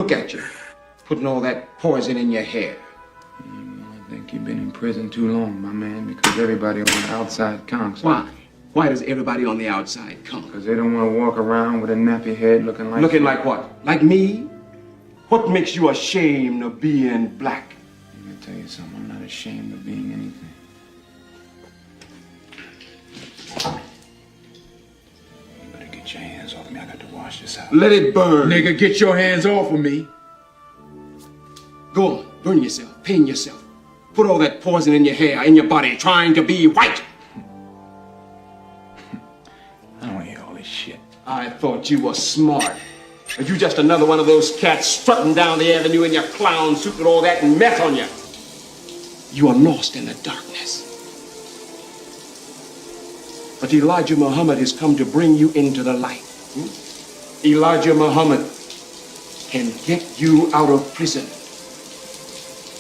Look at you, putting all that poison in your hair. I think you've been in prison too long, my man, because everybody on the outside counts. Why? Why does everybody on the outside come? Because they don't want to walk around with a nappy head looking like... Looking like what? Like me? What makes you ashamed of being black? Let me tell you something. I'm not ashamed of being anything. You better get your hands off me. I got to wash this out. Let it burn. Nigga, get your hands off of me. Go on, burn yourself, pain yourself. Put all that poison in your hair, in your body, trying to be white. I don't hear all this shit. I thought you were smart. Are you just another one of those cats strutting down the avenue in your clown suit with all that mess on you? You are lost in the darkness. But Elijah Muhammad has come to bring you into the light. Elijah Muhammad can get you out of prison.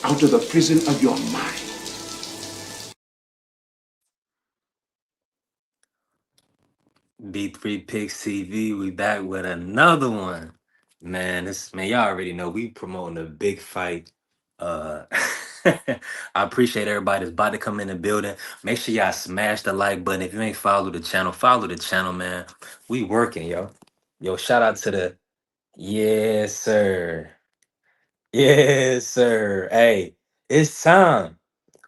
Out of the prison of your mind. B3 Picks TV, we back with another one. Man, y'all already know we promoting a big fight. I appreciate everybody that's about to come in the building. Make sure y'all smash the like button. If you ain't follow the channel, man. We working, yo. Yo, shout out to the yes, sir. Yes, sir. Hey, it's time.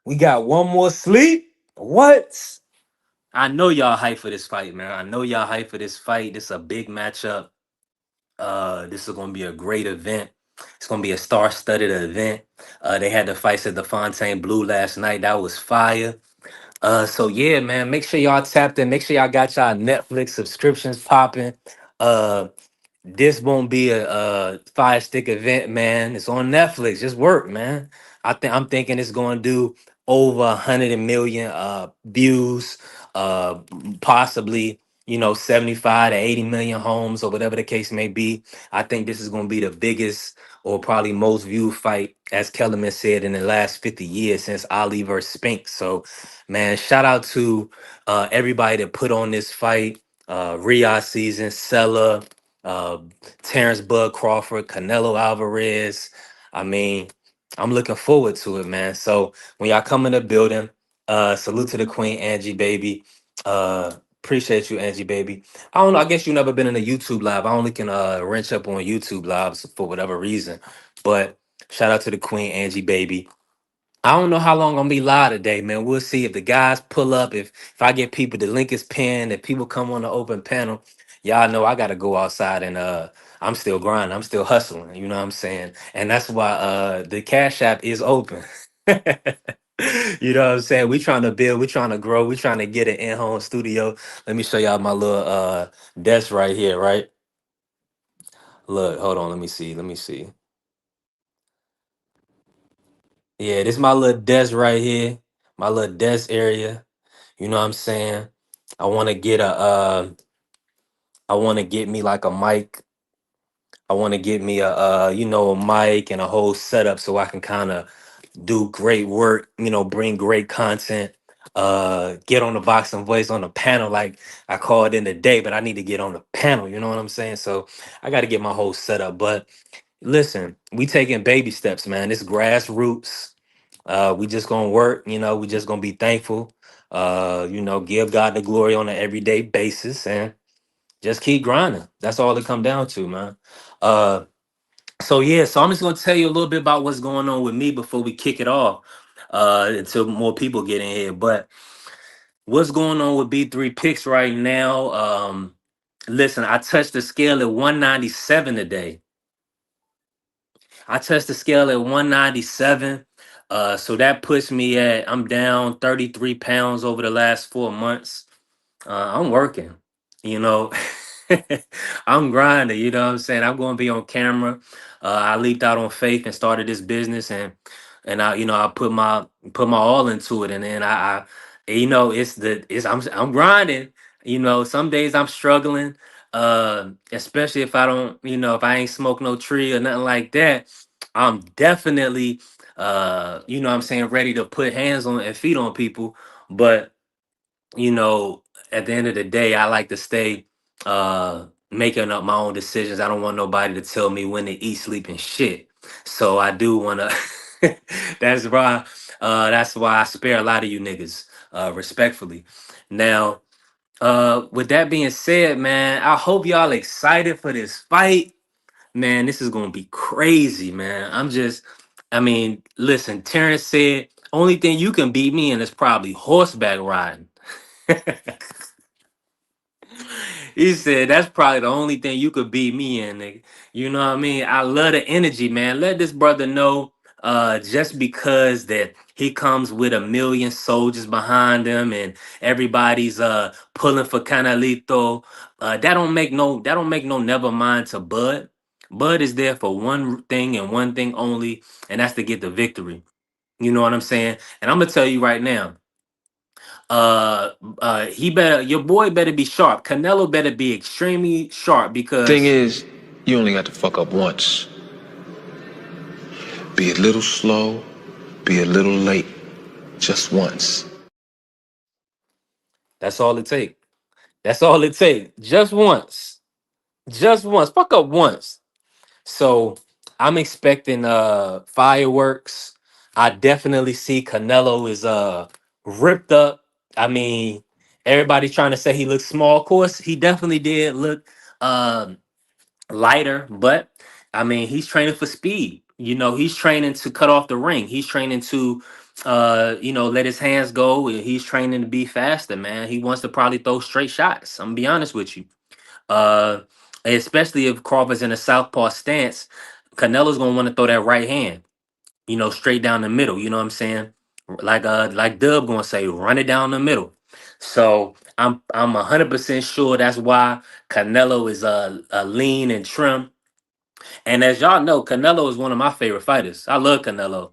We got one more sleep. What? I know y'all hype for this fight, man. I know y'all hype for this fight. This is a big matchup. This is gonna be a great event. It's gonna be a star-studded event. They had the fights at the Fontaine Blue last night. That was fire. So yeah, man. Make sure y'all tapped in. Make sure y'all got y'all Netflix subscriptions popping. Uh, this won't be a fire stick event, man. It's on Netflix. Just work, man. I'm thinking it's going to do over 100 million views, uh, possibly 75 to 80 million homes or whatever the case may be. I think this is going to be the biggest or probably most viewed fight, as Kellerman said, in the last 50 years since Ali versus Spink. So, man, shout out to everybody that put on this fight. Riyadh season, Sella, uh, Terence Bud Crawford, Canelo Alvarez. I mean, I'm looking forward to it, man. So when y'all come in the building, salute to the Queen Angie baby. Appreciate you, Angie baby. I don't know. I guess you never been in a YouTube live. I only can wrench up on YouTube lives for whatever reason. But shout out to the Queen Angie baby. I don't know how long I'm gonna be live today, man. We'll see if the guys pull up. If I get people, the link is pinned. If people come on the open panel, y'all know I gotta go outside and I'm still grinding. I'm still hustling. You know what I'm saying? And that's why the Cash App is open. You know what I'm saying? We trying to build. We trying to grow. We trying to get an in-home studio. Let me show y'all my little desk right here. Right? Look, hold on. Let me see. Let me see. Yeah, this my little desk right here. My little desk area. You know what I'm saying? I want to get a I want to get me like a mic. I want to get me a mic and a whole setup so I can kind of do great work, bring great content. Get on the boxing voice on the panel like I called in the day, but I need to get on the panel, you know what I'm saying? So I got to get my whole setup, but listen, we taking baby steps, man. It's grassroots. We just gonna work, we just gonna be thankful. Give God the glory on an everyday basis and just keep grinding. That's all it come down to, man. Uh so yeah, so I'm just gonna tell you a little bit about what's going on with me before we kick it off. Until more people get in here. But what's going on with B3 picks right now? Listen, I touched the scale at 197 today. I touched the scale at 197. So that puts me I'm down 33 pounds over the last 4 months. I'm working, you know. I'm grinding, you know what I'm saying? I'm going to be on camera. I leaped out on faith and started this business and I put my all into it and then I'm grinding. Some days I'm struggling especially if I don't, if I ain't smoke no tree or nothing like that. I'm definitely what I'm saying, ready to put hands on and feet on people, but you know, at the end of the day, I like to stay making up my own decisions. I don't want nobody to tell me when to eat, sleep, and shit. So I do want to. that's why. That's why I spare a lot of you niggas, respectfully. Now, with that being said, man, I hope y'all excited for this fight. Man, this is gonna be crazy, man. I mean, listen, Terrence said only thing you can beat me in is probably horseback riding. He said that's probably the only thing you could beat me in, nigga. You know what I mean? I love the energy, man. Let this brother know, just because that he comes with a million soldiers behind him and everybody's pulling for Canalito, that don't make no never mind to Bud. Bud is there for one thing and one thing only, and that's to get the victory. You know what I'm saying? And I'm gonna tell you right now, he better, your boy better be sharp. Canelo better be extremely sharp Thing because is, you only got to fuck up once. Be a little slow, be a little late, just once. that's all it take. That's all it take. Just once. Just once. Fuck up once. So I'm expecting fireworks. I definitely see Canelo is ripped up. I mean, everybody's trying to say he looks small. Of course, he definitely did look um lighter, but I mean, he's training for speed. You know, he's training to cut off the ring. He's training to, let his hands go. He's training to be faster, man. He wants to probably throw straight shots. I'm gonna be honest with you. Uh, Especially if Crawford's in a southpaw stance, Canelo's gonna want to throw that right hand. Straight down the middle. You know what I'm saying? Like Dub gonna say, run it down the middle. So I'm 100% sure that's why Canelo is lean and trim, and as y'all know, Canelo is one of my favorite fighters. I love Canelo.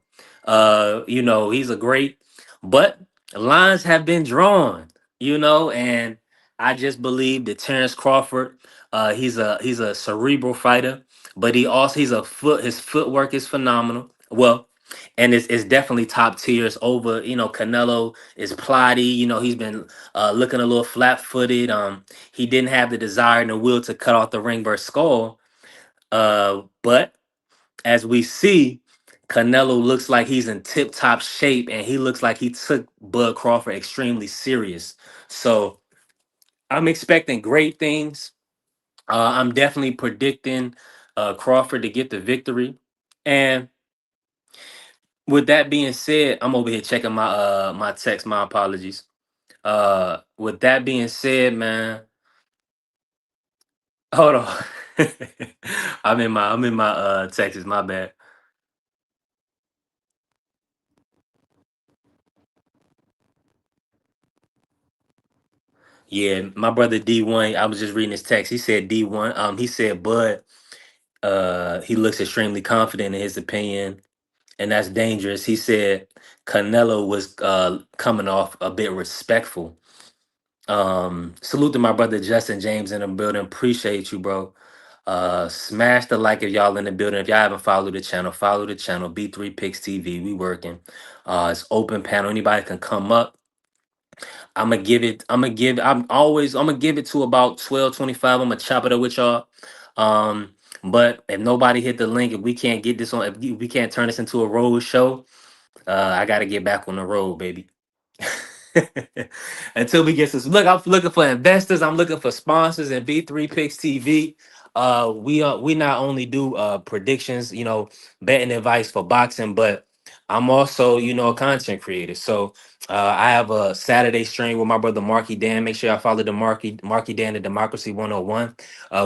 He's a great, but lines have been drawn, and I just believe that Terence Crawford, he's a cerebral fighter, but his footwork is phenomenal. Well, and it's definitely top tier. It's over, Canelo is plotty, he's been looking a little flat footed. He didn't have the desire and the will to cut off the ring versus Skull. But as we see, Canelo looks like he's in tip top shape, and he looks like he took Bud Crawford extremely serious. So I'm expecting great things. I'm definitely predicting Crawford to get the victory. And with that being said, I'm over here checking my text. My apologies. With that being said, man, hold on. I'm in my Texas. My bad. Yeah, my brother D1, I was just reading his text. He said D1, he said Bud, he looks extremely confident in his opinion, and that's dangerous. He said Canelo was coming off a bit respectful. Salute to my brother Justin James in the building. Appreciate you, bro. Smash the like if y'all in the building. If y'all haven't followed the channel, follow the channel. B3 Picks TV. We working. It's open panel. Anybody can come up. I'm gonna give it to about 12:25. I'm gonna chop it up with y'all. But if nobody hit the link, if we can't get this on, if we can't turn this into a road show, I gotta get back on the road, baby. Until we get this. Look, I'm looking for investors. I'm looking for sponsors and B3 Picks TV. We not only do predictions, betting advice for boxing, but I'm also, a content creator. So I have a Saturday stream with my brother Marky Dan. Make sure y'all follow the Marky Dan the Democracy 101.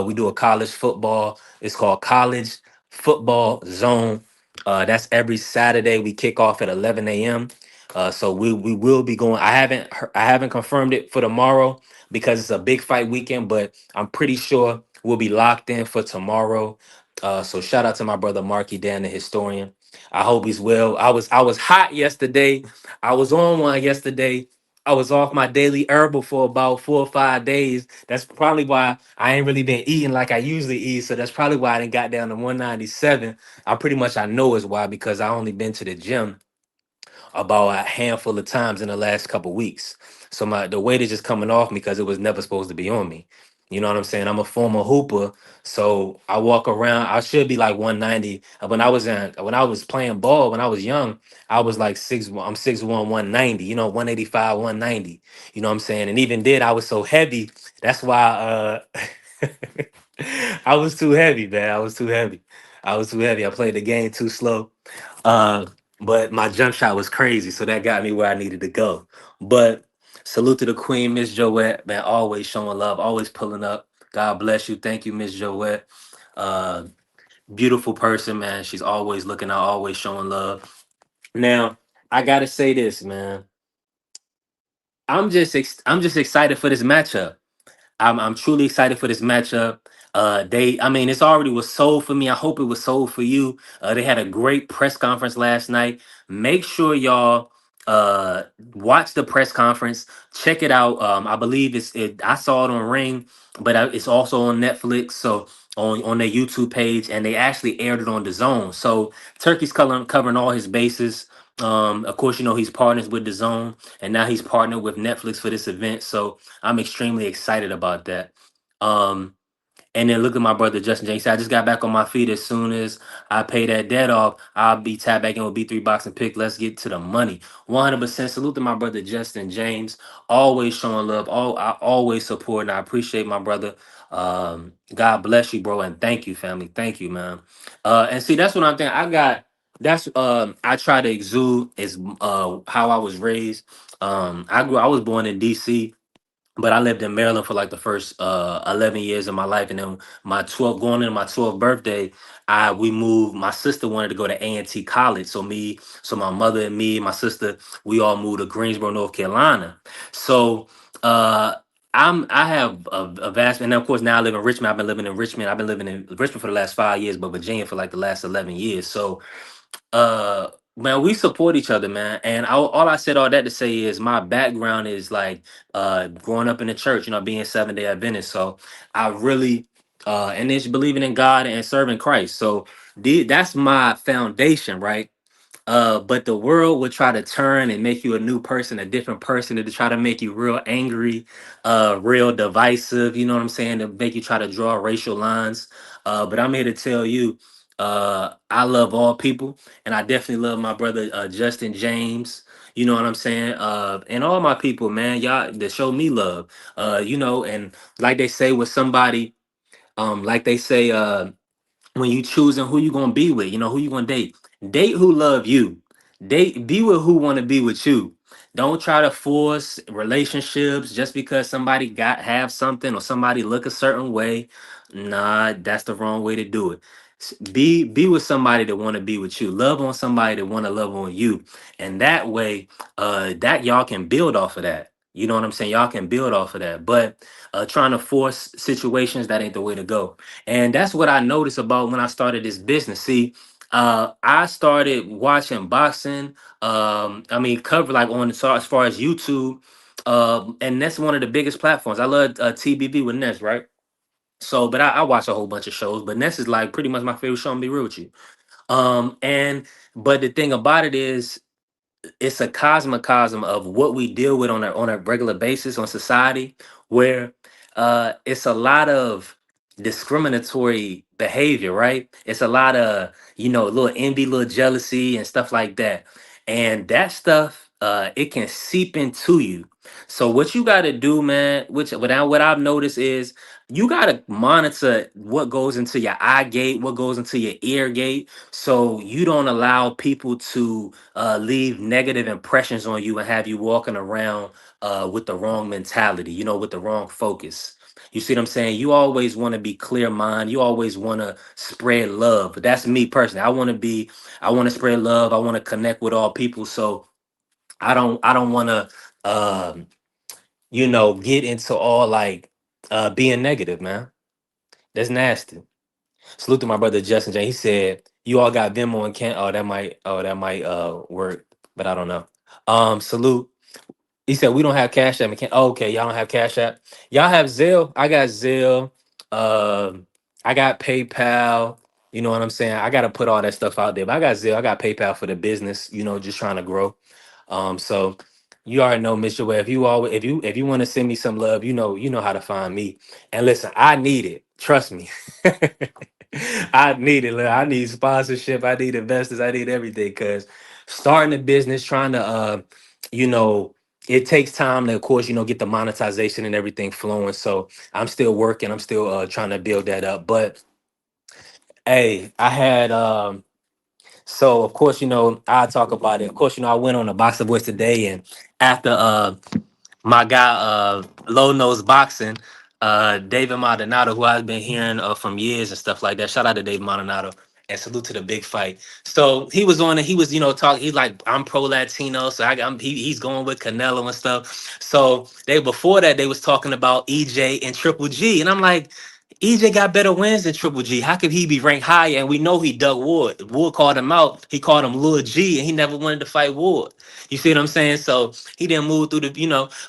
We do a college football. It's called College Football Zone. That's every Saturday. We kick off at 11 a.m. So we will be going. I haven't confirmed it for tomorrow because it's a big fight weekend, but I'm pretty sure we'll be locked in for tomorrow. So shout out to my brother Marky Dan, the historian. I hope he's well. I was hot yesterday. I was on one yesterday. I was off my daily herbal for about 4 or 5 days. That's probably why I ain't really been eating like I usually eat. So that's probably why I didn't got down to 197. I know is why, because I only been to the gym about a handful of times in the last couple weeks. So the weight is just coming off me because it was never supposed to be on me. You know what I'm saying? I'm a former hooper, so I walk around. I should be like 190. When I was playing ball when I was young, I was like 6'1". I'm 6'1", 190. 185, 190. You know what I'm saying? And even then, I was so heavy. That's why I was too heavy, man. I was too heavy. I was too heavy. I played the game too slow. Uh, but my jump shot was crazy, so that got me where I needed to go. But salute to the queen, Miss Joette, man. Always showing love, always pulling up. God bless you. Thank you, Miss Joette. Uh, Beautiful person, man. She's always looking out, always showing love. Now, I gotta say this, man. I'm just excited for this matchup. I'm truly excited for this matchup. I mean, it's already was sold for me. I hope it was sold for you. They had a great press conference last night. Make sure y'all watch the press conference. Check it out. I believe I saw it on Ring, but it's also on Netflix. So on their YouTube page, and they actually aired it on the Zone. So Turkey's covering all his bases. Of course, he's partners with the Zone, and now he's partnered with Netflix for this event. So I'm extremely excited about that. Um, and then look at my brother Justin James. I just got back on my feet. As soon as I pay that debt off, I'll be tapped back in with B3 Boxing Pick. Let's get to the money. 100% salute to my brother Justin James. Always showing love. I always support, and I appreciate my brother. God bless you, bro, and thank you, family. Thank you, man. And see, that's what I'm thinking. I try to exude is how I was raised. I was born in DC, but I lived in Maryland for like the first 11 years of my life, and then going into my 12th birthday, we moved. My sister wanted to go to A&T College, so my mother and me, my sister, we all moved to Greensboro, North Carolina. So uh, I have a vast, and of course now I live in Richmond. I've been living in Richmond. I've been living in Richmond for the last 5 years, but Virginia for like the last 11 years. So man, we support each other, man. And all I said all that to say is my background is like growing up in the church, being Seventh-day Adventist. So I really and it's believing in God and serving Christ. So that's my foundation, right? But the world would try to turn and make you a new person, a different person, to try to make you real angry, real divisive, you know what I'm saying, to make you try to draw racial lines. But I'm here to tell you, I love all people, and I definitely love my brother Justin James. You know what I'm saying? And all my people, man, y'all that show me love. And like they say with somebody, like they say, when you choosing who you gonna be with, who you gonna date. Date who love you. Be with who want to be with you. Don't try to force relationships just because somebody have something or somebody look a certain way. Nah, that's the wrong way to do it. Be with somebody that want to be with you. Love on somebody that want to love on you. And that way, that y'all can build off of that. You know what I'm saying? Y'all can build off of that. But trying to force situations, that ain't the way to go. And that's what I noticed about when I started this business. See, I started watching boxing. I mean, cover like as far as YouTube, and that's one of the biggest platforms. I love TBV with Ness, right? So, but I watch a whole bunch of shows, but Ness is like pretty much my favorite show. I'm gonna be real with you. And but the thing about it is, it's a cosmocosm of what we deal with on a regular basis on society, where it's a lot of discriminatory behavior, right? It's a lot of little envy, little jealousy, and stuff like that, and that stuff it can seep into you. So what you got to do, man, what I've noticed is you got to monitor what goes into your eye gate, what goes into your ear gate, so you don't allow people to leave negative impressions on you and have you walking around with the wrong mentality, with the wrong focus. You see what I'm saying? You always want to be clear mind. You always want to spread love. But that's me personally. I want to spread love. I want to connect with all people. So I don't want to, get into all like being negative, man. That's nasty. Salute to my brother Justin J. He said, "You all got Venmo and can't." Oh, that might work, but I don't know. Salute. He said we don't have Cash App. And can't. Oh, okay, y'all don't have Cash App. Y'all have Zelle. I got Zelle. I got PayPal. You know what I'm saying? I got to put all that stuff out there. But I got Zelle. I got PayPal for the business. Just trying to grow. So You already know, Mr. Webb. If you want to send me some love, you know how to find me. And listen, I need it. Trust me. I need it. Look, I need sponsorship. I need investors. I need everything. Cause starting a business, trying to you know, it takes time to, of course, get the monetization and everything flowing. So I'm still working. I'm still trying to build that up. But hey, I had so of course, I talk about it. Of course, I went on a boxer voice today, and after my guy Low Nose Boxing, David Maldonado, who I've been hearing from years and stuff like that. Shout out to David Maldonado and salute to the big fight. So he was on it. He was, talking. He's like, I'm pro Latino, so he's going with Canelo and stuff. So they before that they was talking about EJ and Triple G, and I'm like, EJ got better wins than Triple G. How could he be ranked higher? And we know he dug Ward. Ward called him out. He called him Lil G, and he never wanted to fight Ward. You see what I'm saying? So he didn't move through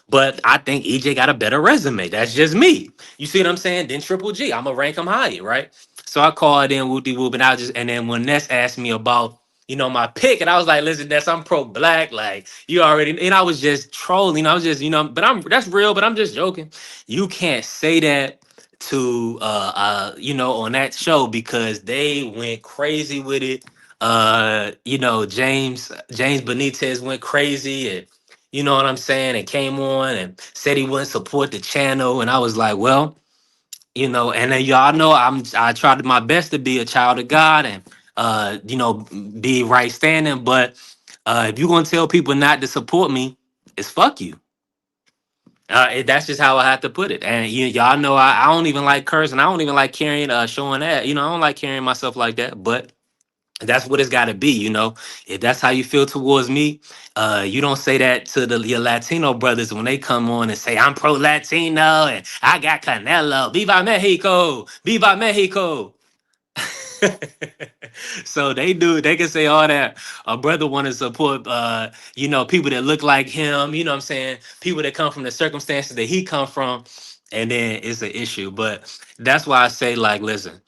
but I think EJ got a better resume. That's just me. You see what I'm saying? Then Triple G, I'm gonna rank him higher, right? So I called in Whoopty Whoop, and and then when Ness asked me about my pick, and I was like, listen, Ness, I'm pro black, like you already, and I was just trolling. I was just, but that's real, but I'm just joking. You can't say that to on that show because they went crazy with it. James Benitez went crazy, and you know what I'm saying, and came on and said he wouldn't support the channel. And I was like, well, and then y'all know I tried my best to be a child of God and be right standing. But if you're gonna tell people not to support me, it's fuck you. That's just how I have to put it. And y'all know I don't even like cursing. I don't even like carrying showing that. I don't like carrying myself like that. But that's what it's got to be. If that's how you feel towards me, you don't say that to your Latino brothers when they come on and say I'm pro Latino and I got Canelo, viva Mexico, viva Mexico. So they can say all that. A brother want to support people that look like him, you know what I'm saying, people that come from the circumstances that he come from, and then it's an issue. But that's why I say, like, listen,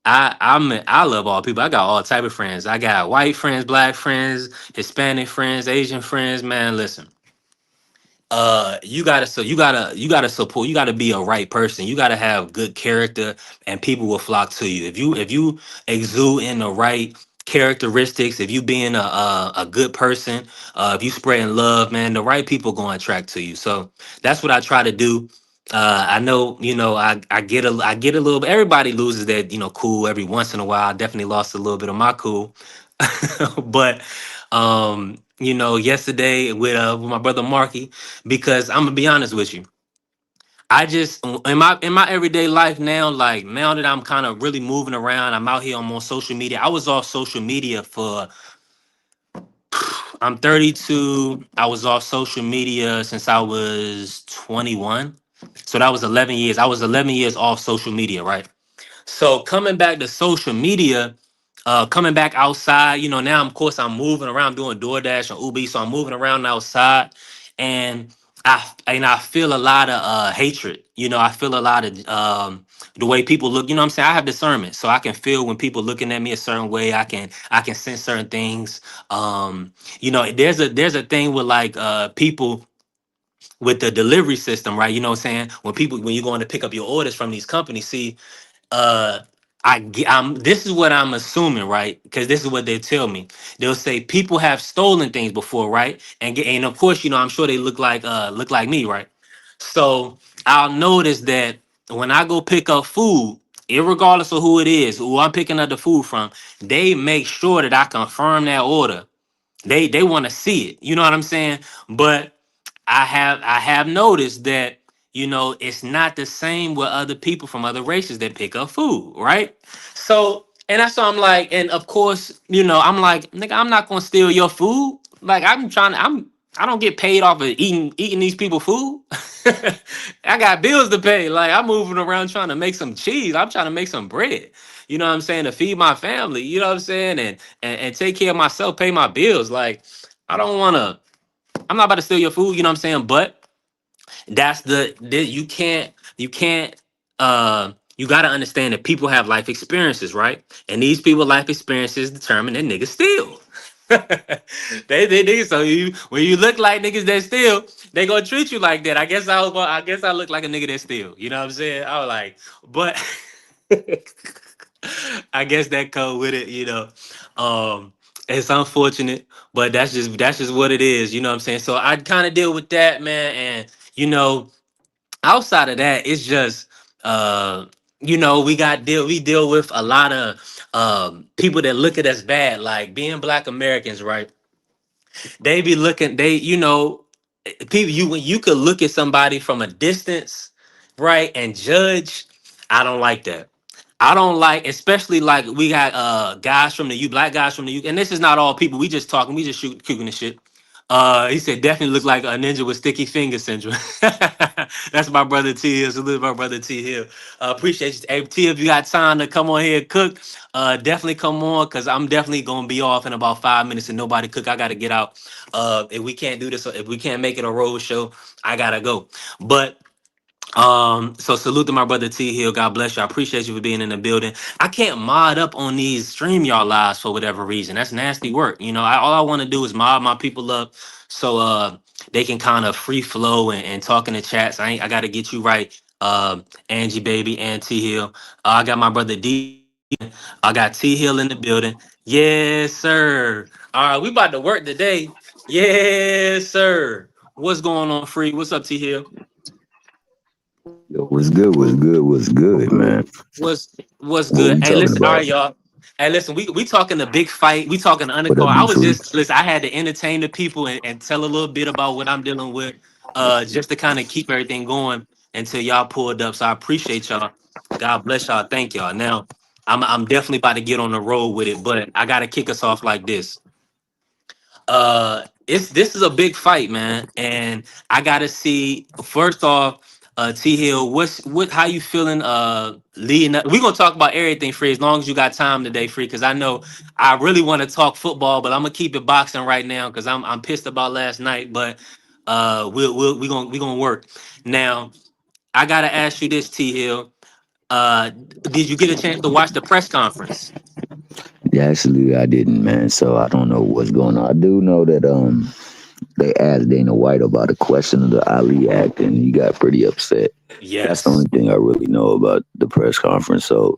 I love all people. I got all type of friends. I got white friends, black friends, Hispanic friends, Asian friends. Man, listen. You gotta support. You gotta be a right person. You gotta have good character, and people will flock to you. If you exude in the right characteristics, if you being a good person, if you spreading love, man, the right people going to attract to you. So that's what I try to do. I know, I get a little bit. Everybody loses that, cool every once in a while. I definitely lost a little bit of my cool, but yesterday with my brother Marky, because I'm gonna be honest with you. I just in my everyday life now, like now that I'm kind of really moving around, I'm out here on more social media. I was off social media for I'm 32. I was off social media since I was 21. So that was 11 years. I was 11 years off social media, right? So coming back to social media, coming back outside, now of course I'm moving around doing DoorDash and Uber, Eats, so I'm moving around outside, and I feel a lot of hatred. I feel a lot of the way people look. You know what I'm saying? I have discernment, so I can feel when people looking at me a certain way. I can sense certain things. There's a thing with like people with the delivery system, right? You know what I'm saying? When you're going to pick up your orders from these companies, see, uh this is what I'm assuming, right? Because this is what they tell me. They'll say people have stolen things before, right? And of course, I'm sure they look like me, right? So I'll notice that when I go pick up food, irregardless of who it is, who I'm picking up the food from, they make sure that I confirm that order. They want to see it. You know what I'm saying? But I have noticed that it's not the same with other people from other races that pick up food, right? So and that's why I'm like, and of course, I'm like, nigga, I'm not gonna steal your food. Like I don't get paid off of eating these people food. I got bills to pay. Like I'm moving around trying to make some cheese. I'm trying to make some bread. You know what I'm saying? To feed my family. You know what I'm saying? And take care of myself, pay my bills. Like I don't wanna. I'm not about to steal your food, you know what I'm saying? But you got to understand that people have life experiences, right? And these people life experiences determine that niggas steal. they niggas. So you when you look like niggas that steal, they gonna treat you like that. I guess I look like a nigga that steal. You know what I'm saying? I was like, but I guess that come with it. It's unfortunate, but that's just what it is. You know what I'm saying? So I kind of deal with that, man. And you know, outside of that, it's just we deal with a lot of people that look at us bad, like being black Americans, right? They be looking, people, when you could look at somebody from a distance, right, and judge. I don't like that. I don't like, especially like we got guys from the U, black guys from the U, and this is not all people. We just talking, we just shoot cooking the shit. He said definitely look like a ninja with sticky finger syndrome. That's my brother T Hill. Salute my brother T Hill. Appreciate you. Hey T, if you got time to come on here and cook, definitely come on because I'm definitely gonna be off in about 5 minutes and nobody cook. I gotta get out. If we can't do this, if we can't make it a road show, I gotta go. But so salute to my brother T Hill. God bless you. I appreciate you for being in the building. I can't mod up on these stream y'all lives for whatever reason. That's nasty work. All I want to do is mod my people up so they can kind of free flow and talk in the chats. I gotta get you right. Angie baby and T Hill. I got my brother D. I got T Hill in the building. Yes, sir. All right, we about to work today. Yes, sir. What's going on, Free? What's up, T Hill? Yo, what's good? What's good? What's good, man? What's What good? we Hey, talking listen, all about? right, y'all. Hey, listen, we talking the big fight. We talking the What undercard. up, I D was Free? just listen. I had to entertain the people and tell a little bit about what I'm dealing with, just to kind of keep everything going until y'all pulled up. So I appreciate y'all. God bless y'all. Thank y'all. Now I'm definitely about to get on the road with it, but I got to kick us off like this. This is a big fight, man, and I gotta see first off, T Hill, how you feeling leading up? We're gonna talk about everything, Free, as long as you got time today, Free, because I know I really want to talk football, but I'm gonna keep it boxing right now because I'm pissed about last night, but we gonna work. Now I gotta ask you this, T Hill. Did you get a chance to watch the press conference? Yeah, actually, I didn't, man. So I don't know what's going on. I do know that they asked Dana White about a question of the Ali Act, and he got pretty upset. That's the Yes. only thing I really know about the press conference. So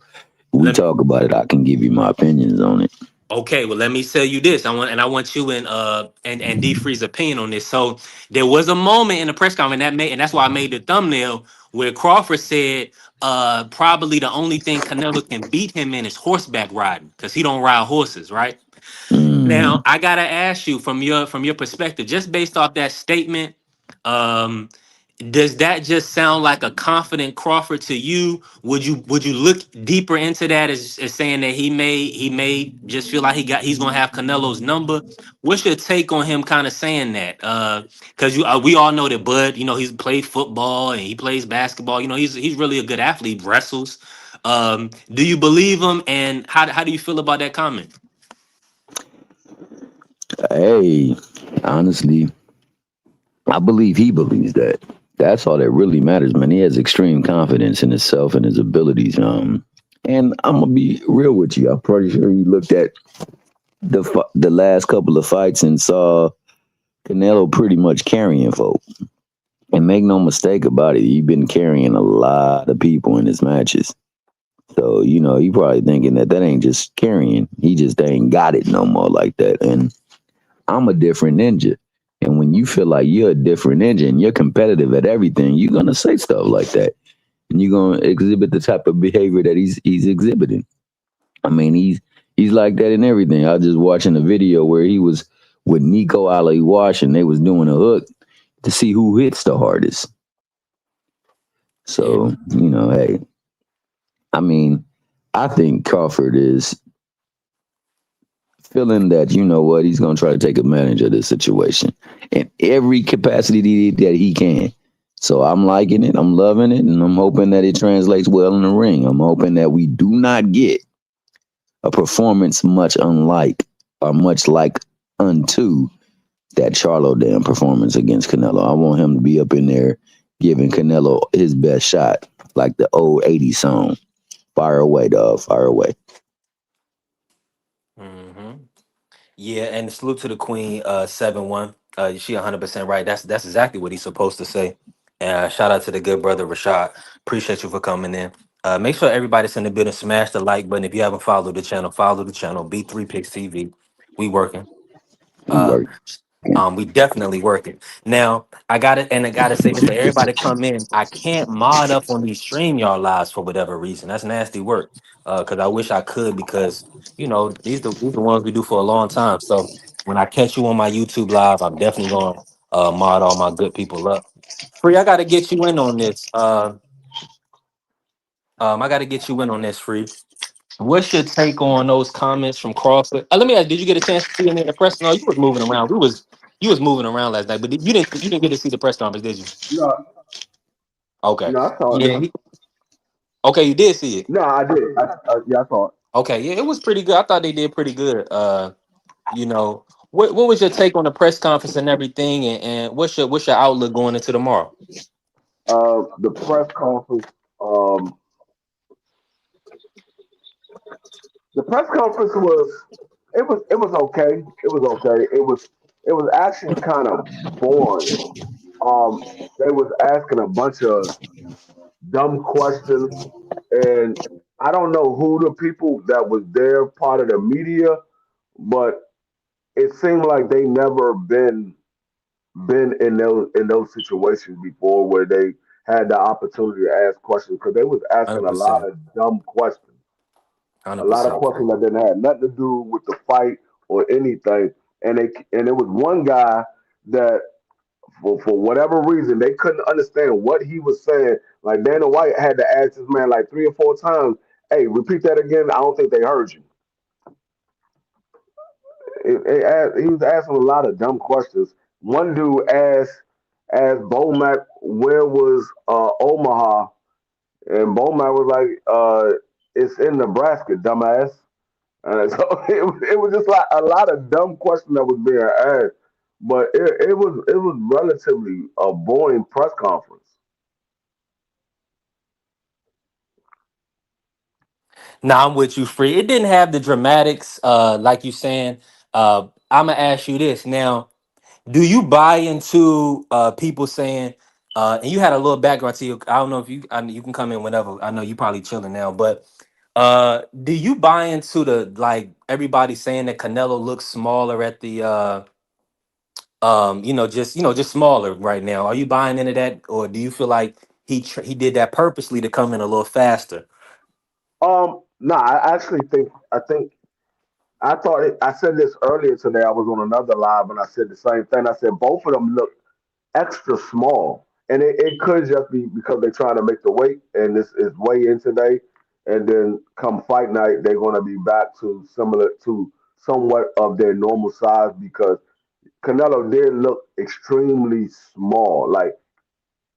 when we Let talk about it, I can give you my opinions on it. Okay, well, let me tell you this. I want you and D Free's opinion on this. So there was a moment in the press conference and that's why I made the thumbnail where Crawford said probably the only thing Canelo can beat him in is horseback riding because he don't ride horses, right? Mm, Now I gotta ask you from your perspective, just based off that statement, um, does that just sound like a confident Crawford to you? Would you look deeper into that as saying that he may just feel like he's gonna have Canelo's number? What's your take on him kind of saying that? Because we all know that Bud, he's played football and he plays basketball. He's really a good athlete, wrestles. Do you believe him? And how do you feel about that comment? hey, honestly, I believe he believes that. That's all that really matters, man. He has extreme confidence in himself and his abilities. And I'm gonna be real with you. I'm pretty sure he looked at the last couple of fights and saw Canelo pretty much carrying folk. And make no mistake about it, he's been carrying a lot of people in his matches. So, he probably thinking that ain't just carrying. He just ain't got it no more like that. And I'm a different ninja. And when you feel like you're a different ninja and you're competitive at everything, you're gonna say stuff like that. And you're gonna exhibit the type of behavior that he's exhibiting. I mean, he's like that in everything. I was just watching a video where he was with Nico Ali Wash and they was doing a hook to see who hits the hardest. Yeah. So, hey, I mean, I think Crawford is feeling that, he's going to try to take advantage of this situation in every capacity that he can. So I'm liking it. I'm loving it. And I'm hoping that it translates well in the ring. I'm hoping that we do not get a performance much unlike or much like unto that Charlo damn performance against Canelo. I want him to be up in there giving Canelo his best shot, like the old 80s song. Fire away, dog. Fire away. hmm Yeah, and salute to the Queen, 7-1. She 100% right. That's exactly what he's supposed to say. Shout out to the good brother Rashad. Appreciate you for coming in. Make sure everybody's in the building. Smash the like button. If you haven't followed the channel, follow the channel. B3 Picks TV. We working. We Uh, working. we definitely working. Now, I got it, and I gotta say this for everybody come in. I can't mod up on these stream y'all lives for whatever reason. That's nasty work. Because I wish I could, because these the ones we do for a long time. So when I catch you on my YouTube live, I'm definitely gonna mod all my good people up. Free, I gotta get you in on this. I gotta get you in on this, Free. What's your take on those comments from Crawford? Let me ask: did you get a chance to see any of the press? No, you was moving around. You was moving around last night, but you didn't get to see the press conference, did you? No, Okay, no, I saw it. yeah. Okay, you did see it. No, I did. Yeah, I saw it. Okay, yeah, it was pretty good. I thought they did pretty good. You know, what was your take on the press conference and everything, and what's your outlook going into tomorrow? The press conference. Um, the press conference was okay. It was actually kind of boring. They was asking a bunch of dumb questions, and I don't know who the people that was there, part of the media, but it seemed like they never been in those situations before where they had the opportunity to ask questions because they was asking Hundred a lot percent, of dumb questions, a hundred lot of percent. questions that didn't have nothing to do with the fight or anything. And it was one guy that for whatever reason they couldn't understand what he was saying. Like Dana White had to ask this man like 3 or 4 times, "Hey, repeat that again. I don't think they heard you." He was asking a lot of dumb questions. One dude asked Bomac where was Omaha, and Bomac was like, "It's in Nebraska, dumbass." And so it was just like a lot of dumb questions that was being asked, but it was relatively a boring press conference. Now I'm with you, Free. It didn't have the dramatics, like you saying. I'm gonna ask you this now. Do you buy into people saying, and you had a little background to you? I don't know if you can come in whenever. I know you probably chilling now, but do you buy into the like everybody saying that Canelo looks smaller at the just smaller right now? Are you buying into that, or do you feel like he did that purposely to come in a little faster? No, I think I thought I said this earlier today. I was on another live and I said the same thing. I said both of them look extra small. And it could just be because they're trying to make the weight, and this is weigh in today, and then come fight night, they're going to be back to similar to somewhat of their normal size because Canelo did look extremely small. Like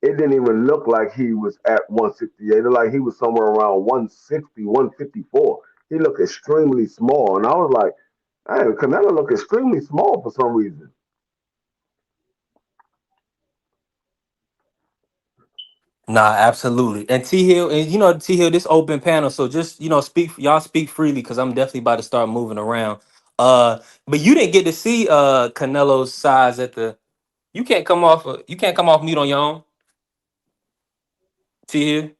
it didn't even look like he was at 168. It looked like he was somewhere around 160, 154. He looked extremely small, and I was like, "Hey, Canelo look extremely small for some reason." Nah, absolutely. And T Hill, and T Hill, this open panel. So just speak freely because I'm definitely about to start moving around. But you didn't get to see Canelo's size at the. You can't come off mute on your own. T Hill.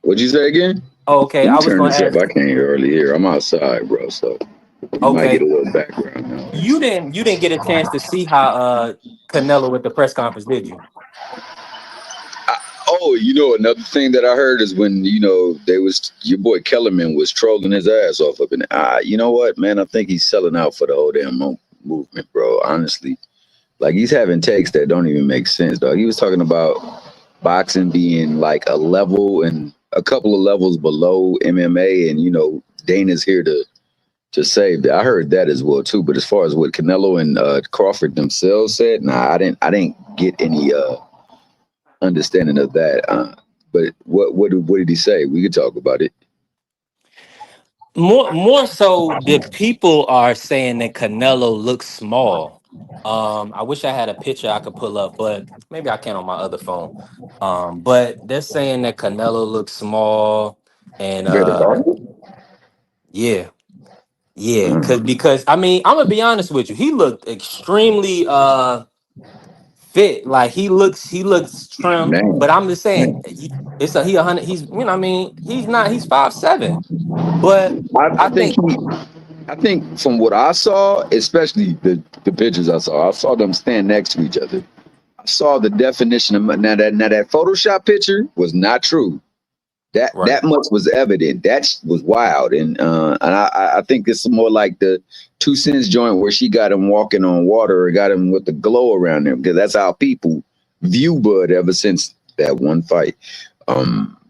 What'd you say again? Oh, okay, Let me I was turn gonna this up. ask. I can't hardly hear. I'm outside, bro. So you might get Okay, a little background noise. you didn't get a chance to see how Canelo at the press conference, did you? Oh, another thing that I heard is when they was your boy Kellerman was trolling his ass off up in. You know what, man? I think he's selling out for the whole damn movement, bro. Honestly, like he's having takes that don't even make sense, dog. He was talking about boxing being like a level and a couple of levels below MMA, and Dana's here to save that. I heard that as well too. But as far as what Canelo and Crawford themselves said, nah, I didn't get any understanding of that. But what did he say? We could talk about it. More so, the people are saying that Canelo looks small. I wish I had a picture I could pull up, but maybe I can on my other phone. But they're saying that Canelo looks small, and Better. yeah, Yeah, because I mean, I'm gonna be honest with you. He looked extremely fit. Like he looks trim. Man, But I'm just saying, man. he 100. He's I mean, he's not. He's 5'7". But I I think think I think from what I saw, especially the pictures I saw them stand next to each other. I saw the definition of now that Photoshop picture was not true. That right. much was evident. That was wild, and I think it's more like the 2 Cents joint where she got him walking on water or got him with the glow around him because that's how people view Bud ever since that one fight.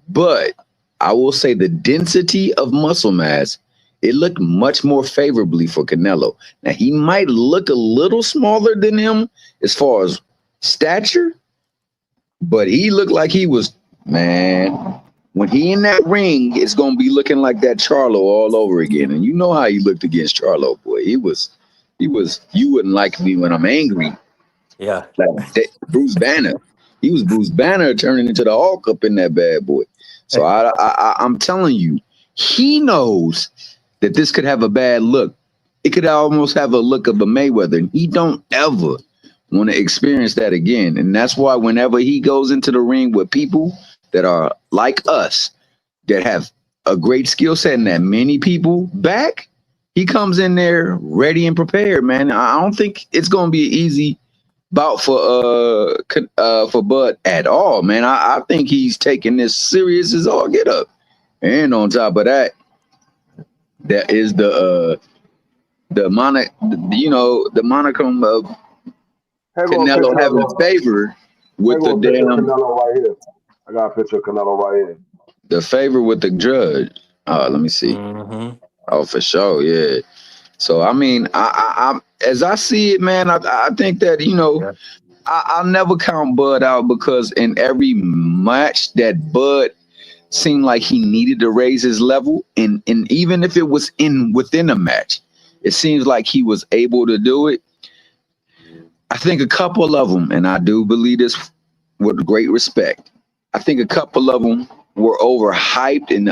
But I will say the density of muscle mass, it looked much more favorably for Canelo. Now he might look a little smaller than him as far as stature, but he looked like he was, man. When he in that ring, it's gonna be looking like that Charlo all over again. And you know how he looked against Charlo, boy. He was. You wouldn't like me when I'm angry. Yeah. Like Bruce Banner. He was Bruce Banner turning into the Hulk up in that bad boy. So I'm telling you, he knows that this could have a bad look. It could almost have a look of a Mayweather, and he don't ever want to experience that again. And that's why whenever he goes into the ring with people that are like us, that have a great skill set and that many people back, he comes in there ready and prepared, man. I don't think it's gonna be an easy bout for Bud at all, man. I think he's taking this serious as all get up. And on top of that, there is the monicum of Here go a Canelo picture of having favor here with go the a picture of damn Canelo right here. I got a picture of Canelo right here. the favor with the judge. Let me see. Mm-hmm. Oh, for sure, yeah. So I mean, as I see it, man, I think that Yeah. I'll never count Bud out because in every match that Bud seemed like he needed to raise his level, and even if it was within a match, it seems like he was able to do it. I think a couple of them, and I do believe this with great respect. I think a couple of them were overhyped and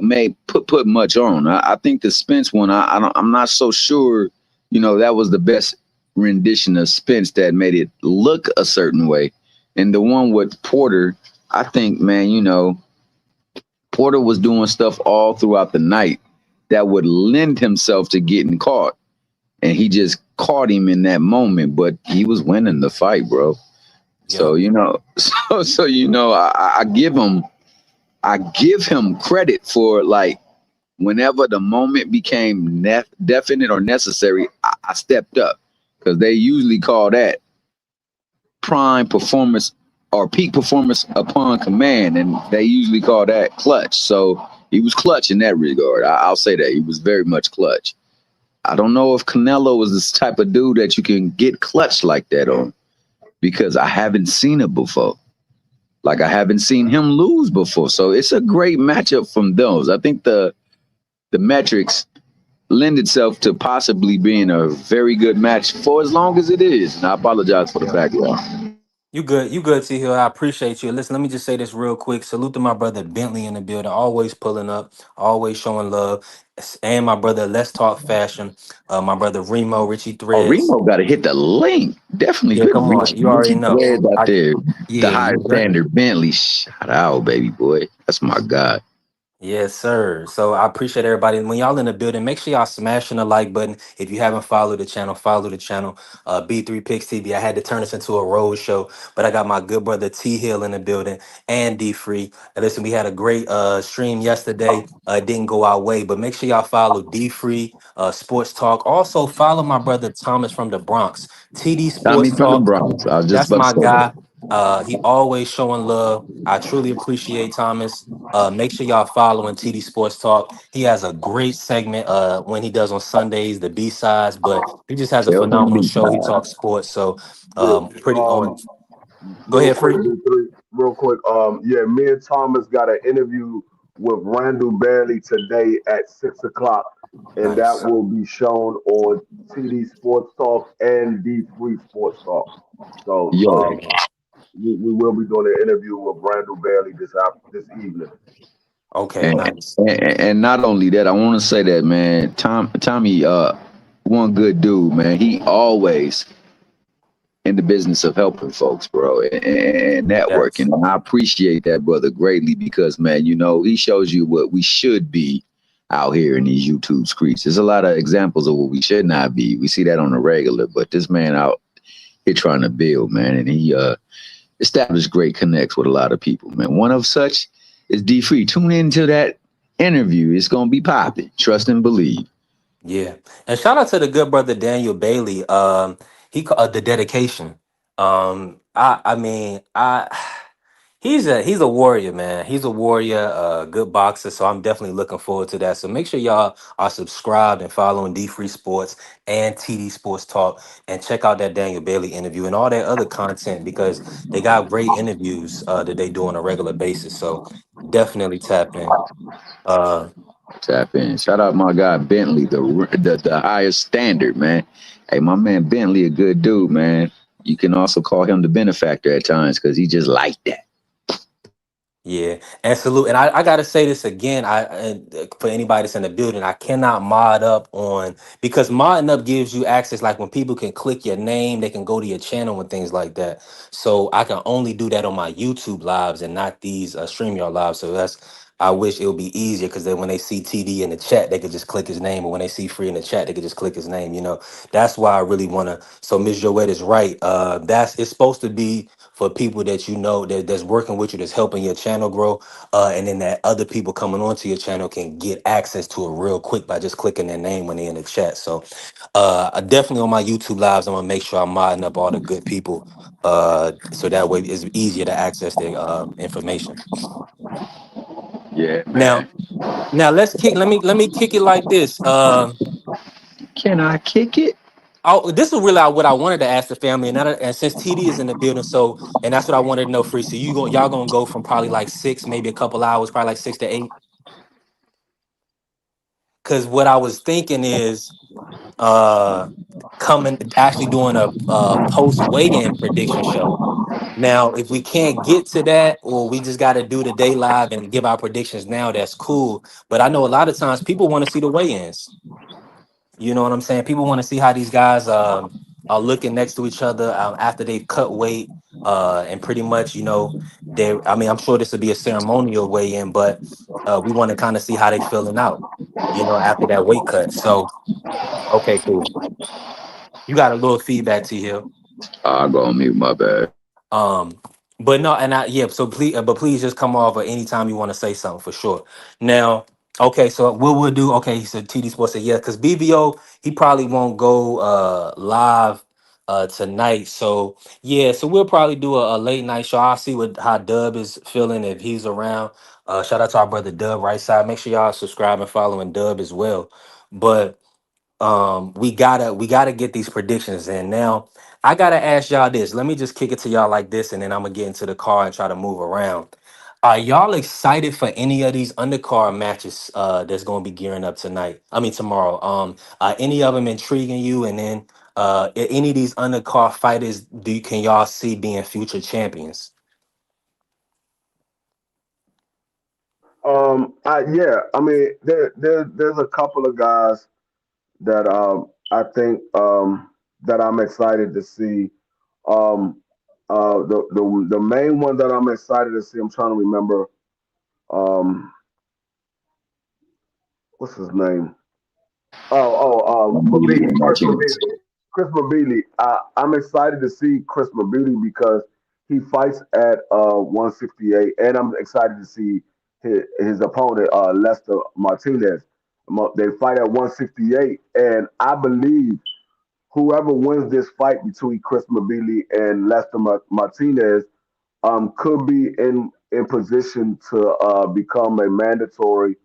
made put much on. I think the Spence one, I'm not so sure. That was the best rendition of Spence that made it look a certain way. And the one with Porter, I think, man, Porter was doing stuff all throughout the night that would lend himself to getting caught, and he just caught him in that moment. But he was winning the fight, bro. So Yep. I give him credit for, like, whenever the moment became definite or necessary, I stepped up because they usually call that prime performance or peak performance upon command, and they usually call that clutch. So he was clutch in that regard. I'll say that he was very much clutch. I don't know if Canelo was this type of dude that you can get clutch like that on because I haven't seen it before. Like I haven't seen him lose before. So it's a great matchup from those. I think the metrics lend itself to possibly being a very good match for as long as it is. And I apologize for the Yeah. background. You good, T Hill. I appreciate you. Listen, let me just say this real quick. Salute to my brother Bentley in the building, always pulling up, always showing love. And my brother Let's Talk Fashion, my brother Remo, Richie Oh, Threads. Remo got to hit the link. Definitely Yeah, good come reach. on. You already Richie know. Threads out there. The Yeah, higher standard Bentley. Shout out, baby boy. That's my guy. yes, sir. So I appreciate everybody. When y'all in the building, make sure y'all smashing the like button. If you haven't followed the channel, follow the channel. B3 Picks TV. I had to turn this into a road show, but I got my good brother T Hill in the building and D Free. And listen, we had a great stream yesterday. It didn't go our way, but make sure y'all follow D Free Sports Talk. Also follow my brother Thomas from the Bronx. TD Tommy Sports from the Talk. Bronx. I was just That's about to my say that. guy. He always showing love. I truly appreciate Thomas. Make sure y'all following TD Sports Talk. He has a great segment when he does on Sundays, the B sides, but he just has a Tell from phenomenal the show. He talks sports. So Yeah. pretty on. Go Real ahead, quick, Free. B3, real quick. Yeah, me and Thomas got an interview with Randall Bailey today at 6 o'clock, and that Nice. will be shown on TD Sports Talk and D3 Sports Talk. So Yo, we will be doing an interview with Randall Bailey this evening. Okay, And, nice. and not only that, I want to say that, man, Tommy, one good dude, man. He always in the business of helping folks, bro, and Yes. networking. And I appreciate that, brother, greatly because, man, he shows you what we should be out here in these YouTube streets. There's a lot of examples of what we should not be. We see that on the regular, but this man out here trying to build, man, and he established great connects with a lot of people, man. One of such is D Free. Tune into that interview. It's gonna be popping. Trust and believe. Yeah, and shout out to the good brother Daniel Bailey. The dedication. I mean, he's a warrior, man. He's a warrior, good boxer. So I'm definitely looking forward to that. So make sure y'all are subscribed and following D Free Sports and TD Sports Talk, and check out that Daniel Bailey interview and all that other content because they got great interviews that they do on a regular basis. So definitely tap in. Uh, Tap in. Shout out my guy Bentley, the highest standard, man. Hey, my man Bentley, a good dude, man. You can also call him the benefactor at times because he just like that. Yeah, and salute. And I gotta say this again. For anybody that's in the building, I cannot mod up on because modding up gives you access. Like when people can click your name, they can go to your channel and things like that. So I can only do that on my YouTube lives and not these StreamYard lives. So that's I wish it would be easier because then when they see TD in the chat, they could just click his name, or when they see Free in the chat, they could just click his name. That's why I really wanna. So Miss Joette is right. That's it's supposed to be for people that that's working with you, that's helping your channel grow, and then that other people coming onto your channel can get access to it real quick by just clicking their name when they're in the chat. So definitely on my YouTube lives, I'm gonna make sure I'm modding up all the good people, so that way it's easier to access their information. Yeah, Now, man. let me kick it like this. Can I kick it? This is really what I wanted to ask the family, and since TD is in the building, and that's what I wanted to know. Free, so y'all gonna go from probably like 6, maybe a couple hours, probably like 6 to 8. Because what I was thinking is uh coming actually doing a post weigh-in prediction show. Now, if we can't get to that, or we just got to do the day live and give our predictions now, that's cool. But I know a lot of times people want to see the weigh-ins. You know what I'm saying? People want to see how these guys are looking next to each other after they've cut weight, and pretty much, they. I mean, I'm sure this would be a ceremonial weigh-in, but we want to kind of see how they feeling out, after that weight cut. So, okay, cool. You got a little feedback to you. I'll go on mute, my bad. Um, but no, and yeah. So please, but please just come off at any time you want to say something for sure. Now, okay. So what we'll do? Okay, so TD Sports said yeah, because BBO he probably won't go live tonight. So yeah, so we'll probably do a late night show. I'll see how Dub is feeling if he's around. Shout out to our brother Dub right side. Make sure y'all subscribe and following Dub as well. But we gotta get these predictions in. Now I gotta ask y'all this. Let me just kick it to y'all like this, and then I'm gonna get into the car and try to move around. Are y'all excited for any of these undercard matches that's gonna be gearing up tonight? I mean tomorrow. Are any of them intriguing you? And then any of these undercard fighters can y'all see being future champions? Yeah, I mean, there's a couple of guys that I think that I'm excited to see. Um, the main one that I'm excited to see, I'm trying to remember. Um, what's his name? Mabili, Chris Martinez. Mabili. Chris Mabili. I'm excited to see Chris Mabili because he fights at 168, and I'm excited to see his opponent Lester Martinez. They fight at 168, and I believe whoever wins this fight between Chris Mabili and Lester Martinez could be in position to become a mandatory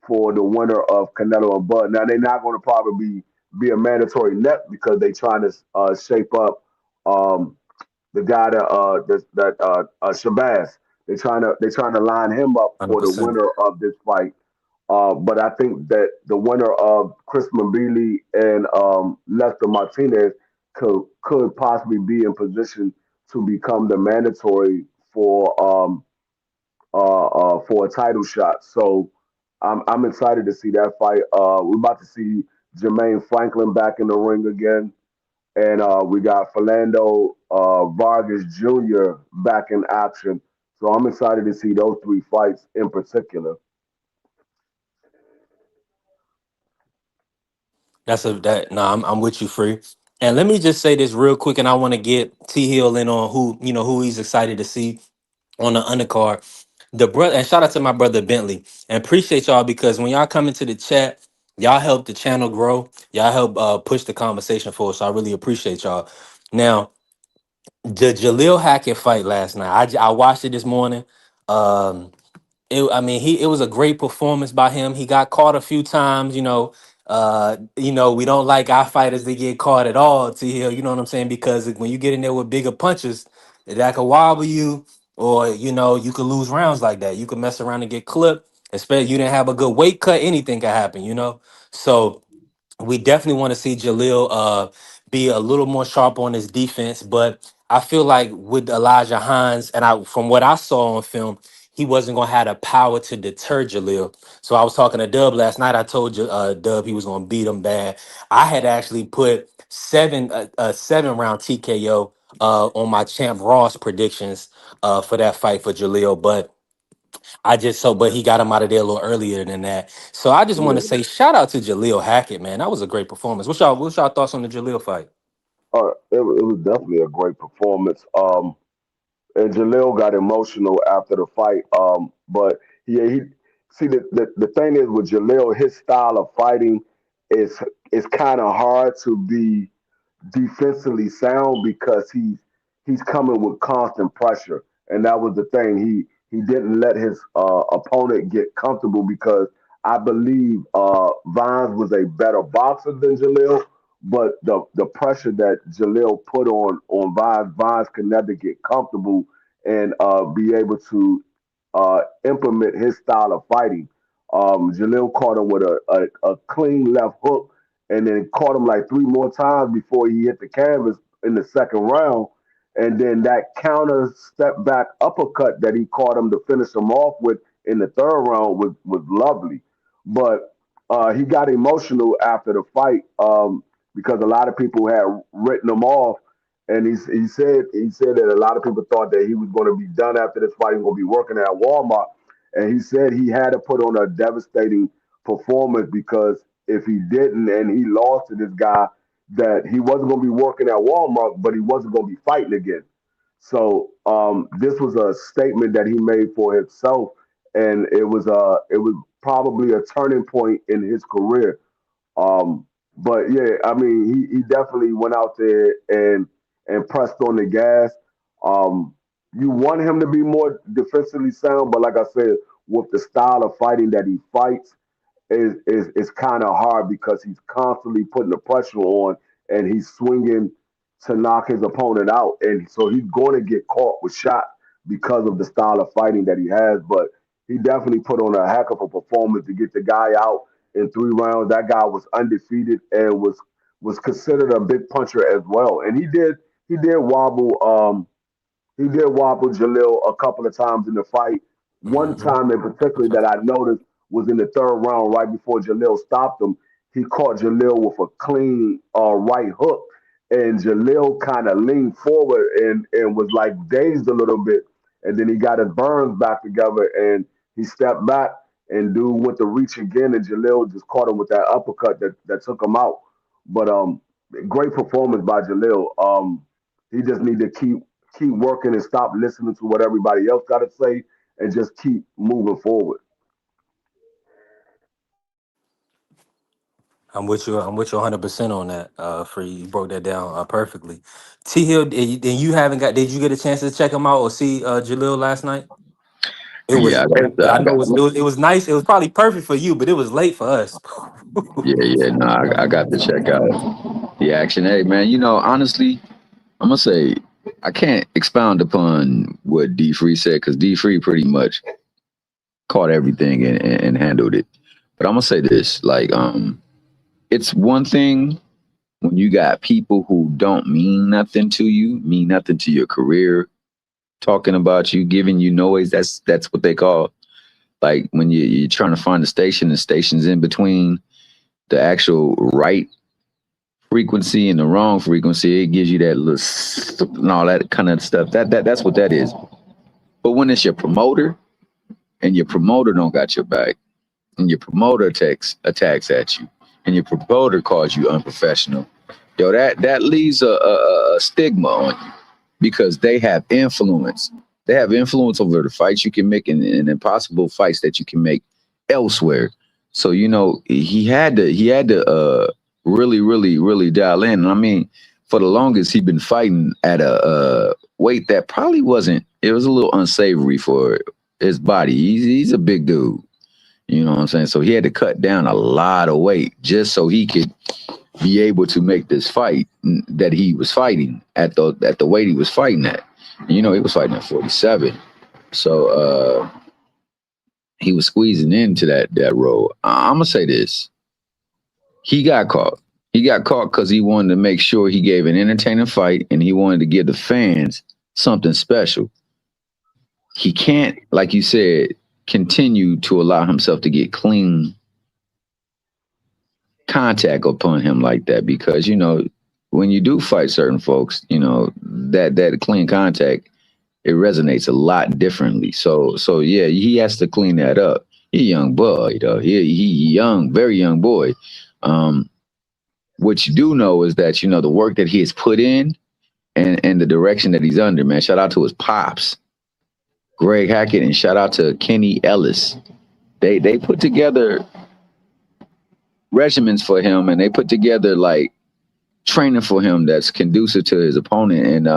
for the winner of Canelo and Bud. Now they're not going to probably be a mandatory net because they're trying to shape up um, the guy that Shabazz. They're trying to line him up for the 100%. winner of this fight. But I think that the winner of Chris Mbili and Lester Martinez could possibly be in position to become the mandatory for for a title shot. So I'm excited to see that fight. We're about to see Jermaine Franklin back in the ring again, and we got Philando Vargas Jr. back in action. So I'm excited to see those three fights in particular. I'm with you, Free. And let me just say this real quick, and I want to get T Hill in on who he's excited to see on the undercard. The brother, and shout out to my brother Bentley, and appreciate y'all because when y'all come into the chat, y'all help the channel grow. Y'all help push the conversation forward. So I really appreciate y'all. Now, the Jaleel Hackett fight last night, I watched it this morning. Um, it was a great performance by him. He got caught a few times, we don't like our fighters to get caught at all, T Hill, you know what I'm saying? Because when you get in there with bigger punches, that could wobble you, or you could lose rounds like that. You could mess around and get clipped, especially you didn't have a good weight cut, anything could happen. So we definitely want to see Jaleel be a little more sharp on his defense, but I feel like with Elijah Hines, and from what I saw on film, he wasn't gonna have the power to deter Jaleel. So I was talking to Dub last night. I told you Dub he was gonna beat him bad. I had actually put a 7 round TKO on my Champ Ross predictions for that fight for Jaleel, but he got him out of there a little earlier than that. So I just want to Yeah, say shout out to Jaleel Hackett, man. That was a great performance. What's y'all thoughts on the Jaleel fight? it was definitely a great performance. And Jaleel got emotional after the fight. But he see the thing is with Jaleel, his style of fighting is kind of hard to be defensively sound because he's coming with constant pressure, and that was the thing. He didn't let his opponent get comfortable because I believe Vines was a better boxer than Jaleel, but the pressure that Jaleel put on Vines could never get comfortable and be able to implement his style of fighting. Jaleel caught him with a clean left hook and then caught him like three more times before he hit the canvas in the second round. And then that counter step back uppercut that he caught him to finish him off with in the third round was lovely. But he got emotional after the fight because a lot of people had written him off. And he said that a lot of people thought that he was going to be done after this fight. He was going to be working at Walmart, and he said he had to put on a devastating performance because if he didn't and he lost to this guy, that he wasn't going to be working at Walmart, but he wasn't going to be fighting again. So this was a statement that he made for himself, and it was probably a turning point in his career. But yeah, I mean, he definitely went out there and pressed on the gas. You want him to be more defensively sound, but like I said, with the style of fighting that he fights, is kind of hard because he's constantly putting the pressure on and he's swinging to knock his opponent out, and so he's going to get caught with shots because of the style of fighting that he has. But he definitely put on a heck of a performance to get the guy out in 3 rounds. That guy was undefeated and was considered a big puncher as well, and he did wobble. He did wobble Jalil a couple of times in the fight. One Hmm. time in particular that I noticed was in the third round, right before Jalil stopped him. He caught Jalil with a clean right hook, and Jalil kind of leaned forward and was like dazed a little bit, and then he got his burns back together and he stepped back and dude went to reach again, and Jalil just caught him with that uppercut that took him out. But great performance by Jalil. He just need to keep working and stop listening to what everybody else got to say and just keep moving forward. I'm with you 100% on that. Free, you broke that down perfectly. T Hill, then you haven't got? Did you get a chance to check him out or see Jaleel last night? It Yeah, was. I got I I know got it was nice. It was probably perfect for you, but it was late for us. yeah, no, I got to check out the action. Hey man, honestly, I'm gonna say I can't expound upon what D Free said because D Free pretty much caught everything and handled it. But I'm gonna say this, like, it's one thing when you got people who don't mean nothing to you, mean nothing to your career, talking about you, giving you noise. That's what they call like when you're trying to find a station, the station's in between the actual right frequency and the wrong frequency. It gives you that little and all that kind of stuff. That's what that is. But when it's your promoter and your promoter don't got your back, and your promoter attacks at you, and your promoter calls you unprofessional, yo, that leaves a stigma on you because they have influence. They have influence over the fights you can make and impossible fights that you can make elsewhere. So he had to really dial in. And I mean, for the longest he been fighting at a weight that probably wasn't. It was a little unsavory for his body. He's a big dude. You know what I'm saying? So he had to cut down a lot of weight just so he could be able to make this fight that he was fighting at the weight he was fighting at. And, he was fighting at 47. So he was squeezing into that role. I'm gonna say this. He got caught. He got caught because he wanted to make sure he gave an entertaining fight and he wanted to give the fans something special. He can't, like you said, continue to allow himself to get clean contact upon him like that because when you do fight certain folks, that clean contact, it resonates a lot differently. So yeah, he has to clean that up. He a young boy, though. He young, very young boy. What you do know is that the work that he has put in and the direction that he's under, man. Shout out to his pops, Greg Hackett, and shout out to Kenny Ellis. They put together regimens for him, and they put together like training for him that's conducive to his opponent. And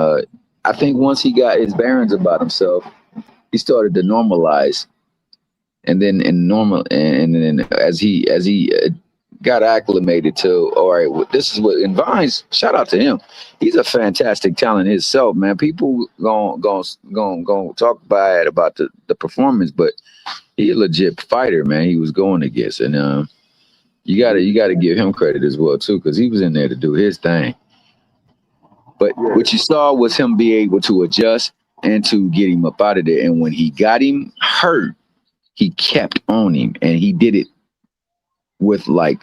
I think once he got his bearings about himself, he started to normalize. And then as he got acclimated to, all right, this is what, and Vines, shout out to him. He's a fantastic talent himself, man. People gonna talk bad about the performance, but he a legit fighter, man. He was going against, and you gotta give him credit as well too, because he was in there to do his thing. But what you saw was him be able to adjust and to get him up out of there. And when he got him hurt, he kept on him, and he did it with like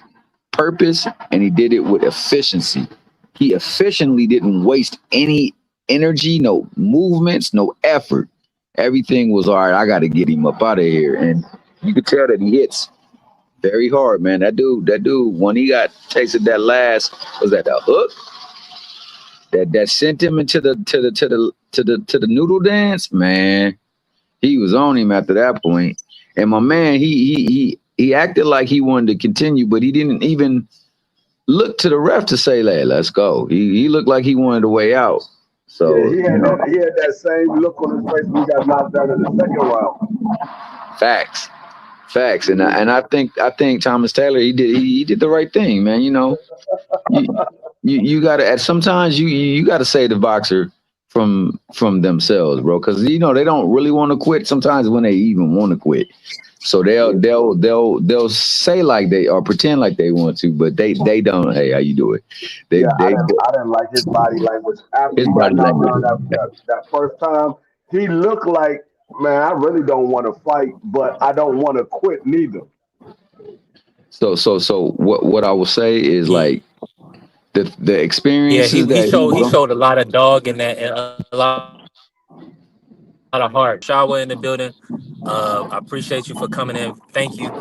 purpose, and he did it with efficiency. He efficiently didn't waste any energy, no movements, no effort. Everything was all right. I got to get him up out of here, and you could tell that he hits very hard, man. That dude, when he got tasted that last, was that the hook that sent him into the noodle dance, man. He was on him after that point. And my man, he acted like he wanted to continue, but he didn't even look to the ref to say, "Hey, let's go." He looked like he wanted a way out. So yeah, he had that same look on his face when he got knocked out in the second round. Facts, and I think Thomas Taylor he did the right thing, man. You gotta sometimes you gotta save the boxer from themselves, bro, because they don't really want to quit sometimes when they even want to quit. So they'll say like they or pretend like they want to, but they don't. Hey, how you doing? I didn't like his body language after he got knocked down that first time. He looked like, man, I really don't want to fight, but I don't want to quit neither. So what I will say is like the Yeah, experiences he that showed a lot of dog in that, and a lot of heart. Shawa in the building. I appreciate you for coming in. Thank you.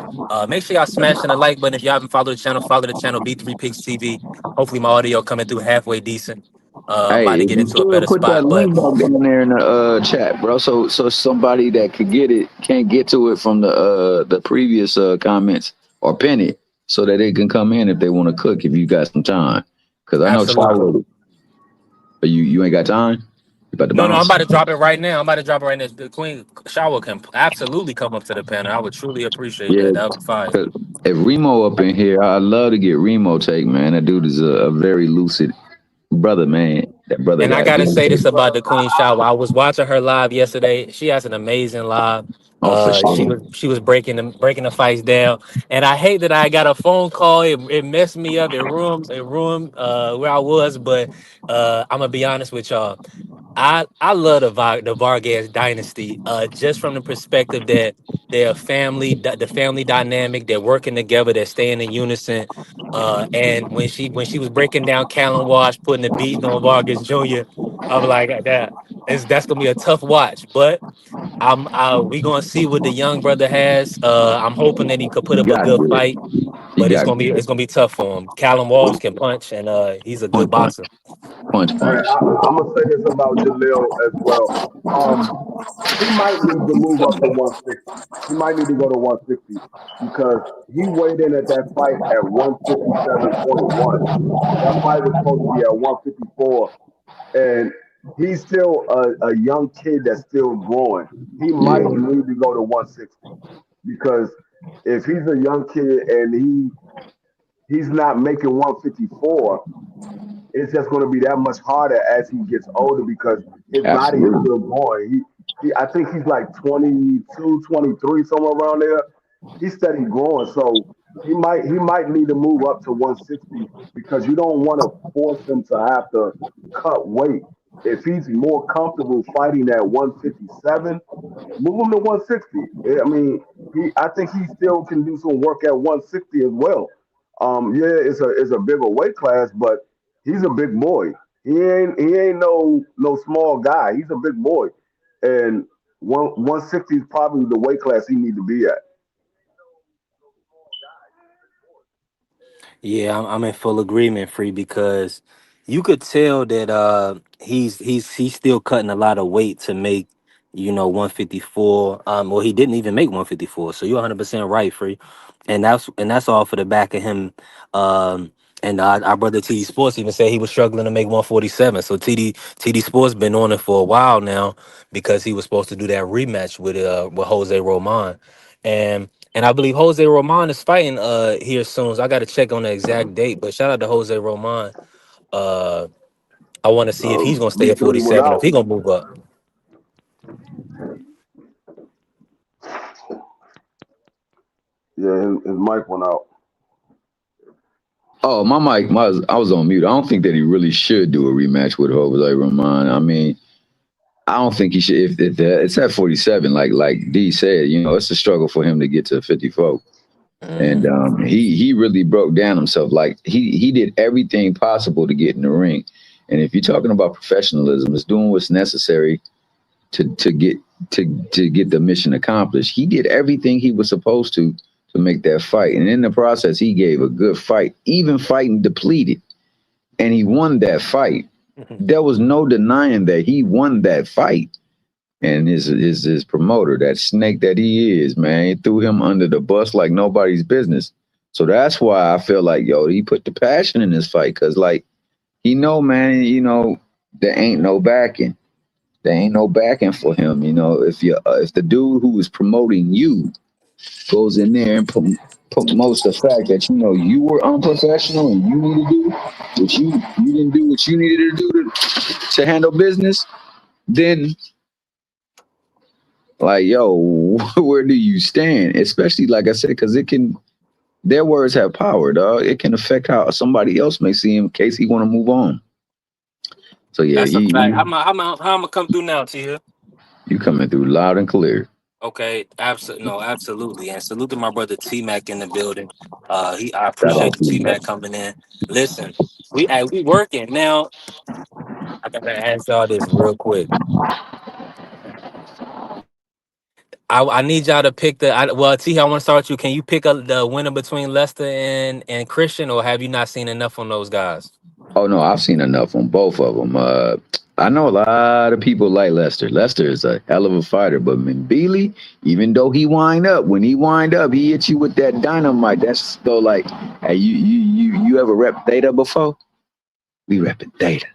Make sure y'all smashing the like button. If y'all haven't followed the channel, follow the channel B3 Pigs TV. Hopefully my audio coming through halfway decent. I'm Hey, about to if get you into a could better put that spot. But link up down there in the chat, bro, so somebody that could get it can't get to it from the previous comments, or pin it so that they can come in if they want to cook if you got some time. Because I know absolutely. Charlo, but you ain't got time. You about to No, I'm bounce? about to drop it right now. The Queen Shower can absolutely come up to the panel. I would truly appreciate Yeah. that. That would be fire. 'Cause if Remo up in here, I'd love to get Remo take, man. That dude is a very lucid brother, man. That brother And I got gotta game. say this about the Queen Shower. I was watching her live yesterday. She has an amazing live. Oh, for sure. She was breaking the fights down, and I hate that I got a phone call. It messed me up. It ruined where I was. But I'm gonna be honest with y'all. I love the Vargas dynasty, just from the perspective that they're a family, the family dynamic, they're working together, they're staying in unison. And when she was breaking down Callan Wash, putting the beating on Vargas Jr., I was like, that's gonna be a tough watch. But we gonna see what the young brother has. I'm hoping that he could put He up a got good good. fight, He but got it's gonna be tough for him. Callum Walsh can punch, and he's a good punch, punch, boxer. punch, And punch. I'm gonna say this about Jalil as well. Um, he might need to move up to 160. He might need to go to 160 because he weighed in at that fight at 157.1. That fight was supposed to be at 154, and he's still a young kid that's still growing. He might Yeah, need to go to 160 because if he's a young kid and he's not making 154, it's just going to be that much harder as he gets older because his body is absolutely. still growing. I think he's like 22, 23, somewhere around there. He's steady growing, so he might need to move up to 160 because you don't want to force him to have to cut weight. If he's more comfortable fighting at 157, move him to 160. I mean, I think he still can do some work at 160 as well. Yeah, it's a bigger weight class, but he's a big boy. He ain't no small guy. He's a big boy, and 160 is probably the weight class he need to be at. Yeah, I'm in full agreement, Free, because you could tell that he's still cutting a lot of weight to make 154. Well, he didn't even make 154, so you're 100% right, Free, and that's all for the back of him. And our brother TD Sports even said he was struggling to make 147. So TD Sports been on it for a while now because he was supposed to do that rematch with Jose Roman, and I believe Jose Roman is fighting here soon. So I got to check on the exact date. But shout out to Jose Roman. Uh, I want to see if he's gonna stay Me at too. He went 47 or if out. he gonna move up. Yeah, his mic went out. Oh, my mic, I was on mute. I don't think that he really should do a rematch with Jose Roman. I mean, I don't think he should. If it's at 47, like D said, it's a struggle for him to get to 54. And Mhm. he really broke down himself. Like he did everything possible to get in the ring. And if you're talking about professionalism, it's doing what's necessary to get to get the mission accomplished. He did everything he was supposed to make that fight, and in the process, he gave a good fight, even fighting depleted, and he won that fight. There was no denying that he won that fight. And his promoter, that snake that he is, man, he threw him under the bus like nobody's business. So that's why I feel like, he put the passion in this fight, because like man, there ain't no backing. There ain't no backing for him. If the dude who is promoting you goes in there and promotes the fact that you were unprofessional and you need to do what you didn't do what you needed to do to handle business, then like, where do you stand? Especially like I said, because their words have power, dog. It can affect how somebody else may see him in case he want to move on. So yeah, That's a fact. How I'm gonna come through now, Tia? you coming through loud and clear. Okay, absolutely, no, absolutely, and salute to my brother T Mac in the building. I Shout appreciate out the to T you. Mac coming in. Listen, we working now. I gotta ask y'all this real quick. I need y'all to pick well, T. I want to start with you. Can you pick the winner between Lester and Christian, or have you not seen enough on those guys? Oh no, I've seen enough on both of them. I know a lot of people like Lester. Lester is a hell of a fighter, but Beasley, even though when he wind up, he hits you with that dynamite. That's still like, hey, you ever rep Theta before? We repping Theta,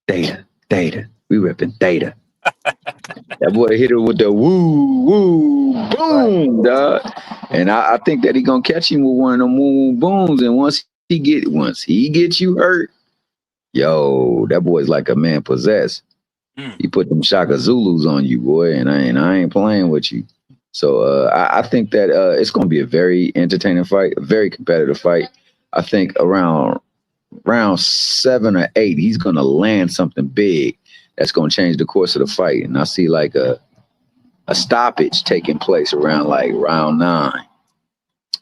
Theta, Theta. We repping Theta. That boy hit her with the woo, woo, Right. boom, dog. And I think that he gonna catch him with one of them woo, woo, booms. And once he gets you hurt, yo, that boy's like a man possessed. Mm. He put them Shaka Zulus on you, boy, and I ain't playing with you. So I think that it's gonna be a very entertaining fight, a very competitive fight. I think around round 7 or 8, he's gonna land something big. that's going to change the course of the fight. And I see like a stoppage taking place around like round 9.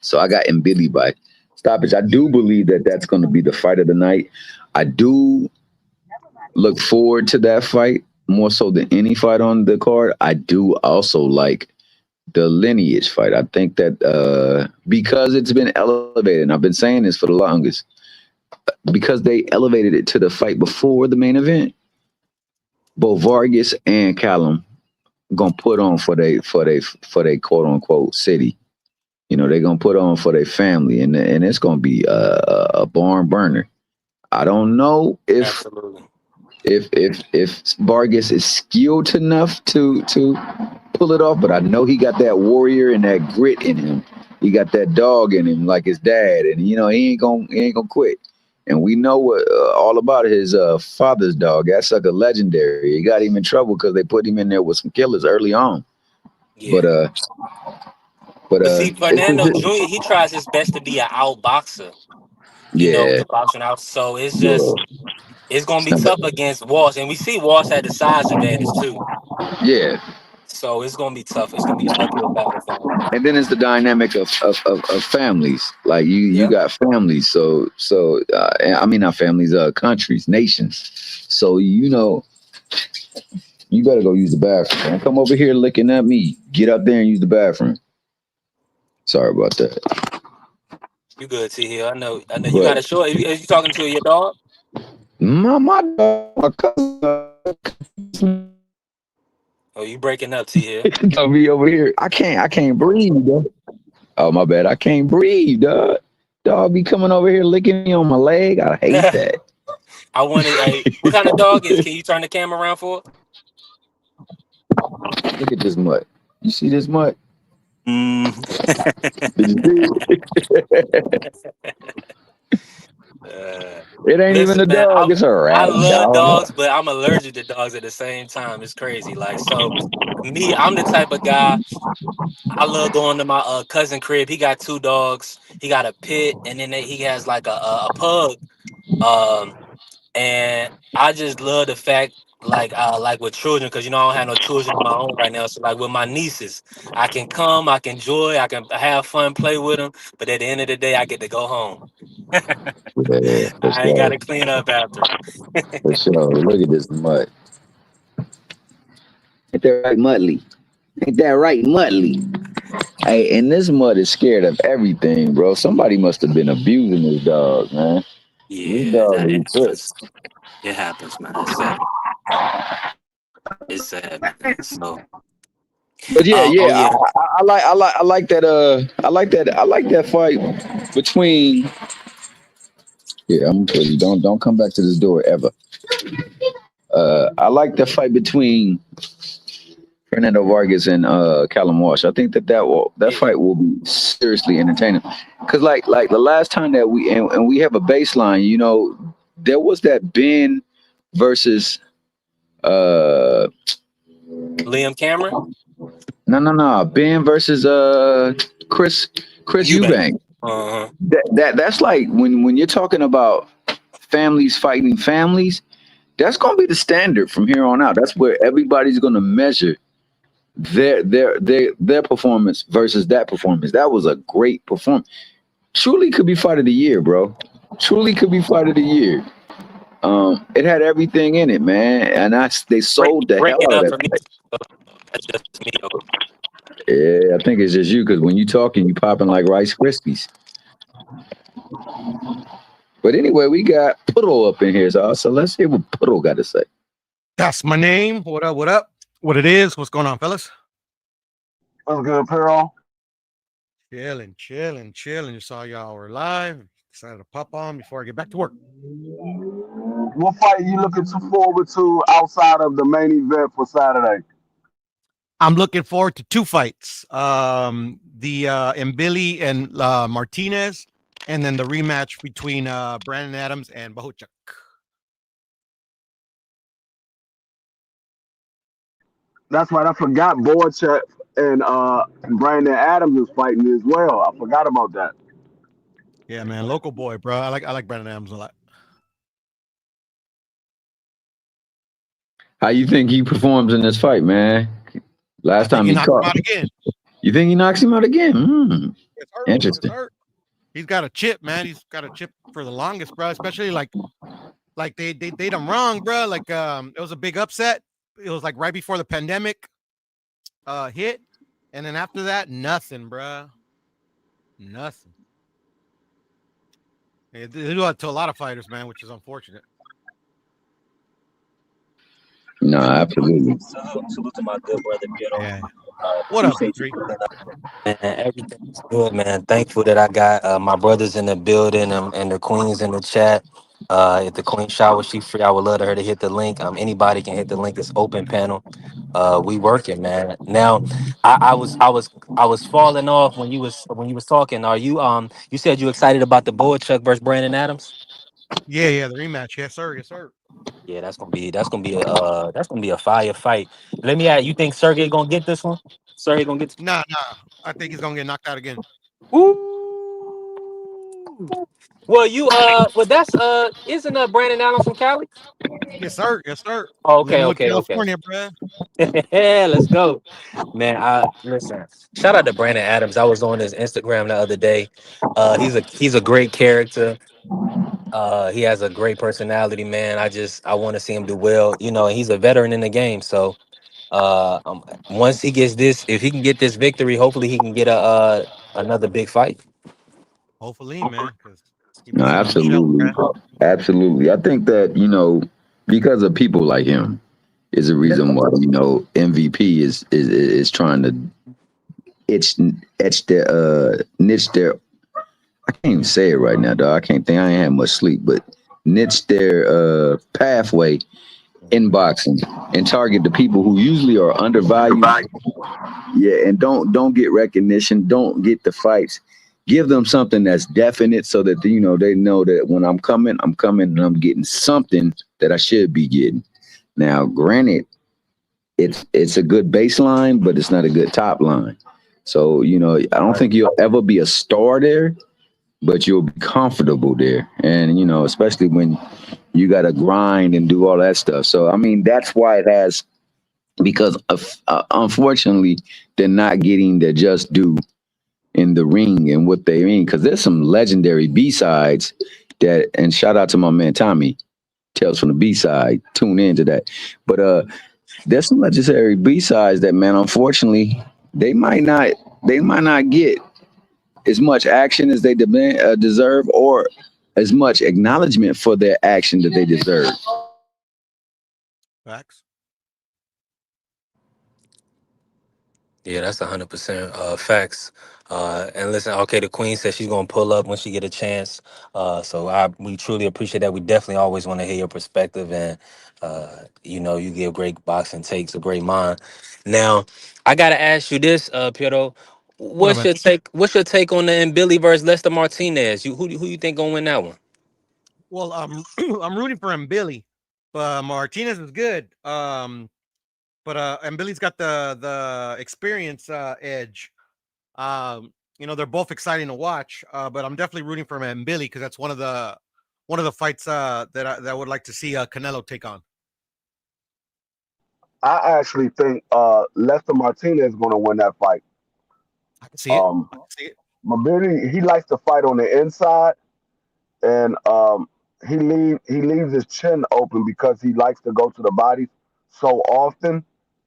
So I got Mbili by stoppage. I do believe that that's going to be the fight of the night. I do look forward to that fight more so than any fight on the card. I do also like the lineage fight. I think that because it's been elevated, and I've been saying this for the longest, because they elevated it to the fight before the main event, both Vargas and Callum gonna put on for they quote unquote city. You know, they're gonna put on for their family, and it's gonna be a barn burner. I don't know Absolutely. if Vargas is skilled enough to pull it off, but I know he got that warrior and that grit in him. He got that dog in him, like his dad, and you know he ain't gonna quit. And we know what all about his father's dog. That sucker legendary. He got him in trouble because they put him in there with some killers early on. Yeah. But But see, Fernando it's, Jr., he tries his best to be an out boxer, you know, yeah, to boxing out. So it's yeah, just it's gonna it's be not tough against Walsh. And we see Walsh had the size advantage too. yeah. So it's gonna be tough. It's gonna be an uphill battle for him. And then it's the dynamic of families. Like you Yeah. got families. I mean not families, countries, nations. So you know you better go use the bathroom. Don't come over here looking at me. Get up there and use the bathroom. Sorry about that. You good, T Hill. I know you got But a short. Are you talking to your dog? my dog, my cousin Oh, you breaking up, T Hill. gonna be over here. I can't breathe, dog. Oh my bad. I can't breathe, dog. Dog be coming over here licking me on my leg. I hate that. I wanted a what kind of dog is? Can you turn the camera around for? Look at this mutt. You see this mutt? Mm. Did you see it? Uh, It ain't even listen, a man, dog. It's a I rag love dog. dogs, but I'm allergic to dogs at the same time. It's crazy. Like so, me, I'm the type of guy. I love going to my cousin crib. He got 2 dogs. He got a pit, and then he has like a pug. Um, and I just love the fact, like with children, because you know I don't have no children of my own right now. So like with my nieces, I can come, I can enjoy, I can have fun, play with them. But at the end of the day, I get to go home. Yeah, for I ain't got sure. to clean up after. For sure. Look at this mutt. Ain't that right, Muttley? Ain't that right, Muttley? Hey, and this mud is scared of everything, bro. Somebody must have been abusing this dog, man. This Yeah, dog that it is sick. happens. It happens, man. It's sad. It's sad, man. So, But yeah, oh yeah, yeah, I like that fight between. Yeah, I'm gonna tell you, don't come back to this door ever. I like the fight between Fernando Vargas and Callum Walsh. I think that yeah, fight will be seriously entertaining. Cause like the last time that and we have a baseline, you know, there was that Ben versus uh Liam Cameron, no Ben versus Chris Eubank. Eubank. Uh huh. That's like when you're talking about families fighting families, that's gonna be the standard from here on out. That's where everybody's gonna measure their performance versus that performance. That was a great performance. Truly could be fight of the year, bro. Truly could be fight of the year. It had everything in it, man, and they sold the hell Breaking out of up that for me. fight. That's just me. Yeah, I think it's just you because when you talking, you popping like Rice Krispies. But anyway, we got Puddle up in here, so let's hear what Puddle got to say. That's my name. What up? What up? What it is? What's going on, fellas? What's good, Pearl? Chilling, chilling, chilling. Just saw y'all were live. Decided to pop on before I get back to work. What fight are you looking forward to outside of the main event for Saturday? I'm looking forward to 2 fights. The Mbili and Martinez, and then the rematch between Brandon Adams and Bahuchak. That's right. I forgot Borchak and Brandon Adams is fighting as well. I forgot about that. Yeah, man, local boy, bro. I like Brandon Adams a lot. How you think he performs in this fight, man? I Last think time he he knocks him caught. out again. You think he knocks him out again? Yes, sir. Yes, Interesting. sir. He's got a chip, man. He's got a chip for the longest, bro. Especially like they did him wrong, bro. Like it was a big upset. It was like right before the pandemic hit, and then after that, nothing, bro. Nothing. They do that to a lot of fighters, man, which is unfortunate. No, absolutely. Salute to my good brother Piero. Yeah. What up, Appreciate you Victory? pulling up. Man, everything's good, man. Thankful that I got my brothers in the building and the queens in the chat. If the queen shower, she free. I would love her to hit the link. Anybody can hit the link. It's open panel. We working, man. Now, I was falling off when you was talking. Are you you said you excited about the Chuck versus Brandon Adams? Yeah, the rematch. Yes, sir. Yes, sir. Yeah, that's gonna be a fire fight. Let me ask, you think Sergey gonna get this one? Sergey gonna get. Nah. I think he's gonna get knocked out again. Ooh. Well, that's isn't Brandon Allen from Cali? Yes, sir. Yes, sir. Oh, okay, Living with okay, okay. California, bro. Yeah, let's go, man. I listen. Shout out to Brandon Adams. I was on his Instagram the other day. He's a great character. He has a great personality, man. I want to see him do well. And he's a veteran in the game. So once he gets this, if he can get this victory, hopefully he can get another big fight. Hopefully, man, because he No, been sitting on the shelf, absolutely. man. Absolutely. I think that, because of people like him is a reason why, MVP is trying to itch etch their niche their I can't even say it right now, dog. I can't think I ain't had much sleep, but niche their pathway in boxing and target the people who usually are undervalued. Yeah, and don't get recognition, don't get the fights. Give them something that's definite so that they know that when I'm coming and I'm getting something that I should be getting. Now, granted, it's a good baseline, but it's not a good top line. So, I don't think you'll ever be a star there, but you'll be comfortable there. And, especially when you got to grind and do all that stuff. So, I mean, that's why it has, because unfortunately, they're not getting their just due in the ring and what they mean. Because there's some legendary B-sides and shout out to my man Tommy, Tales from the B-side. Tune into that. But there's some legendary B-sides that, man, unfortunately, they might not get as much action as they deserve, or as much acknowledgement for their action that they deserve. Facts. Yeah, that's 100% facts. And listen, okay, the queen says she's gonna pull up when she get a chance. So we truly appreciate that. We definitely always want to hear your perspective, and you give great boxing takes, a great mind. Now, I gotta ask you this, Piero. What up, What's man? your take? What's your take on the Billy versus Lester Martinez? Who you think gonna win that one? Well, I'm rooting for him, Billy. But Martinez is good. But and Billy's got the experience edge. They're both exciting to watch. But I'm definitely rooting for him and Billy because that's one of the fights that I would like to see Canelo take on. I actually think Lester Martinez is going to win that fight. I can see it. Um, I can see it. Mabini, he likes to fight on the inside, and he leaves his chin open because he likes to go to the body so often.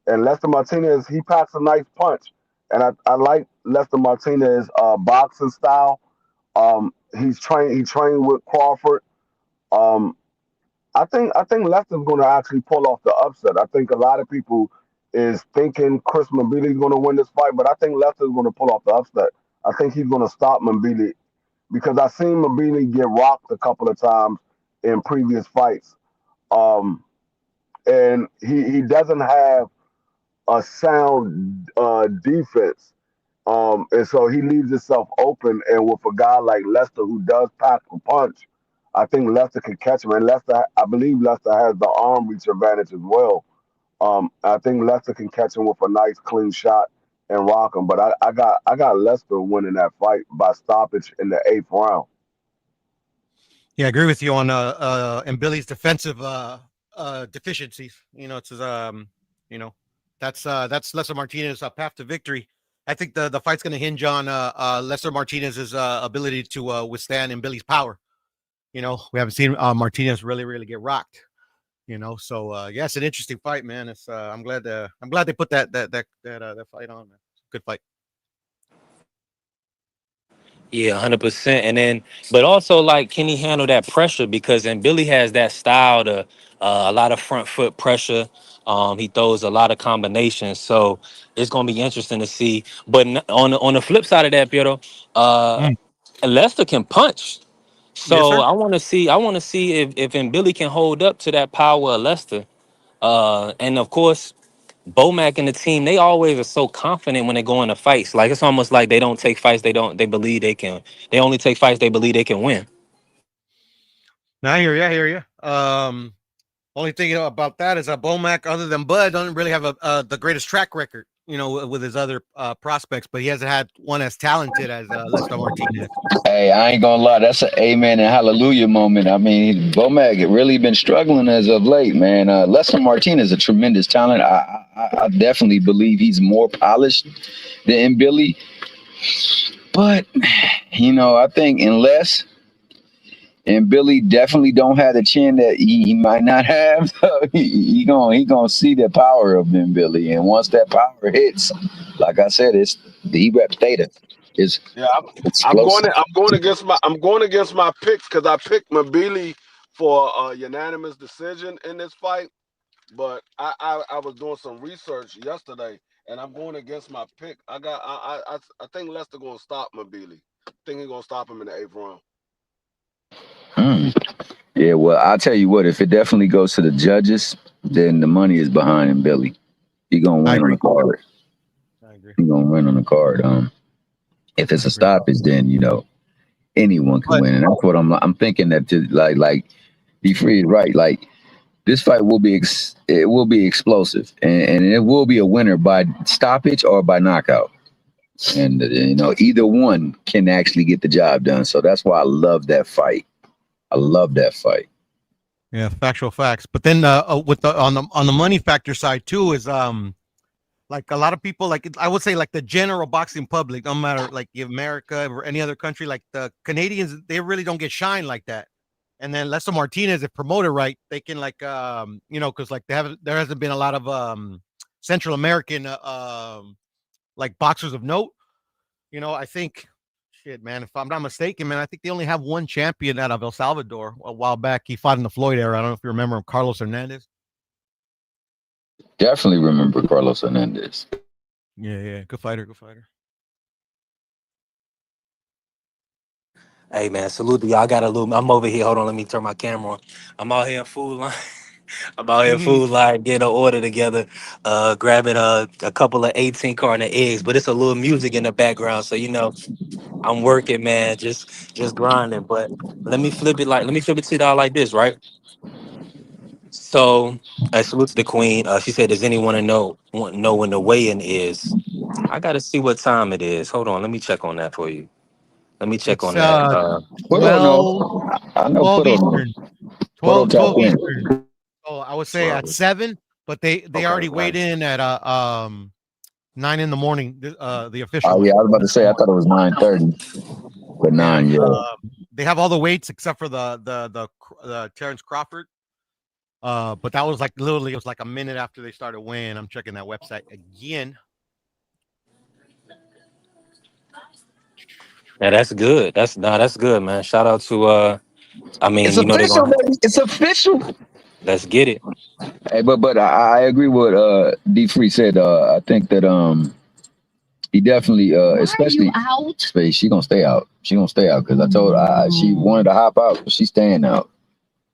And Lester Martinez, he packs a nice punch, and I like Lester Martinez boxing style. He trained with Crawford. Um, I think Lester's going to actually pull off the upset. I think a lot of people is thinking Chris Mabili is going to win this fight, but I think Lester's going to pull off the upset. I think he's going to stop Mabili because I've seen Mabili get rocked a couple of times in previous fights, um, and he doesn't have a sound defense. And so he leaves himself open. And with a guy like Lester who does pack a punch, I think Lester can catch him. And I believe Lester has the arm reach advantage as well. I think Lester can catch him with a nice clean shot and rock him. But I got Lester winning that fight by stoppage in the eighth round. Yeah, I agree with you on and Billy's defensive deficiencies. It's that's Lester Martinez's path to victory. I think the fight's going to hinge on Lester Martinez's ability to withstand and Billy's power. We haven't seen Martinez really get rocked. So yeah, it's an interesting fight, man. It's I'm glad they put that fight on, man. Good fight. Yeah, 100%. And then, but also, like, can he handle that pressure? Because and Billy has that style to a lot of front foot pressure. He throws a lot of combinations, so it's gonna be interesting to see. But on the flip side of that, Piero, uh, Mm. Lester can punch. Yes, So sir. I want to see if Billy can hold up to that power of Lester. And of course, Bomac and the team, they always are so confident when they go into fights. Like it's almost like they don't take fights they believe they can. They only take fights they believe they can win. Now I hear you. Only thing about that is Bomac, other than Bud, doesn't really have the greatest track record. With his other prospects, but he hasn't had one as talented as Lester Martinez. Hey, I ain't gonna lie, that's an amen and hallelujah moment. I mean, Bomac had really been struggling as of late, man. Lester Martinez is a tremendous talent. I definitely believe he's more polished than Billy. But I think unless and Billy definitely don't have the chin that he might not have. he gonna see the power of him, Billy. And once that power hits, like I said, it's the rep theta. It's Yeah, explosive. I'm going against my picks because I picked Mabili for a unanimous decision in this fight. But I was doing some research yesterday, and I'm going against my pick. I think Lester gonna stop Mabili. I think he's gonna stop him in the 8th round. Mm. Yeah, well, I'll tell you what, if it definitely goes to the judges, then the money is behind him, Billy. He gonna I win on the agree. card. I agree. He gonna win on the card. If it's I a agree. stoppage, then anyone can But win, and that's what I'm thinking that to like be free is right. Like this fight will be it will be explosive, and it will be a winner by stoppage or by knockout, and either one can actually get the job done. So that's why I love that fight. I love that fight. yeah, factual facts. But then with the on the money factor side too is like a lot of people, like I would say, like the general boxing public, no matter like America or any other country, like the Canadians, they really don't get shine like that. And then Lester Martinez, if promoted right, they can like because like there hasn't been a lot of Central American like boxers of note. I think shit, man. If I'm not mistaken, man, I think they only have one champion out of El Salvador a while back. He fought in the Floyd era. I don't know if you remember him, Carlos Hernandez. Definitely remember Carlos Hernandez. Yeah, good fighter, good fighter. Hey man, salute to y'all. I got a little. I'm over here. Hold on, let me turn my camera on. I'm out here in food line. I'm out here in food line getting an order together. Grabbing a couple of 18 carton of eggs, but it's a little music in the background, so I'm working, man. Just grinding. But let me flip it to y'all like this, right? So, salute to the queen. She said, "Does anyone know when the weigh-in is?" I gotta see what time it is. Hold on, let me check on that for you. Let me check It's on that. Puto 12, no. I know 12 Puto no. Eastern. Puto 12 top in. Eastern. Oh, I would say at 12. 7, but they Okay, already weighed nice. in at 9 in the morning. The official Oh one. yeah, I was about to This say I thought morning. it was 9:30, but Yeah. 9, yeah. They have all the weights except for the Terence Crawford. But that was like literally it was like a minute after they started weighing. I'm checking that website again. Yeah, that's good. That's good, man. Shout out to I It's mean, they're official, gonna baby. It's official. let's get it. Hey, but I agree with D Free said. I think that he definitely especially space. She gonna stay out. She gonna stay out because I told her she wanted to hop out, but she's staying out.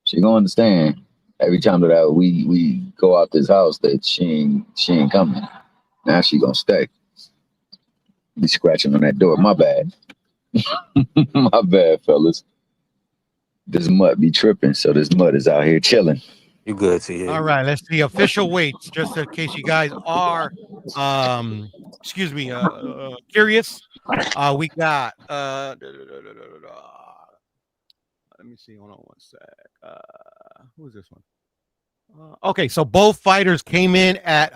She gonna understand every time that we go out this house that she ain't coming. Now she gonna stay. Be scratching on that door. My bad. My bad, fellas. This mud be tripping, so this mud is out here chilling. You good to All you. right, let's see official weights, just in case you guys are, excuse me, curious. We got, let me see. Hold on one sec. Who's this one? Okay, so both fighters came in at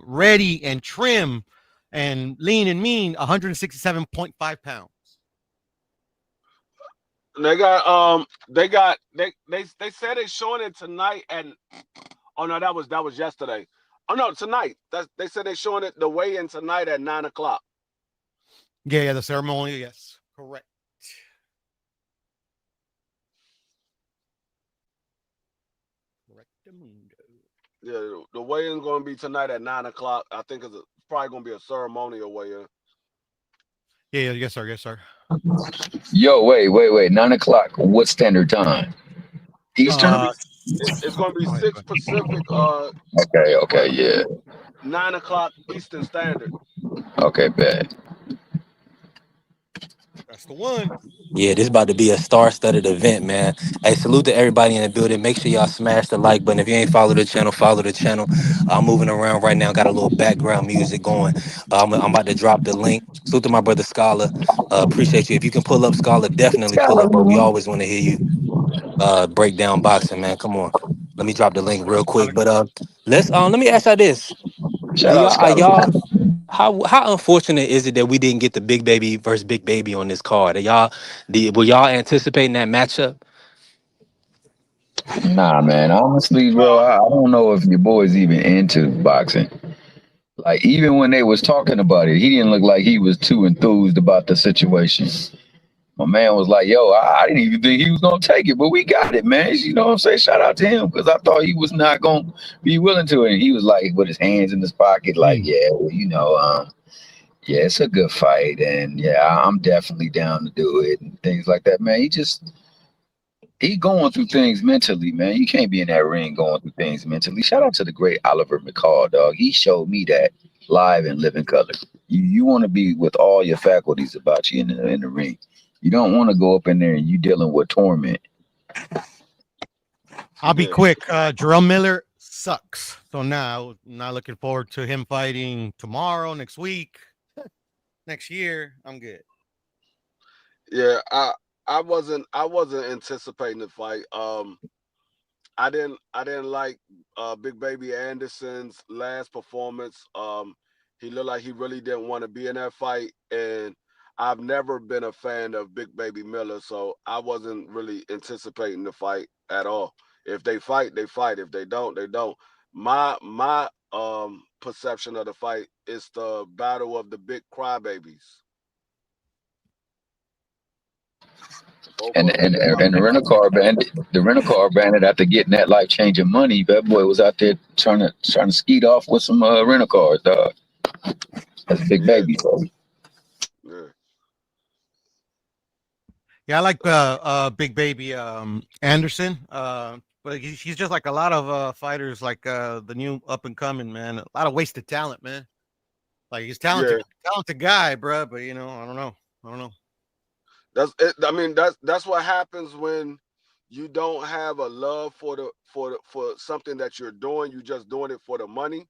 ready and trim and lean and mean 167.5 pounds. They said they're showing it tonight and oh no, that was yesterday. Oh no, tonight. They said they're showing it the weigh-in tonight at 9:00. Yeah, the ceremony, yes. Correct. Yeah, the weigh-in going to be tonight at 9:00. I think it's probably going to be a ceremonial weigh-in. Yeah, yes, sir. Yes, sir. Yo, wait. 9 o'clock. What standard time? Eastern? It's going to be 6 Pacific, Okay, but yeah. 9:00 Eastern Standard. Okay, bad. That's the one. Yeah, this about to be a star-studded event, man. Hey, salute to everybody in the building. Make sure y'all smash the like button. If you ain't follow the channel, follow the channel. I'm moving around right now. Got a little background music going. I'm about to drop the link. Salute to my brother Scholar. Appreciate you. If you can pull up Scholar, definitely pull up, bro. We always want to hear you break down boxing, man. Come on. Let me drop the link real quick. But let me ask y'all this. Shout out Are Scholar. y'all how unfortunate is it that we didn't get the Big Baby versus Big Baby on this card? Were y'all anticipating that matchup? Nah, man. Honestly, bro, Well, I don't know if your boy's even into boxing. Like, even when they was talking about it, he didn't look like he was too enthused about the situation. My man was like, yo, I didn't even think he was gonna take it, but we got it, man. You know what I'm saying? Shout out to him, because I thought he was not gonna be willing to it. And he was like with his hands in his pocket, like, yeah, well, yeah, it's a good fight, and yeah, I'm definitely down to do it and things like that, man. He going through things mentally, man. You can't be in that ring going through things mentally. Shout out to the great Oliver McCall, dog. He showed me that live in living color. You want to be with all your faculties about you in the ring. You don't want to go up in there and you dealing with torment. I'll be yeah. quick. Jerome Miller sucks. So now, not looking forward to him fighting tomorrow, next week, next year. I'm good. Yeah, I wasn't anticipating the fight. I didn't like Big Baby Anderson's last performance. He looked like he really didn't want to be in that fight, and I've never been a fan of Big Baby Miller, so I wasn't really anticipating the fight at all. If they fight, they fight. If they don't, they don't. My perception of the fight is the battle of the big crybabies. Both And of them. and and the rental car bandit, after getting that life changing money, that boy was out there trying to skeet off with some rental cars, dog. That's Big Yeah, Baby, bro. yeah. Yeah, I like Big Baby Anderson. But he's just like a lot of fighters, like the new up and coming man. A lot of wasted talent, man. Like he's Yeah, talented guy, bro. But I don't know. I don't know. that's it. I mean, that's what happens when you don't have a love for something that you're doing. You just doing it for the money.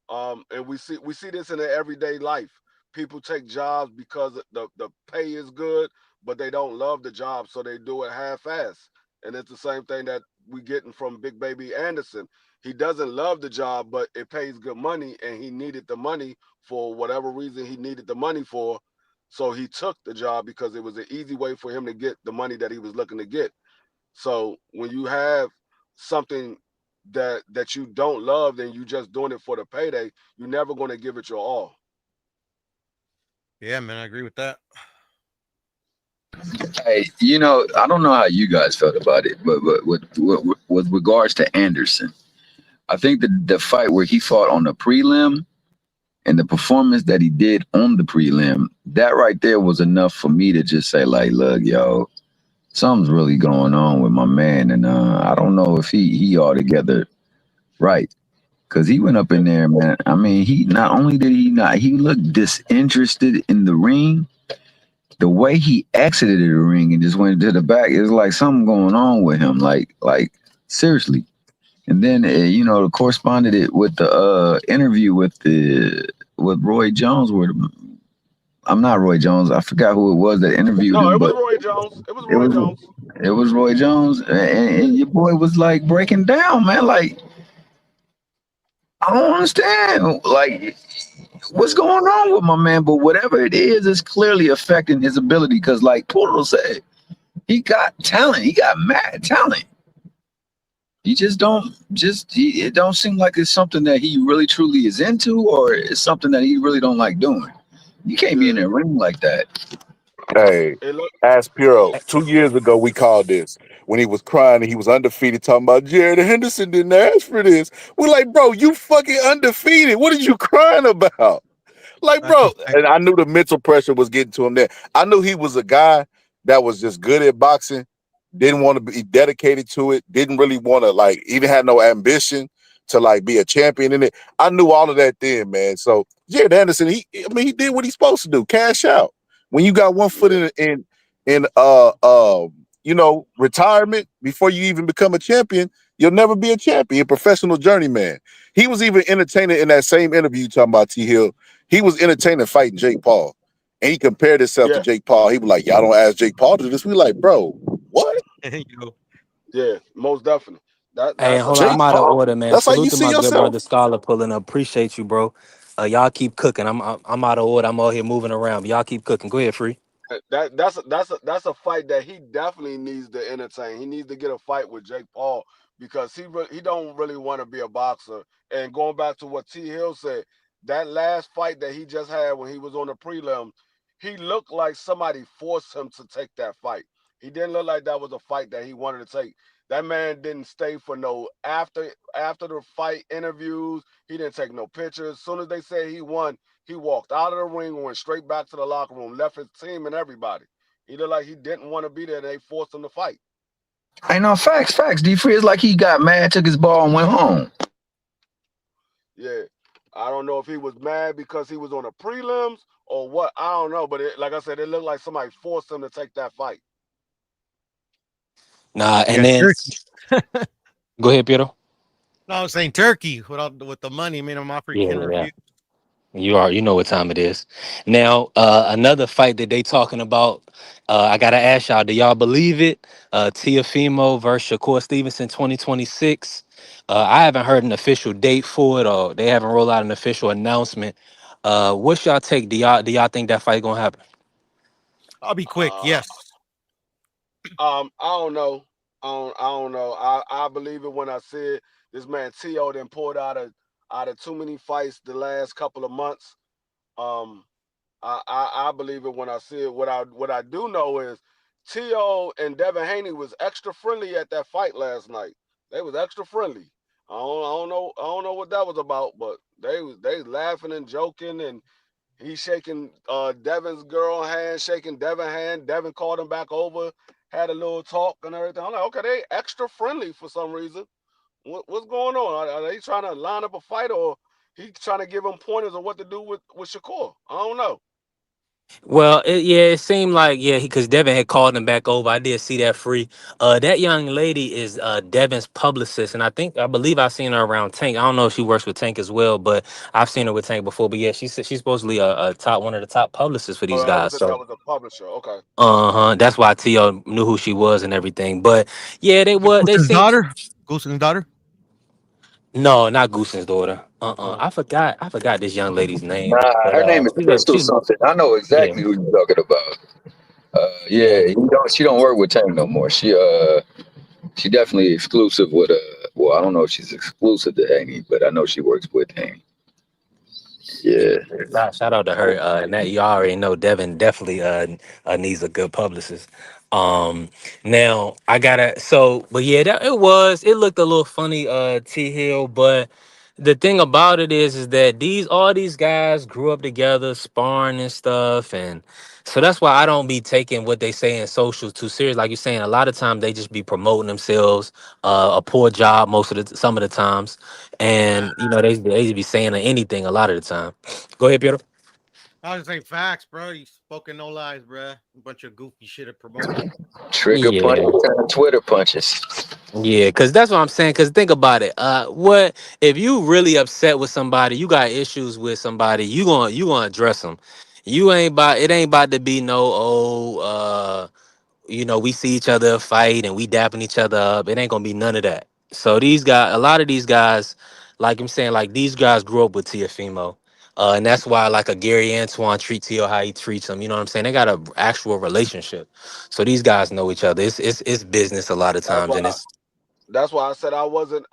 And we see this in the everyday life. People take jobs because the pay is good, but they don't love the job, so they do it half-ass. And it's the same thing that we getting from Big Baby Anderson. He doesn't love the job, but it pays good money, and he needed the money for whatever reason he needed the money for. So he took the job because it was an easy way for him to get the money that he was looking to get. So when you have something that you don't love, then you just doing it for the payday, you're never going to give it your all. Yeah, man, I agree with that. Hey, I don't know how you guys felt about it, but with regards to Anderson, I think the fight where he fought on the prelim and the performance that he did on the prelim, that right there was enough for me to just say, like, look, yo, something's really going on with my man, and I don't know if he altogether right. Cause he went up in there, man. I mean, he not only did he looked disinterested in the ring. The way he exited the ring and just went to the back, is like something going on with him. Like seriously. And then corresponded it with the interview with Roy Jones, where I'm not Roy Jones. I forgot who it was that interviewed No, him, it was but Roy Jones. It was it Roy was Jones. it was Roy Jones, Yeah. and your boy was like breaking down, man. Like I don't understand, like what's Yeah. going on with my man. But whatever it is, it's clearly affecting his ability. Because, like Puro said, he got talent. He got mad talent. He just don't just he, it don't seem like it's something that he really truly is into, or it's something that he really don't like doing. You can't be in Yeah. a ring like that. Hey, It looked. ask Puro. 2 years ago, we called this when he was crying and he was undefeated, talking about Jared Henderson didn't ask for this. We're like, bro, you fucking undefeated. What are you crying about? Like, That's a bro, fact. and I knew the mental pressure was getting to him there. I knew he was a guy that was just good at boxing, didn't want to be dedicated to it, didn't really want to, like, even had no ambition to like be a champion in it. I knew all of that then, man. So Jared Anderson, he did what he's supposed to do, cash out. When you got one foot Yeah. in retirement before you even become a champion, you'll never be a champion, a professional journeyman. He was even entertaining in that same interview talking about T Hill. He was entertaining fighting Jake Paul. And he compared himself to Yeah. Jake Paul. He was like, y'all don't ask Jake Paul to do this. We like, bro, what? You know, Yeah. Most definitely. Hey, That's a hold on. Jake I'm fact. out of Paul? order, man. That's how you Salute to see my good yourself? brother Scholar pulling up. Appreciate you, bro. Y'all keep cooking. I'm out of order. I'm out here moving around. But y'all keep cooking. Go ahead, free. That's a fight that he definitely needs to entertain. He needs to get a fight with Jake Paul because he don't really want to be a boxer. And going back to what T Hill said, that last fight that he just had when he was on the prelim, he looked like somebody forced him to take that fight. He didn't look like that was a fight that he wanted to take. That man didn't stay for no after the fight interviews. He didn't take no pictures. As soon as they said he won, he walked out of the ring, went straight back to the locker room, left his team and everybody. He looked like he didn't want to be there. They forced him to fight. I know facts. D Free is like he got mad, took his ball, and went home. Yeah. I don't know if he was mad because he was on the prelims or what. I don't know. But like I said, it looked like somebody forced him to take that fight. Nah, and yeah, then Turkey. go ahead, Piero. No, I was saying Turkey with the money made him offer, he Yeah, can yeah. refuse. You know what time it is. Now, another fight that they talking about. I gotta ask y'all, do y'all believe it? Tiafimo versus Shakur Stevenson 2026. I haven't heard an official date for it, or they haven't rolled out an official announcement. What's y'all take? Do y'all think that fight gonna happen? I'll be quick. Uh, Yes. I don't know. I don't know. I believe it when I see it. This man T.O. then pulled out of too many fights the last couple of months. Um, I believe it when I see it. What I do know is T.O. and Devin Haney was extra friendly at that fight last night. They was extra friendly. I don't know what that was about, but they laughing and joking and he shaking Devin's girl hand, shaking Devin hand. Devin called him back over, had a little talk and everything. I'm like, okay, they extra friendly for some reason. What's going on? Are they trying to line up a fight or he trying to give him pointers on what to do with Shakur? I don't know. Well, it seemed like because Devin had called him back over. I did see that free. That young lady is Devin's publicist, and I believe I've seen her around Tank. I don't know if she works with Tank as well, but I've seen her with Tank before. But yeah, she's supposedly a one of the top publicists for Oh, these guys. that So was a publisher. Okay. that's why Tio knew who she was and everything. But yeah, The they Goosen's seem daughter. Goosen's daughter. no, not Goosen's daughter. Oh, I forgot this young lady's name, Nah, but her name is Crystal she's something. I know yeah exactly who you're talking about. yeah. Yeah, she don't work with Tank no more. She definitely exclusive with well, I don't know if she's exclusive to Haney, but I know she works with Haney. Yeah. Shout out to her. And that you already know Devin definitely needs a good publicist. Now I gotta but yeah, it looked a little funny, T Hill, but the thing about it is that all these guys grew up together, sparring and stuff, and so that's why I don't be taking what they say in socials too serious. Like you're saying, a lot of times they just be promoting themselves, a poor job some of the times, and they just be saying anything a lot of the time. Go ahead, Peter. I was saying facts, bro. You spoken no lies, bro. A bunch of goofy shit at promoting. Trigger Yeah, punches and Twitter punches. yeah, because that's what I'm saying. Because think about it. What if you really upset with somebody? You got issues with somebody. You gonna address them. It ain't about to be no we see each other fight and we dapping each other up. It ain't gonna be none of that. So a lot of these guys, like I'm saying, like these guys grew up with Tiafimo. And that's why like a Gary Antoine treats Tio how he treats him. You know what I'm saying? They got an actual relationship. So these guys know each other. It's business a lot of That's times, why and it's That's why I said I wasn't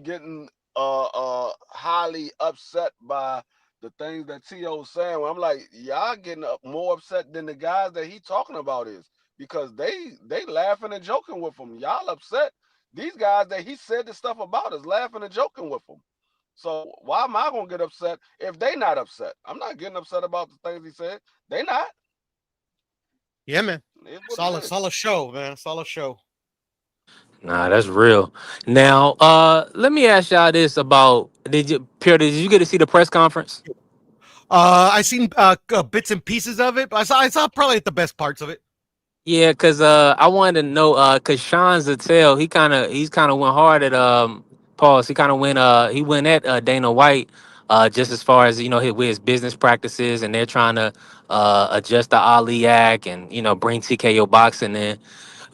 getting highly upset by the things that T.O. was saying. I'm like, y'all getting more upset than the guys that he talking about is, because they laughing and joking with him. Y'all upset. These guys that he said the stuff about is laughing and joking with him. So why am I gonna get upset if they not upset? I'm not getting upset about the things he said. They not. Yeah, man. It's what it Solid, is. solid show, man. Solid show. nah, that's real. Now, let me ask y'all this about did you get to see the press conference? I seen bits and pieces of it, but I saw probably the best parts of it. Yeah, cause I wanted to know cause Sean Zattel he's kind of went hard at pause. He went at Dana White just as far as with his business practices, and they're trying to adjust the Ali Act and bring TKO boxing in.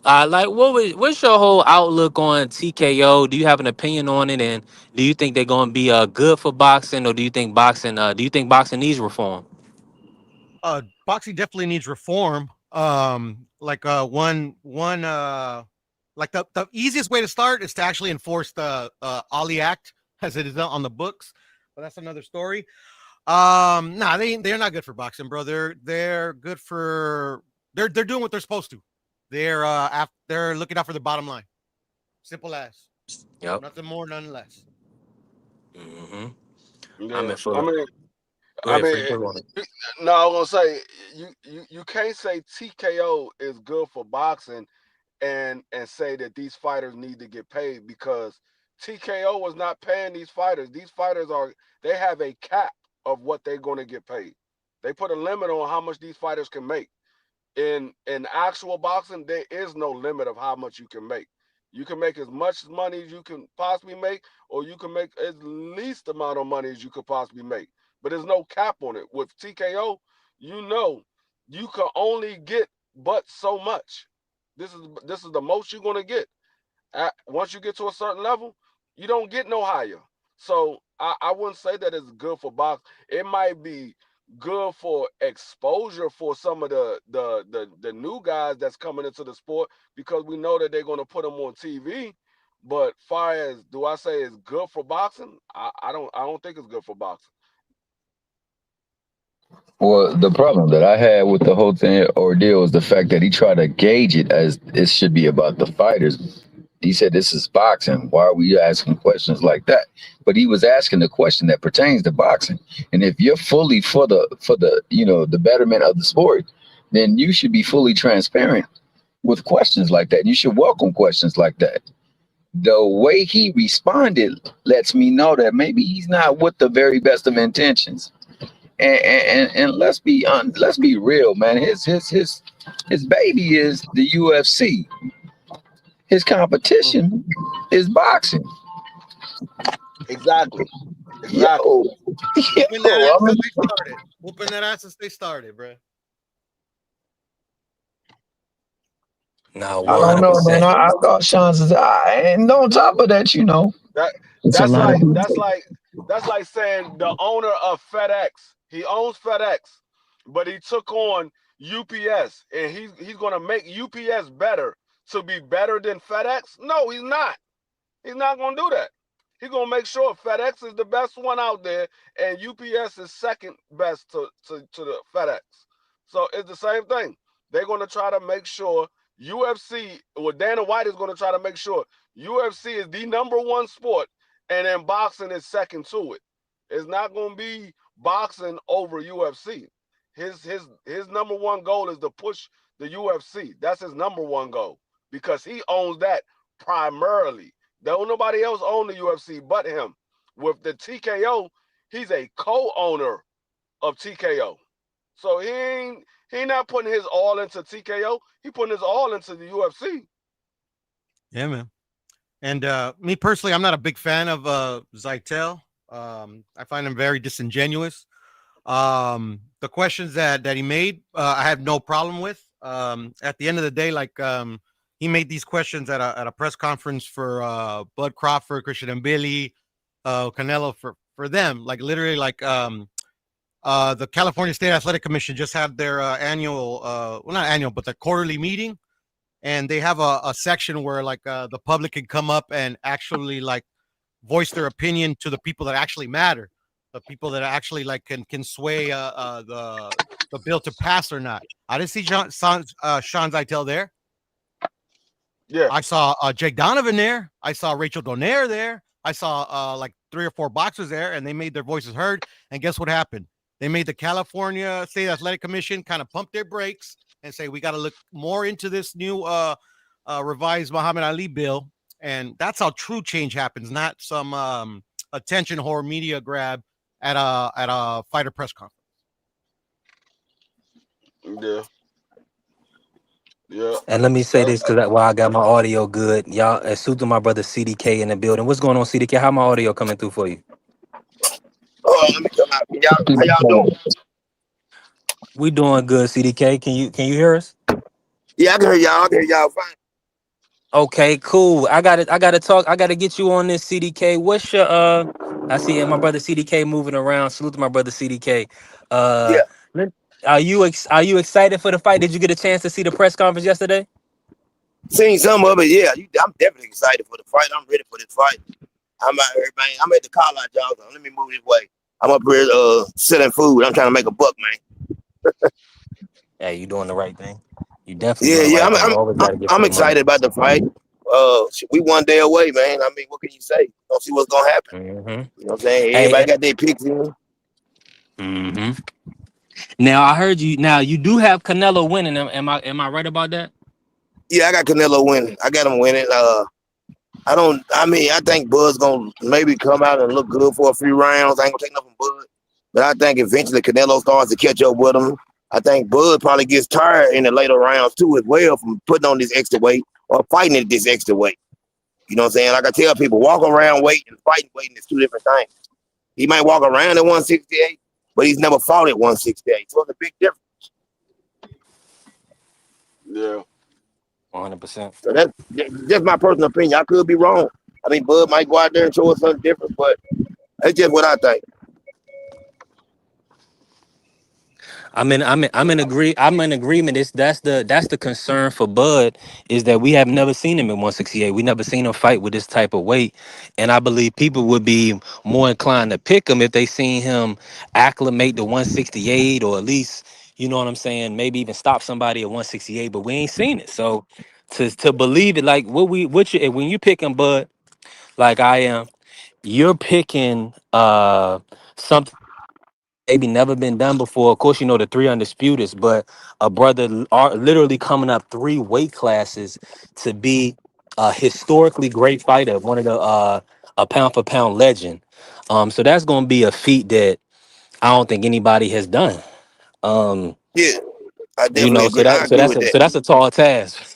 Like what's your whole outlook on TKO? Do you have an opinion on it, and do you think they're going to be good for boxing, or do you think boxing needs reform? Boxing definitely needs reform. Like like the easiest way to start is to actually enforce the Ali Act as it is on the books, but that's another story. Nah, they're not good for boxing, bro. They're good for they're doing what they're supposed to. They're looking out for the bottom line. Simple as. Yep. Nothing more, none less. hmm I Yeah. mean, I mean, go I ahead, mean, Free. Go on. no, I was gonna say you can't say TKO is good for boxing and say that these fighters need to get paid, because TKO was not paying these fighters. These fighters they have a cap of what they're going to get paid. They put a limit on how much these fighters can make. In actual boxing, there is no limit of how much you can make. You can make as much money as you can possibly make, or you can make as least amount of money as you could possibly make. But there's no cap on it. With TKO, you can only get but so much. This is the most you're gonna get. Once you get to a certain level, you don't get no higher. So I wouldn't say that it's good for box. It might be good for exposure for some of the new guys that's coming into the sport, because we know that they're going to put them on TV. But far as do I say it's good for boxing? I don't think it's good for boxing. Well, the problem that I had with the whole thing ordeal is the fact that he tried to gauge it as it should be about the fighters. He said, "This is boxing. Why are we asking questions like that?" But he was asking the question that pertains to boxing. And if you're fully for the the betterment of the sport, then you should be fully transparent with questions like that. You should welcome questions like that. The way he responded lets me know that maybe he's not with the very best of intentions. And let's be real, man. His baby is the UFC. His competition is boxing. Exactly. Exactly. Yo, Whooping that yo, ass I as mean, they started. Whooping that ass as they started, bro. No, I one don't hundred know, man. percent. I thought Sean's and on top of that, That it's a that's lot of like people. that's like saying the owner of FedEx. He owns FedEx, but he took on UPS, and he's gonna make UPS better to be better than FedEx. No, he's not. He's not gonna do that. He's gonna make sure FedEx is the best one out there, and UPS is second best to the FedEx. So it's the same thing. They're gonna try to make sure UFC, well, Dana White is gonna try to make sure UFC is the number one sport, and then boxing is second to it. It's not gonna be boxing over UFC. His number one goal is to push the UFC. That's his number one goal, because he owns that primarily. Don't nobody else own the UFC but him. With the TKO, he's a co-owner of TKO. So he not putting his all into TKO. He putting his all into the UFC. Yeah, man. And me personally, I'm not a big fan of Zytel. I find him very disingenuous. The questions that he made, I have no problem with. At the end of the day, like he made these questions at a press conference for Bud Crawford, Christian and Billy, Canelo for them. Like literally, like the California State Athletic Commission just had their annual, well, not annual, but the quarterly meeting, and they have a section where like the public can come up and actually like voice their opinion to the people that actually matter, the people that actually like can sway the bill to pass or not. I didn't see Sean Zeitel there. Yeah. I saw Jake Donovan there. I saw Rachel Donaire there. I saw like 3 or 4 boxers there, and they made their voices heard. And guess what happened? They made the California State Athletic Commission kind of pump their brakes and say we got to look more into this new revised Muhammad Ali bill. And that's how true change happens, not some attention whore media grab at a fighter press conference. Yeah. Yeah. And let me say this because while I got my audio good, y'all, salute to my brother CDK in the building. What's going on, CDK? How my audio coming through for you? Oh, let me come out. How y'all doing? We doing good, CDK. Can you hear us? Yeah, I can hear y'all. I can hear y'all fine. Okay, cool. I gotta talk. I gotta get you on this, CDK. What's your I see my brother CDK moving around. Salute to my brother CDK. Yeah. Let- are you excited for the fight? Did you get a chance to see the press conference yesterday? Seen some of it, yeah. I'm definitely excited for the fight. I'm ready for this fight. I'm out here, man. I'm at the call out, y'all. Let me move this way. I'm up here selling food. I'm trying to make a buck, man. Yeah, you doing the right thing. You definitely Yeah, doing the yeah. right thing. Always gotta get for I'm the money. excited about the fight. We 1 day away, man. I mean, what can you say? Don't see what's gonna happen. Mm-hmm. You know what I'm saying? Hey, Everybody got their picks in. mm-hmm. Now I heard you. Now you do have Canelo winning. Am I right about that? Yeah, I got Canelo winning. I got him winning. I think Bud's gonna maybe come out and look good for a few rounds. I ain't gonna take nothing from Bud. But I think eventually Canelo starts to catch up with him. I think Bud probably gets tired in the later rounds too as well from putting on this extra weight or fighting at this extra weight. You know what I'm saying? Like I tell people, walk around weight and fighting weight is 2 different things. He might walk around at 168, but he's never fought at 168. So it's a big difference. Yeah. 100%. So that's just my personal opinion. I could be wrong. I mean, Bud might go out there and show us something different, but that's just what I think. I'm in agreement. That's the concern for Bud is that we have never seen him at 168. We never seen him fight with this type of weight, and I believe people would be more inclined to pick him if they seen him acclimate to 168 or at least you know what I'm saying. Maybe even stop somebody at 168, but we ain't seen it. So to believe it, like when you picking Bud, like I am, you're picking something maybe never been done before. Of course, you know the 3 undisputeds, but a brother are literally coming up 3 weight classes to be a historically great fighter, one of the a pound for pound legend. So that's going to be a feat that I don't think anybody has done. Um, Yeah, I you definitely know, agree. I agree with that. so that's a tall task.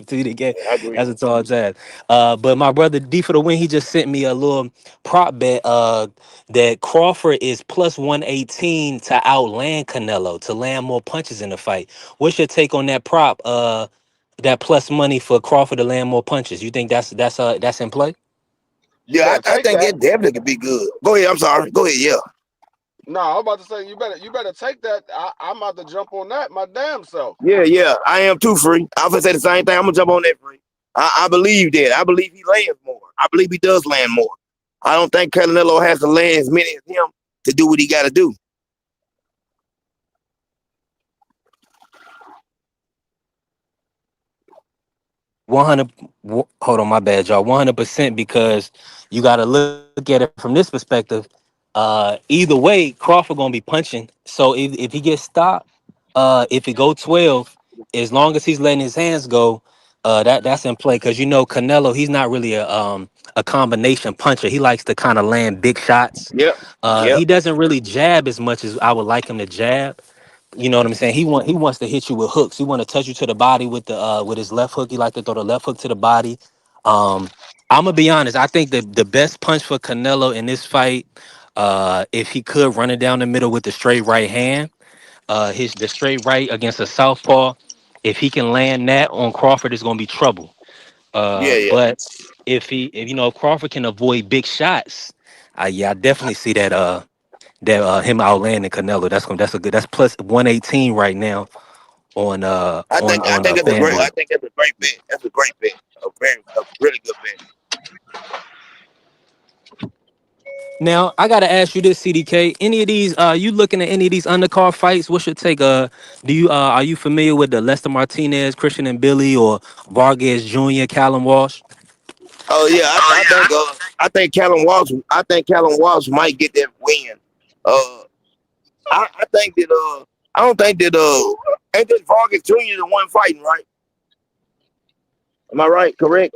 To the game. Yeah, I agree. That's a tall task. But my brother D for the win, he just sent me a little prop bet that Crawford is plus 118 to outland Canelo, to land more punches in the fight. What's your take on that prop? That plus money for Crawford to land more punches. You think that's in play? You Yeah, better I take think that. it definitely could be good. Go ahead. I'm sorry. Go ahead. Yeah. No, I'm about to say you better take that. I'm about to jump on that my damn self. Yeah, yeah. I am too, Free. I was gonna say the same thing. I'm gonna jump on that, Free. I believe that. I believe he lands more. I believe he does land more. I don't think Canelo has to land as many as him to do what he got to do. 100. Hold on, my bad, y'all. 100% because you got to look at it from this perspective. Either way, Crawford gonna be punching. So if he gets stopped, if it go 12, as long as he's letting his hands go, that's in play. Because you know Canelo, he's not really a combination puncher. He likes to kind of land big shots. Yep. Yep. He doesn't really jab as much as I would like him to jab. You know what I'm saying? He wants to hit you with hooks. He want to touch you to the body with his left hook. He like to throw the left hook to the body. I'm gonna be honest. I think the best punch for Canelo in this fight If he could run it down the middle with the straight right hand, his the straight right against a southpaw. If he can land that on Crawford, it's gonna be trouble. Yeah, yeah. But if if Crawford can avoid big shots, yeah, I definitely see that him outlanding Canelo. That's plus 118 right now on I think it's a great. I FanDuel. think that's a great bet. That's a great bet. A really good bet. Now I gotta ask you this, CDK. Any of these? You looking at any of these undercard fights? What's your take? Do you are you familiar with the Lester Martinez, Christian and Billy, or Vargas Jr., Callum Walsh? Oh yeah, I think Callum Walsh might get that win. Uh, I think that I don't think that ain't this Vargas Jr. the one fighting, right? Am I right? Correct?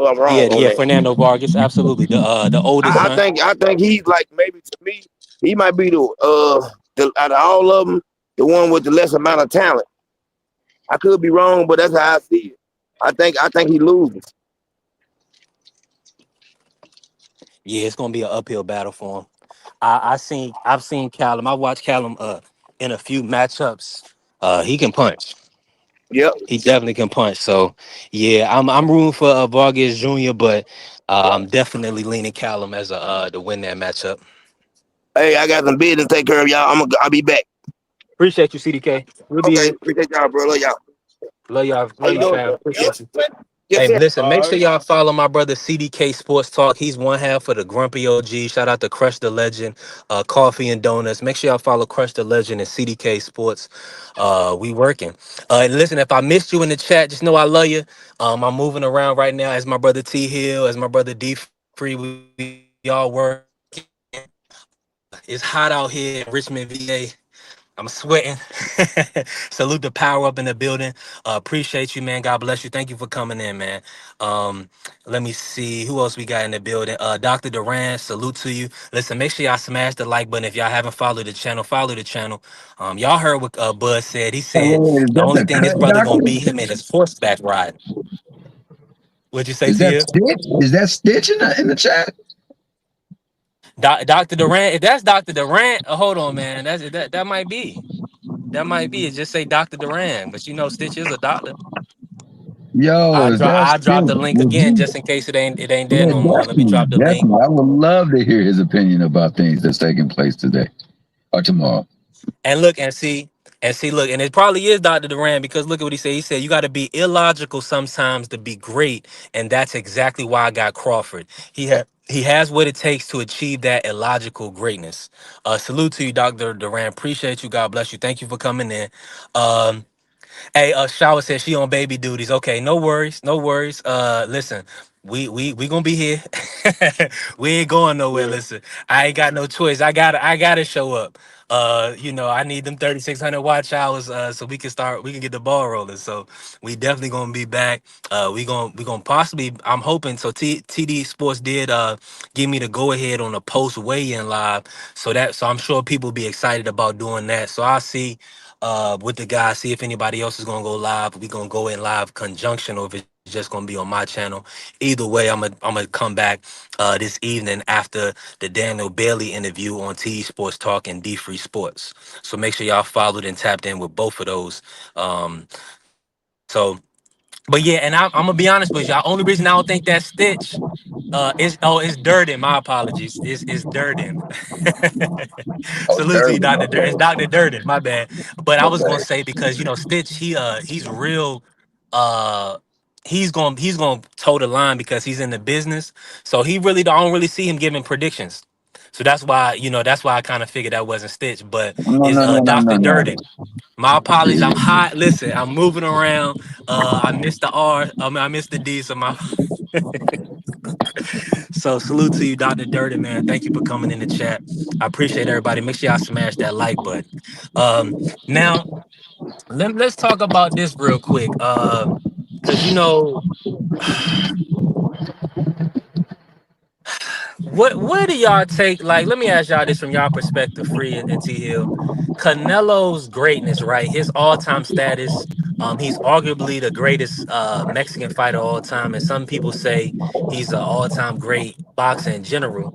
I'm Yeah, wrong on yeah, that. Fernando Vargas, absolutely. The oldest son. I think he's like, maybe to me, he might be the out of all of them, the one with the less amount of talent. I could be wrong, but that's how I see it. I think he loses. Yeah, it's gonna be an uphill battle for him. I've seen Callum. I watched Callum in a few matchups. He can punch. Yep. He definitely can punch. So yeah, I'm rooting for Vargas Jr., but I'm definitely leaning Callum as a to win that matchup. Hey, I got some business to take care of, y'all. I'll be back. Appreciate you, CDK. We'll be Okay, here. appreciate y'all, bro. Love y'all. How Love you you, doing, fam. sir? Appreciate you. Yes, Hey, sir. listen, make sure y'all follow my brother CDK Sports Talk. He's one half of the Grumpy OG. Shout out to Crush the Legend, Coffee and Donuts. Make sure y'all follow Crush the Legend and CDK Sports. We working. And listen, if I missed you in the chat, just know I love you. I'm moving around right now as my brother T Hill, as my brother D Free. We all working. It's hot out here in Richmond, VA. I'm sweating. Salute the power up in the building. Appreciate you, man. God bless you. Thank you for coming in, man. Um, Let me see who else we got in the building. Dr. Duran, salute to you. Listen, make sure y'all smash the like button. If y'all haven't followed the channel, follow the channel. Y'all heard what Bud said. He said Oh, is the that only the thing his cut brother gonna doctor? beat him in is horseback riding. What'd you say Is to that you? Stitch? Is that Stitch in the chat? Dr. Durant, if that's Dr. Durant, hold on, man. That might be. That might be. It just say Dr. Duran, but Stitch is a doctor. Yo, is that I dropped the Stitch? link Would again you? just in case it ain't there Yeah, no more. Let me definitely, drop the link. definitely. I would love to hear his opinion about things that's taking place today or tomorrow. And look look, and it probably is Dr. Duran because look at what he said. He said you got to be illogical sometimes to be great, and that's exactly why I got Crawford. He has what it takes to achieve that illogical greatness. Salute to you, Dr. Duran. Appreciate you. God bless you. Thank you for coming in. Um, Hey, Shawa said she on baby duties. Okay, no worries, no worries. Listen, we gonna be here. We ain't going nowhere. Listen, I ain't got no choice. I gotta show up. I need them 3,600 watch hours so we can get the ball rolling. So we definitely gonna be back. We gonna possibly. I'm hoping so. TD Sports did give me the go ahead on a post weigh in live. So I'm sure people be excited about doing that. So I'll see with the guys, see if anybody else is gonna go live. We gonna go in live conjunction, or if it's just gonna be on my channel. Either way, I'm gonna come back this evening after the Daniel Bailey interview on T Sports Talk and D Free Sports. So make sure y'all followed and tapped in with both of those. So, but yeah, and I'm gonna be honest with y'all. Only reason I don't think that Stitch it's Durden. My apologies. It's Durden. Oh, Salute to you, Durbin. Doctor. It's Okay, Doctor Durden. My bad. But I was gonna okay. say because Stitch he's real. Uh, he's gonna toe the line because he's in the business. So he really I don't really see him giving predictions. So that's why I kind of figured that wasn't Stitch, but No, it's no, no, no, Doctor no, Durden. no. My apologies. I'm Yeah. hot. Listen, I'm moving around. I missed the R. I missed the D. So my So salute to you, Dr. Dirty, man. Thank you for coming in the chat. I appreciate everybody. Make sure y'all smash that like button. Now let's talk about this real quick. Cause what do y'all take? Like, let me ask y'all this from y'all perspective, Free and T Hill. Canelo's greatness, right? His all-time status. He's arguably the greatest Mexican fighter of all time, and some people say he's an all-time great boxer in general.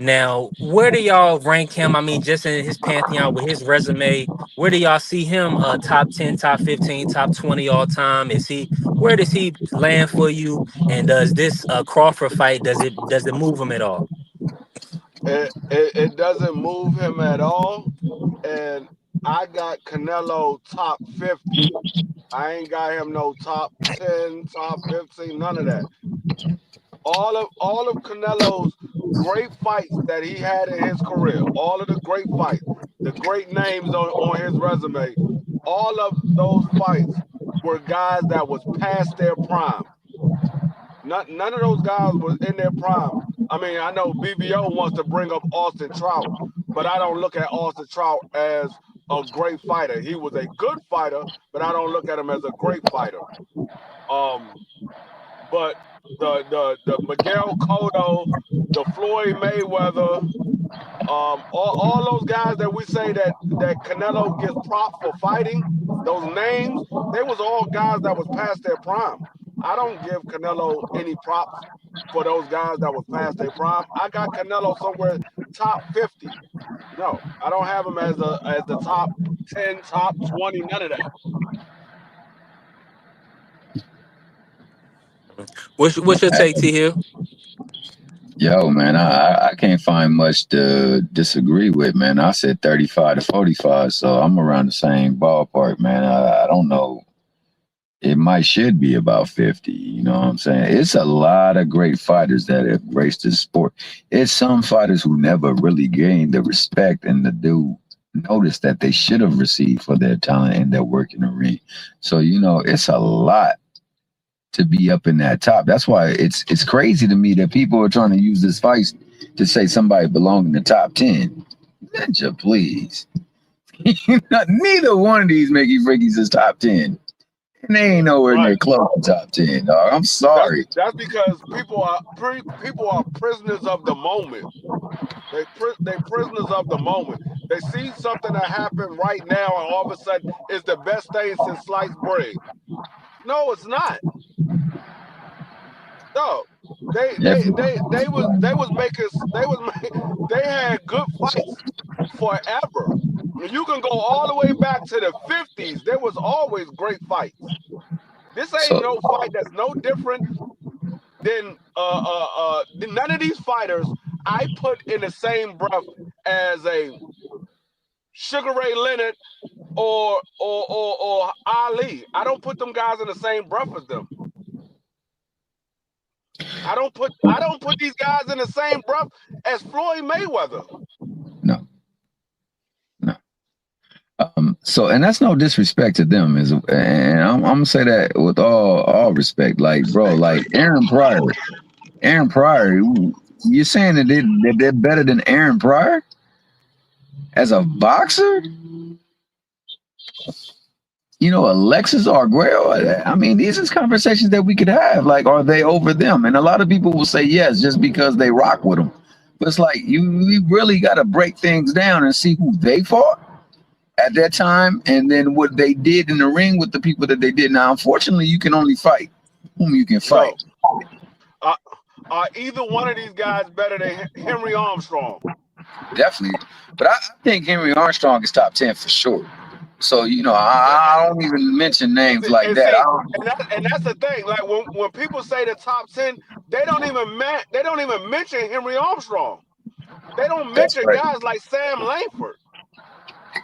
Now, where do y'all rank him? I mean, just in his pantheon with his resume, where do y'all see him? Top 10, top 15, top 20 all time? Is he where does he land for you? And does this Crawford fight does it move him at all? It doesn't move him at all. And I got Canelo top 50. I ain't got him no top 10, top 15, none of that. All of Canelo's great fights that he had in his career, all of the great fights, the great names on his resume, all of those fights were guys that was past their prime. None of those guys was in their prime. I mean, I know BBO wants to bring up Austin Trout, but I don't look at Austin Trout as a great fighter. He was a good fighter, but I don't look at him as a great fighter. But the Miguel Cotto, the Floyd Mayweather, all those guys that we say that Canelo gets props for fighting, those names, they was all guys that was past their prime. I don't give Canelo any props for those guys that was past their prime. I got Canelo somewhere top 50. No, I don't have him as the top 10, top 20, none of that. What's your take, T Hill? Yo, man, I can't find much to disagree with, man. I said 35 to 45, so I'm around the same ballpark, man. I don't know. It should be about 50. You know what I'm saying? It's a lot of great fighters that have graced this sport. It's some fighters who never really gained the respect and the due notice that they should have received for their talent and their work in the ring. So, it's a lot to be up in that top. That's why it's crazy to me that people are trying to use this fight to say somebody belong in the top 10. Ninja, please. Neither one of these Mickey Frickies is top 10. And they ain't nowhere near close to top 10, dog. I'm sorry. That's because people are prisoners of the moment. They prisoners of the moment. They see something that happened right now, and all of a sudden it's the best thing since sliced bread. No, it's not. No, they had good fights forever. You can go all the way back to the 50s. There was always great fights. This ain't no fight that's no different than none of these fighters I put in the same breath as a Sugar Ray Leonard or Ali. I don't put them guys in the same breath as them. I don't put these guys in the same breath as Floyd Mayweather. No. And that's no disrespect to them, and I'm gonna say that with all respect. Like, bro, like Aaron Pryor, you're saying that they're better than Aaron Pryor as a boxer? Alexis Arguello. I mean, these are conversations that we could have. Like, are they over them? And a lot of people will say yes, just because they rock with them. But it's like we really got to break things down and see who they fought at that time, and then what they did in the ring with the people that they did. Now, unfortunately, you can only fight whom you can fight. No. Are either one of these guys better than Henry Armstrong? Definitely. But I think Henry Armstrong is top 10 for sure. So, I don't even mention names like that. And that's the thing. Like when people say the top 10, they don't even mention Henry Armstrong. They don't mention guys like Sam Langford.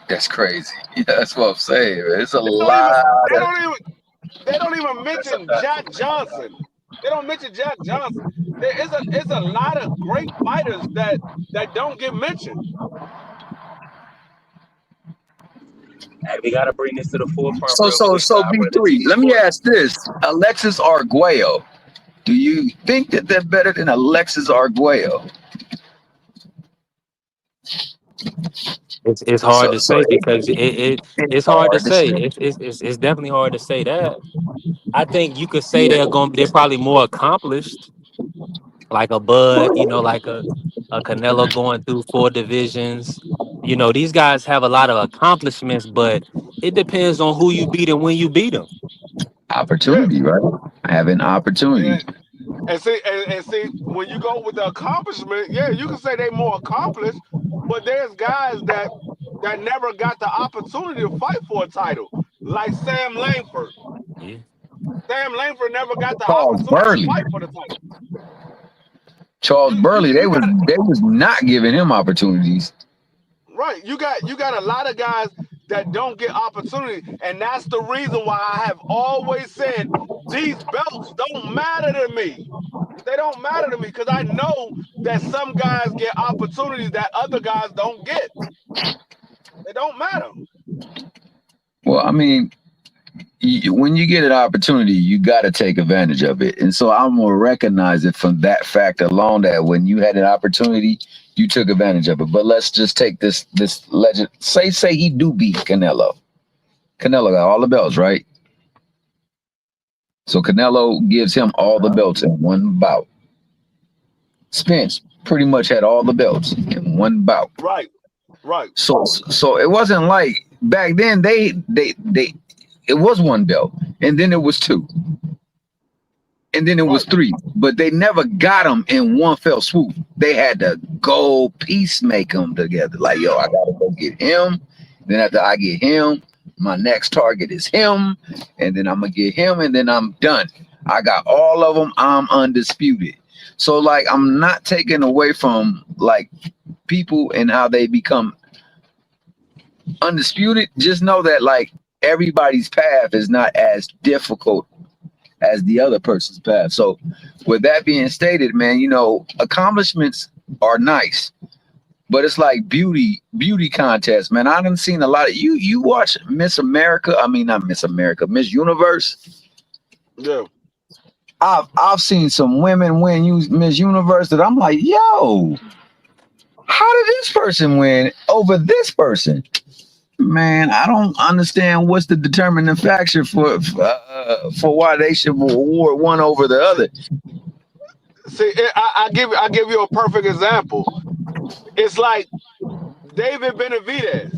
That's crazy. Yeah, that's what I'm saying. It's a lot. They don't even mention Jack Johnson. They don't mention Jack Johnson. It's a lot of great fighters that don't get mentioned. Hey, we gotta bring this to the forefront. So B3. Let me ask this: Alexis Arguello. Do you think that they're better than Alexis Arguello? It's hard to say because it's hard to say. It's definitely hard to say that. I think you could say they're probably more accomplished, like a Bud, like a Canelo going through 4 divisions. These guys have a lot of accomplishments, but it depends on who you beat and when you beat them. Opportunity, right? Having opportunity. And see, when you go with the accomplishment, yeah, you can say they more accomplished, but there's guys that never got the opportunity to fight for a title, like Sam Langford. Yeah. Sam Langford never got the Charles opportunity to Burley. fight for the title. Charles Burley, they You got was not giving him opportunities. right. You got a lot of guys that don't get opportunity, and that's the reason why I have always said these belts don't matter to me. They don't matter to me because I know that some guys get opportunities that other guys don't get. They don't matter. Well, I mean, when you get an opportunity, you got to take advantage of it. And so I'm gonna recognize it from that fact alone that when you had an opportunity, you took advantage of it. But let's just take this legend. Say he do beat Canelo. Canelo got all the belts, right? So Canelo gives him all the belts in one bout. Spence pretty much had all the belts in one bout. Right. So it wasn't like back then they it was one belt and then it was two and then it was three, but they never got them in one fell swoop. They had to go piece make them together. Like, yo, I gotta go get him. Then after I get him, my next target is him, and then I'm gonna get him, and then I'm done. I got all of them. I'm undisputed. So like, I'm not taking away from like people and how they become undisputed. Just know that like everybody's path is not as difficult as the other person's path. So with that being stated, man, you know, accomplishments are nice, but it's like beauty contest, man. I done seen a lot of you watch Miss America. I mean, not Miss America, Miss Universe. Yeah. I've seen some women win Miss Universe that I'm like, yo, how did this person win over this person? Man, I don't understand what's the determining factor for why they should award one over the other. See, I give you a perfect example. It's like David Benavidez.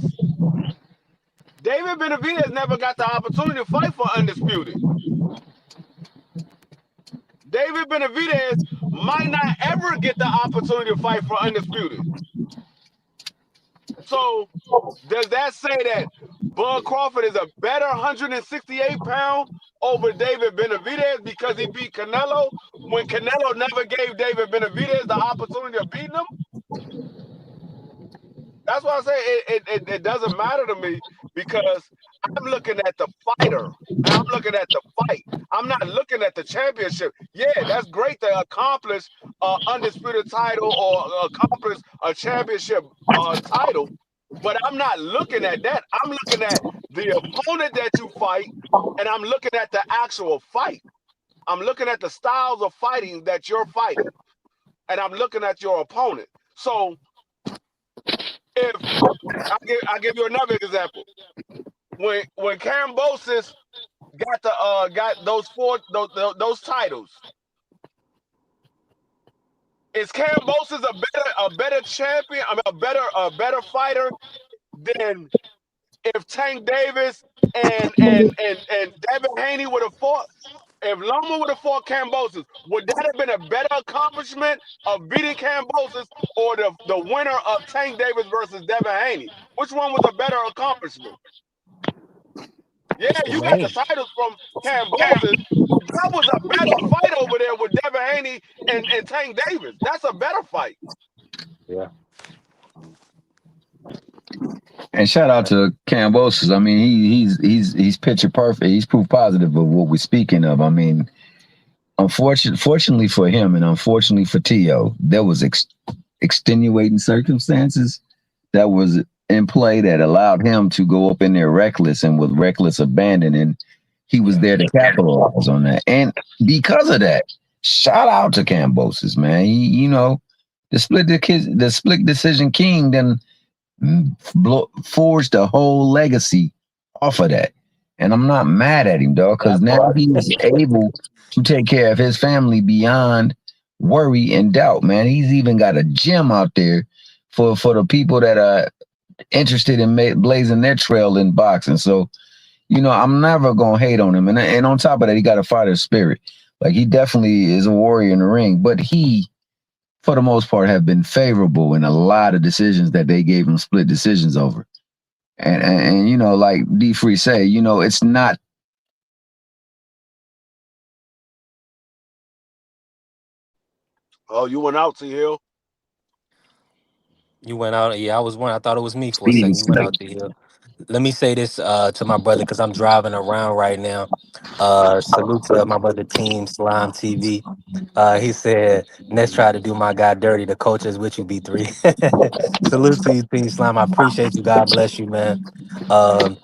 David Benavidez never got the opportunity to fight for Undisputed. David Benavidez might not ever get the opportunity to fight for Undisputed. So does that say that Bud Crawford is a better 168-pound over David Benavidez because he beat Canelo when Canelo never gave David Benavidez the opportunity of beating him? That's why I say it doesn't matter to me because I'm looking at the fighter and I'm looking at the fight. I'm not looking at the championship. Yeah, that's great to accomplish an undisputed title or accomplish a championship title, but I'm not looking at that. I'm looking at the opponent that you fight, and I'm looking at the actual fight. I'm looking at the styles of fighting that you're fighting, and I'm looking at your opponent. So if I give you another example, when Cambosis got those titles, is Cambosis a better champion? I mean, a better fighter than if Tank Davis and Devin Haney would have fought? If Loma would have fought Cambosis, would that have been a better accomplishment of beating Cambosis or the winner of Tank Davis versus Devin Haney? Which one was a better accomplishment? Yeah, you got the titles from Cambosis. That was a better fight over there with Devin Haney and Tank Davis. That's a better fight. Yeah. And shout out to Cambosis. I mean, he's picture perfect. He's proof positive of what we're speaking of. I mean, fortunately for him and unfortunately for Tio, there was extenuating circumstances that was in play that allowed him to go up in there reckless and with reckless abandon, and he was there to capitalize on that. And because of that, shout out to Cambosis, man. He, you know, the split decision king then forged a whole legacy off of that. And I'm not mad at him, dog, because now he is able to take care of his family beyond worry and doubt, man. He's even got a gym out there for the people that are interested in blazing their trail in boxing. So, you know, I'm never going to hate on him. And on top of that, he got a fighter spirit. Like he definitely is a warrior in the ring, but he, for the most part, have been favorable in a lot of decisions that they gave him split decisions over. And you know, like D Free say, you know, it's not. Oh, you went out, T Hill. You went out. Yeah, I was one. I thought it was me for a Speed second. You went snake. out to here. Let me say this to my brother because I'm driving around right now. Salute to my brother Team Slime TV. He said, "Next try to do my guy dirty. The coach is with you, B3." Salute to you, Team Slime. I appreciate you. God bless you, man. Um,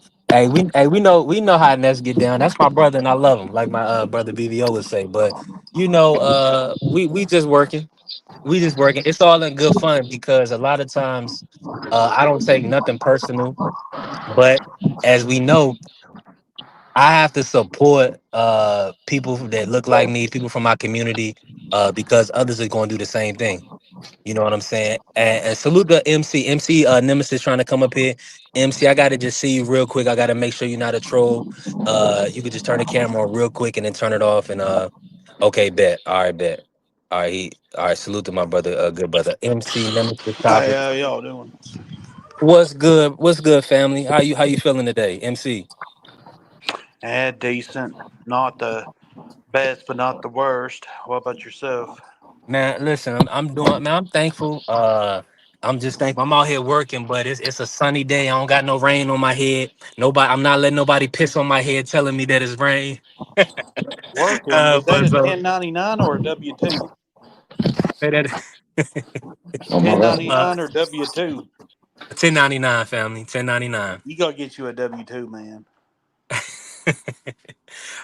we know how Ness get down. That's my brother, and I love him, like my brother BVO would say. But we just working. We just working. It's all in good fun because a lot of times I don't take nothing personal, but as we know, I have to support people that look like me, people from my community, because others are going to do the same thing. You know what I'm saying? And salute the MC. MC Nemesis trying to come up here. MC, I gotta just see you real quick. I gotta make sure you're not a troll. You could just turn the camera on real quick and then turn it off. And okay, bet. All right, bet. All right, all right. Salute to my brother, good brother. MC Nemesis Hey, topic. how y'all doing? What's good? What's good, family? How you feeling today, MC? Decent. Not the best, but not the worst. What about yourself? Man, listen, I'm doing, man, I'm thankful. I'm just thankful. I'm out here working, but it's a sunny day. I don't got no rain on my head. Nobody, I'm not letting nobody piss on my head telling me that it's rain. Working. Is that But a so 1099 or a W 2? say that Oh my God. 1099 or W 2? 1099 family, 1099. You gotta get you a W 2, man.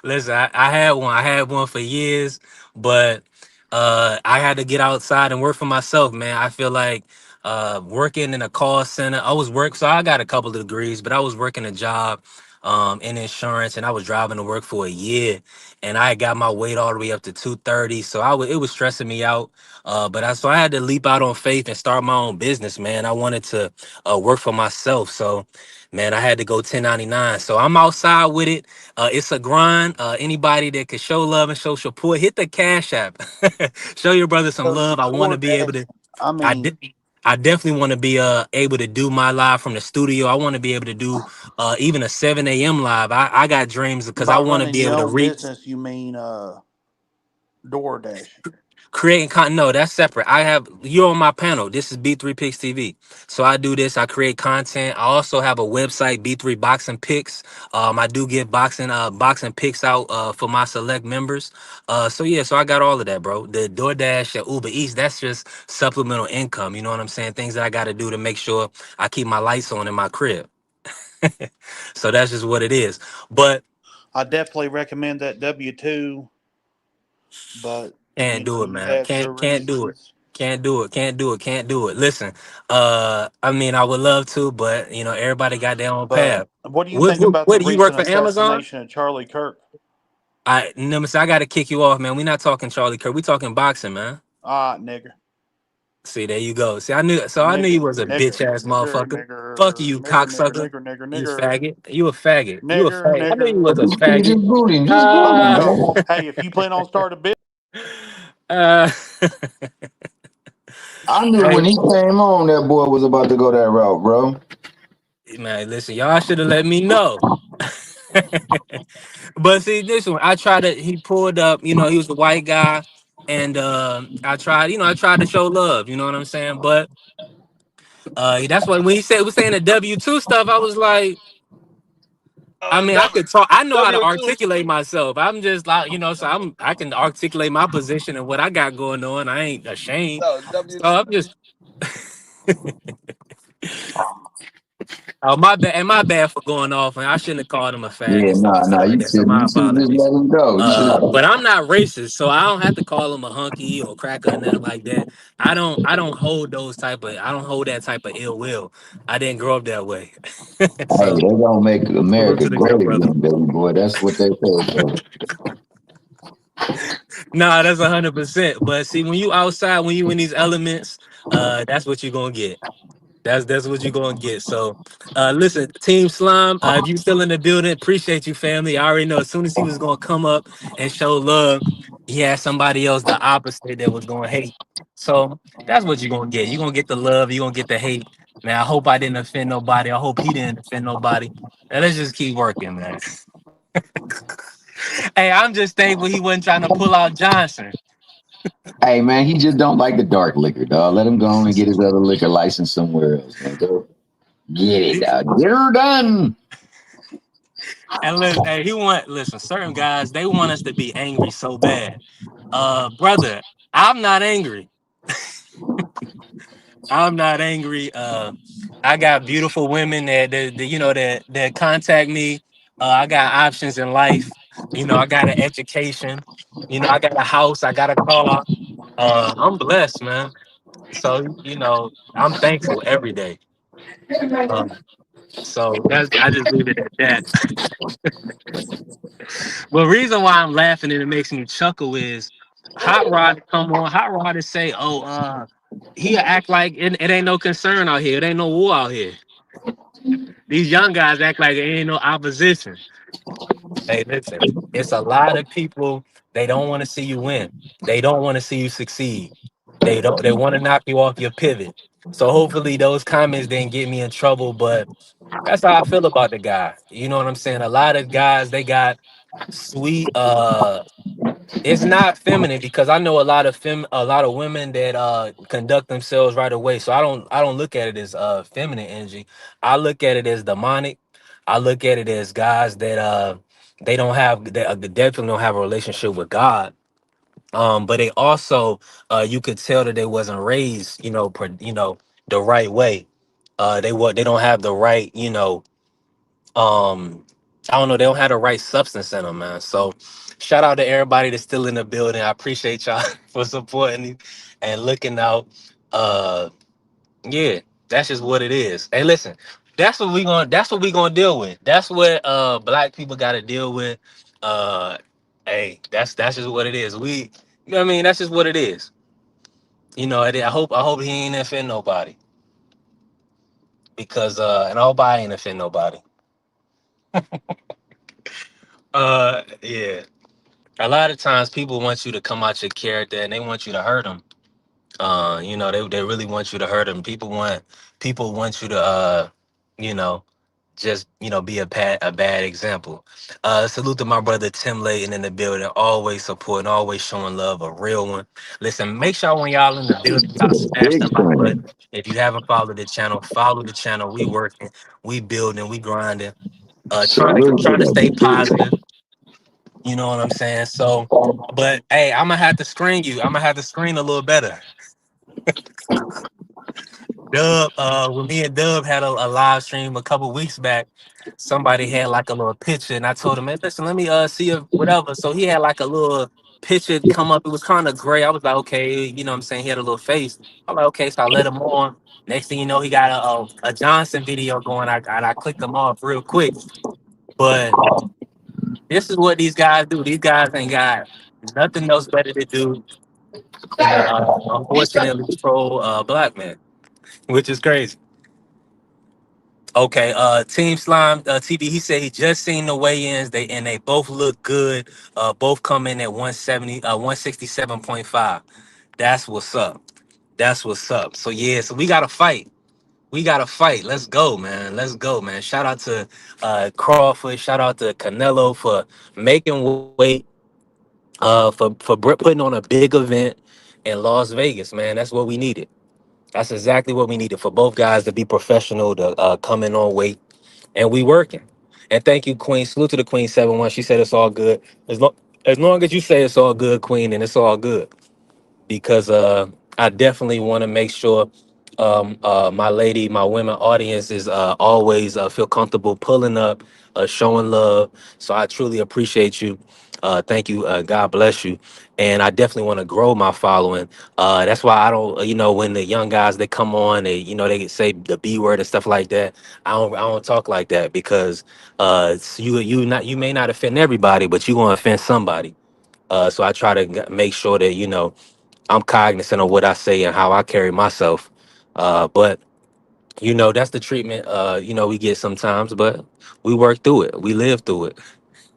Listen, I had one. I had one for years, but I had to get outside and work for myself, man. I feel like working in a call center. So I got a couple of degrees, but I was working a job in insurance, and I was driving to work for a year, and I got my weight all the way up to 230. So it was stressing me out. So I had to leap out on faith and start my own business, man. I wanted to work for myself, so man, I had to go 1099. So I'm outside with it. It's a grind. Anybody that can show love and show support, hit the Cash App. Show your brother some So love. I want to DoorDash. be able to. I I mean, de- I definitely want to be able to do my live from the studio. I want to be able to do even a 7 a.m. live. I got dreams because I by want to running be your able to own reach. business, you mean DoorDash. Creating content, no, that's separate. I have you're on my panel. This is B3 Picks TV. So I do this. I create content. I also have a website, B3 Boxing Picks. I do get boxing picks out for my select members. So yeah, so I got all of that, bro. The DoorDash and Uber Eats, that's just supplemental income. You know what I'm saying? Things that I got to do to make sure I keep my lights on in my crib. So that's just what it is. But I definitely recommend that W 2, but can't do it, you man. have your Can't do it. reasons. Can't do it. Can't do it. Can't do it. Listen, I mean, I would love to, but everybody got their own But path. what do you What, think what, about the what do you work recent for Amazon? assassination of Charlie Kirk? I no, I got to kick you off, man. We're not talking Charlie Kirk. We talking boxing, man. Ah, nigger. See, there you go. See, I knew you Nigger, was a bitch nigger, ass nigger, motherfucker. Fuck nigger, you, nigger, nigger, cocksucker. nigger, nigger, You nigger, faggot. You a faggot. You a nigger, faggot. I knew you nigger. was a Just boot him, faggot. just boot him, just boot him, Uh, Yo, man. hey, if you plan on starting a business, uh, I knew hey, when he came on, that boy was about to go that route, bro. man, listen, y'all should have let me know. But see, this one, he pulled up, he was a white guy, and I tried to show love, you know what I'm saying? But that's what when he said was saying the W2 stuff, I was like, I mean, I could talk, I know how to W2. articulate myself. I'm just like, so I can articulate my position and what I got going on. I ain't ashamed. No, So W2. I'm just oh my bad, and my bad for going off, and I shouldn't have called him a Yeah, fag and stuff and stuff like you that. So should my you should just apologies. let him go. You should have. But I'm not racist, so I don't have to call him a hunky or cracker or nothing like that. I don't hold that type of ill will. I didn't grow up that way. Hey, So they gonna make salute America to the good great brother. again, baby boy. That's what they say, bro. Nah, that's 100%. But see, when you outside, when you in these elements, that's what you're gonna get. That's what you're gonna get. So listen, Team Slime, if you still in the building, appreciate you, family. I already know as soon as he was gonna come up and show love. he had somebody else the opposite that was going to hate. So that's what you're going to get. You're going to get the love. You're going to get the hate. Man, I hope I didn't offend nobody. I hope he didn't offend nobody. And let's just keep working, man. Hey, I'm just thankful he wasn't trying to pull out Johnson. Hey man, he just don't like the dark liquor, dog. Let him go on and get his other liquor license somewhere else, man. Go get it, dog. Get her done. And listen, hey, listen, certain guys, they want us to be angry so bad. Brother, I'm not angry. I'm not angry. I got beautiful women that contact me. I got options in life. I got an education. I got a house. I got a car. I'm blessed, man. So I'm thankful every day. So I just leave it at that. But reason why I'm laughing and it makes me chuckle is Hot Rod come on. Hot Rod to say, "Oh, he act like it ain't no concern out here. It ain't no war out here." These young guys act like it ain't no opposition. Hey, listen, it's a lot of people. They don't want to see you win. They don't want to see you succeed. They don't. They want to knock you off your pivot. So hopefully those comments didn't get me in trouble. But that's how I feel about the guy. You know what I'm saying? A lot of guys they got sweet. It's not feminine because I know a lot of women that conduct themselves right away. So I don't look at it as feminine energy. I look at it as demonic. I look at it as guys that they definitely don't have a relationship with God. But they also you could tell that they wasn't raised, the right way. They don't have the right, um I don't know, they don't have the right substance in them, man. So shout out to everybody that's still in the building. I appreciate y'all for supporting me and looking out. uh yeah, that's just what it is. Hey, listen, that's what we gonna deal with. That's what black people gotta deal with. uh hey, that's just what it is. I mean, that's just what it is. I hope he ain't offend nobody, because and I hope I ain't offend nobody. Yeah. A lot of times people want you to come out your character and they want you to hurt them. They really want you to hurt them. People want you to you know just be a bad example. Salute to my brother Tim Layton in the building, always supporting, always showing love, a real one. Listen, make sure when y'all in the building y'all smash Big the like time. button. If you haven't followed the channel, follow the channel. We working, we building, we grinding, trying to Salute to trying to stay that. positive. You know what I'm saying? So, but hey, I'm gonna have to screen you. I'm gonna have to screen a little better. Dub, when me and Dub had a live stream a couple weeks back, somebody had like a little picture, and I told him, man, listen, let me see if whatever. So he had like a little picture come up. It was kind of gray. I was like, okay, what I'm saying? He had a little face. I'm like, okay, so I let him on. Next thing you know, he got a Johnson video going. I clicked him off real quick. But this is what these guys do. These guys ain't got nothing else better to do than unfortunately troll black man, which is crazy. Okay, Team Slime TV. He said he just seen the weigh-ins. They both look good. Both come in at 170, 167.5. That's what's up. That's what's up. So yeah, so we gotta fight. We gotta fight. Let's go, man. Let's go, man. Shout out to Crawford. Shout out to Canelo for making weight. Putting on a big event in Las Vegas, man. That's what we needed. That's exactly what we needed for both guys to be professional, to come in on weight, and we working. And thank you, Queen. Salute to the Queen 7-1. She said it's all good. As long as you say it's all good, Queen, and it's all good, because I definitely want to make sure my women audience is always feel comfortable pulling up, showing love. So I truly appreciate you. Thank you. God bless you. And I definitely want to grow my following. That's why I don't, when the young guys they come on, they say the B word and stuff like that. I don't talk like that, because you may not offend everybody, but you gonna offend somebody. So I try to make sure that I'm cognizant of what I say and how I carry myself. But that's the treatment we get sometimes, but we work through it. We live through it.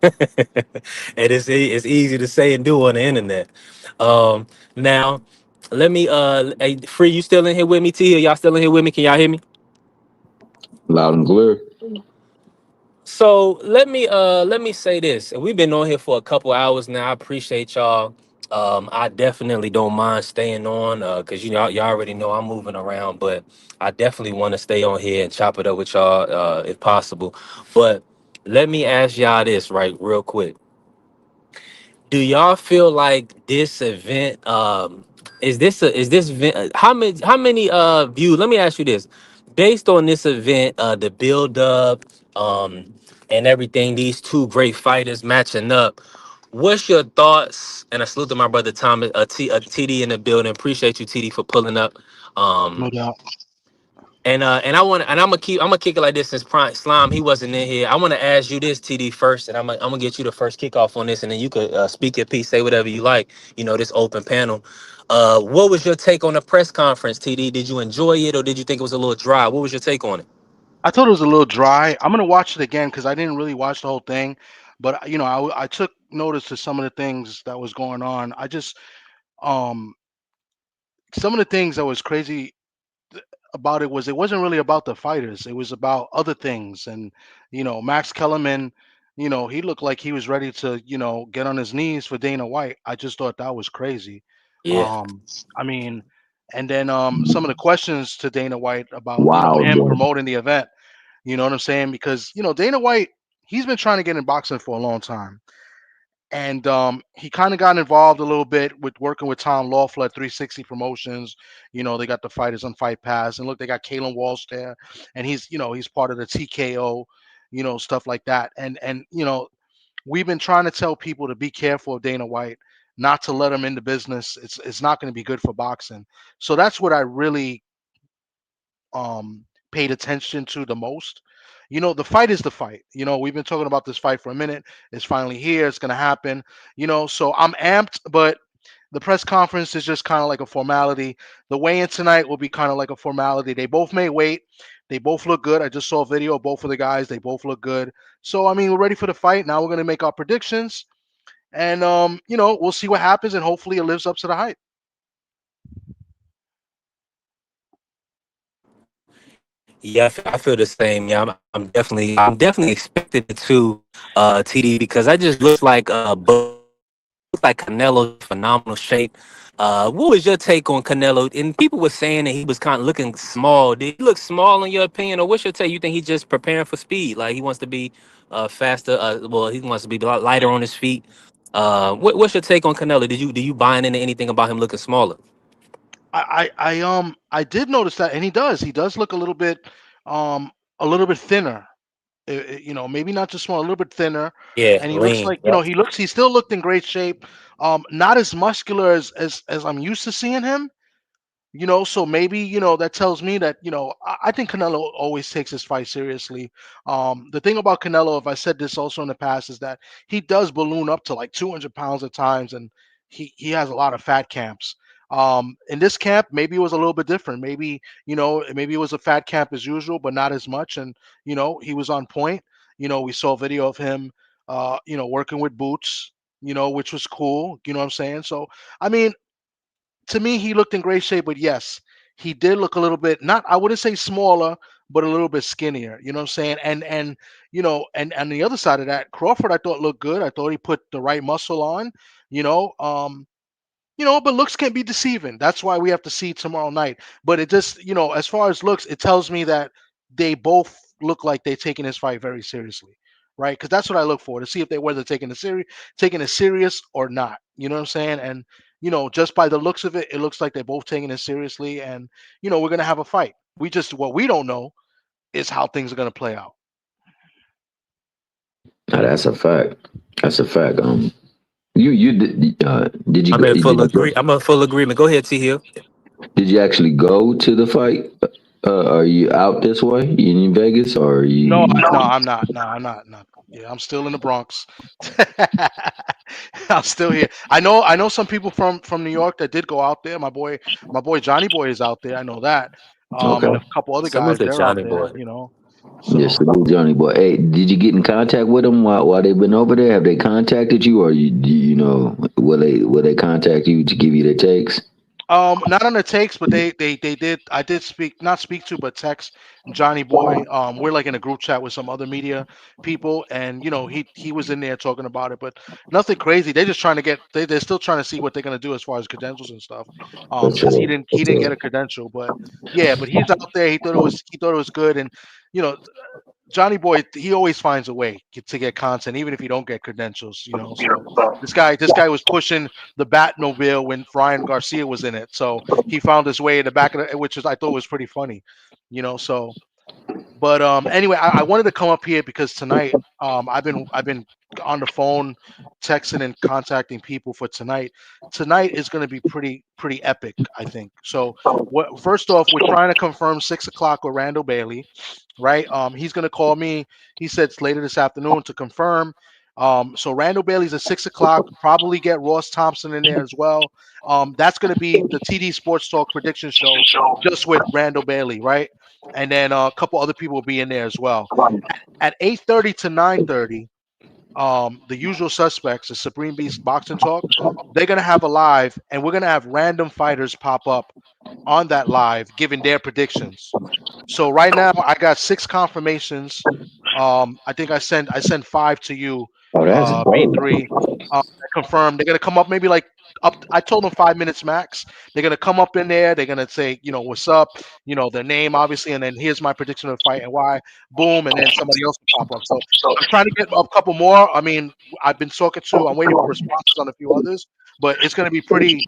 And it's easy to say and do on the internet. Now let me hey, Free, you still in here with me? T, y'all still in here with me? Can y'all hear me? Loud and clear. So let me say this. We've been on here for a couple hours now. I appreciate y'all. I definitely don't mind staying on because y'all already know I'm moving around, but I definitely want to stay on here and chop it up with y'all if possible. But let me ask y'all this right real quick. Do y'all feel like this event is this event how many views, let me ask you this, based on this event, the build up, and everything, these two great fighters matching up, what's your thoughts? And I salute to my brother Thomas, TD in the building. Appreciate you, TD, for pulling up. No um doubt. and I'm gonna kick it like this since Prime Slime he wasn't in here. I want to ask you this, TD, first, and I'm gonna get you the first kickoff on this, and then you could speak your piece, say whatever you like. This open panel. What was your take on the press conference, TD? Did you enjoy it, or did you think it was a little dry? What was your take on it? I thought it was a little dry. I'm gonna watch it again because I didn't really watch the whole thing, but I took notice to some of the things that was going on. I just um some of the things that was crazy about it wasn't really about the fighters. It was about other things. And Max Kellerman, he looked like he was ready to get on his knees for Dana White. I just thought that was crazy. Yeah, Um, I mean, and then some of the questions to Dana White about Wild, him bro. promoting the event. You know what I'm saying? Because Dana White, he's been trying to get in boxing for a long time, and he kind of got involved a little bit with working with Tom Lawful at 360 Promotions. They got the fighters on Fight Pass, and look, they got Kalen Walsh there, and he's part of the TKO, stuff like that. And we've been trying to tell people to be careful of Dana White, not to let him in the business. It's not going to be good for boxing. So that's what I really paid attention to the most. The fight is the fight. We've been talking about this fight for a minute. It's finally here. It's gonna happen. So I'm amped, but the press conference is just kind of like a formality. The weigh-in tonight will be kind of like a formality. They both made weight. They both look good. I just saw a video of both of the guys. They both look good. So I mean, we're ready for the fight. Now we're gonna make our predictions, and we'll see what happens, and hopefully it lives up to the hype. yeah, I feel the same. Yeah, I'm definitely expected to TD, because I just looks like Canelo's in phenomenal shape. What was your take on Canelo? And people were saying that he was kind of looking small. Did he look small in your opinion, or what's your take? You think he's just preparing for speed? Like he wants to be faster? Well, he wants to be lighter on his feet. What's your take on Canelo? Do you buy into anything about him looking smaller? I did notice that, and he does look um a little bit thinner. Maybe not just small, a little bit thinner, Yeah, and he looks lean. like Yep. he still looked in great shape. Not as muscular as I'm used to seeing him. So maybe that tells me that I think Canelo always takes his fight seriously. The thing about Canelo, if I said this also in the past, is that he does balloon up to like 200 pounds at times, and he has a lot of fat camps. In this camp, maybe it was a little bit different. Maybe it was a fat camp as usual, but not as much. And he was on point. We saw a video of him working with boots, which was cool. You know what I'm saying? So I mean, to me, he looked in great shape, but yes, he did look a little bit, not, I wouldn't say smaller, but a little bit skinnier. You know what I'm saying? And and the other side of that, Crawford, I thought looked good. I thought he put the right muscle on. You know, um, but looks can be deceiving. That's why we have to see tomorrow night. But it just, as far as looks, it tells me that they both look like they're taking this fight very seriously, right? Because that's what I look for, to see if they whether taking it serious or not. You know what I'm saying? And just by the looks of it, it looks like they're both taking it seriously, and we're gonna have a fight. What we don't know is how things are gonna play out. Now, that's a fact. That's a fact. You did you I'm go? in Did full you, agree. I'm in full agreement. Go ahead, T Hill. did you actually go to the fight? Are you out this way in Vegas, or are No, you? no, I'm not. No, I'm not. Not. Yeah, I'm still in the Bronx. I'm still here. I know some people from New York that did go out there. My boy Johnny Boy is out there. I know that. And Okay. a couple other Salute guys, to they're out Johnny there. Boy. Yes, So salute, Johnny boy. Hey, did you get in contact with them while they've been over there? Have they contacted you, or you know will they contact you to give you their takes? not on the takes, but they did. I did speak, not speak to, but text Johnny Boy. We're like in a group chat with some other media people, and he was in there talking about it, but nothing crazy. They're just trying to get. They're still trying to see what they're gonna do as far as credentials and stuff. For Because he sure, didn't for he didn't sure. get a credential, but yeah, but he's out there. He thought it was good, and you know Johnny Boy, he always finds a way to get content, even if he don't get credentials. So this guy was pushing the Batmobile when Ryan Garcia was in it. So he found his way in the back of it, which is I thought was pretty funny. So but anyway, I wanted to come up here because tonight I've been on the phone, texting and contacting people for tonight. Tonight is going to be pretty epic, I think. So what? First off, we're trying to confirm 6 o'clock with Randall Bailey, right? He's going to call me. He said it's later this afternoon to confirm. So Randall Bailey's at 6 o'clock. Probably get Ross Thompson in there as well. That's going to be the TD Sports Talk prediction show, just with Randall Bailey, right? And then a couple other people will be in there as well. At 8:30 to 9:30, the usual suspects, the Supreme Beast Boxing Talk, they're gonna have a live, and we're gonna have random fighters pop up on that live, giving their predictions. So right now, I got 6 confirmations. I think I sent 5 to you, Oh, that's dope. B3. Confirmed. They're gonna come up maybe like up. I told them 5 minutes max. They're gonna come up in there. They're gonna say, what's up, their name obviously, and then here's my prediction of the fight and why. Boom, and then somebody else will pop up. So I'm trying to get a couple more. I mean, I've been talking to. I'm waiting for responses on a few others, but it's gonna be pretty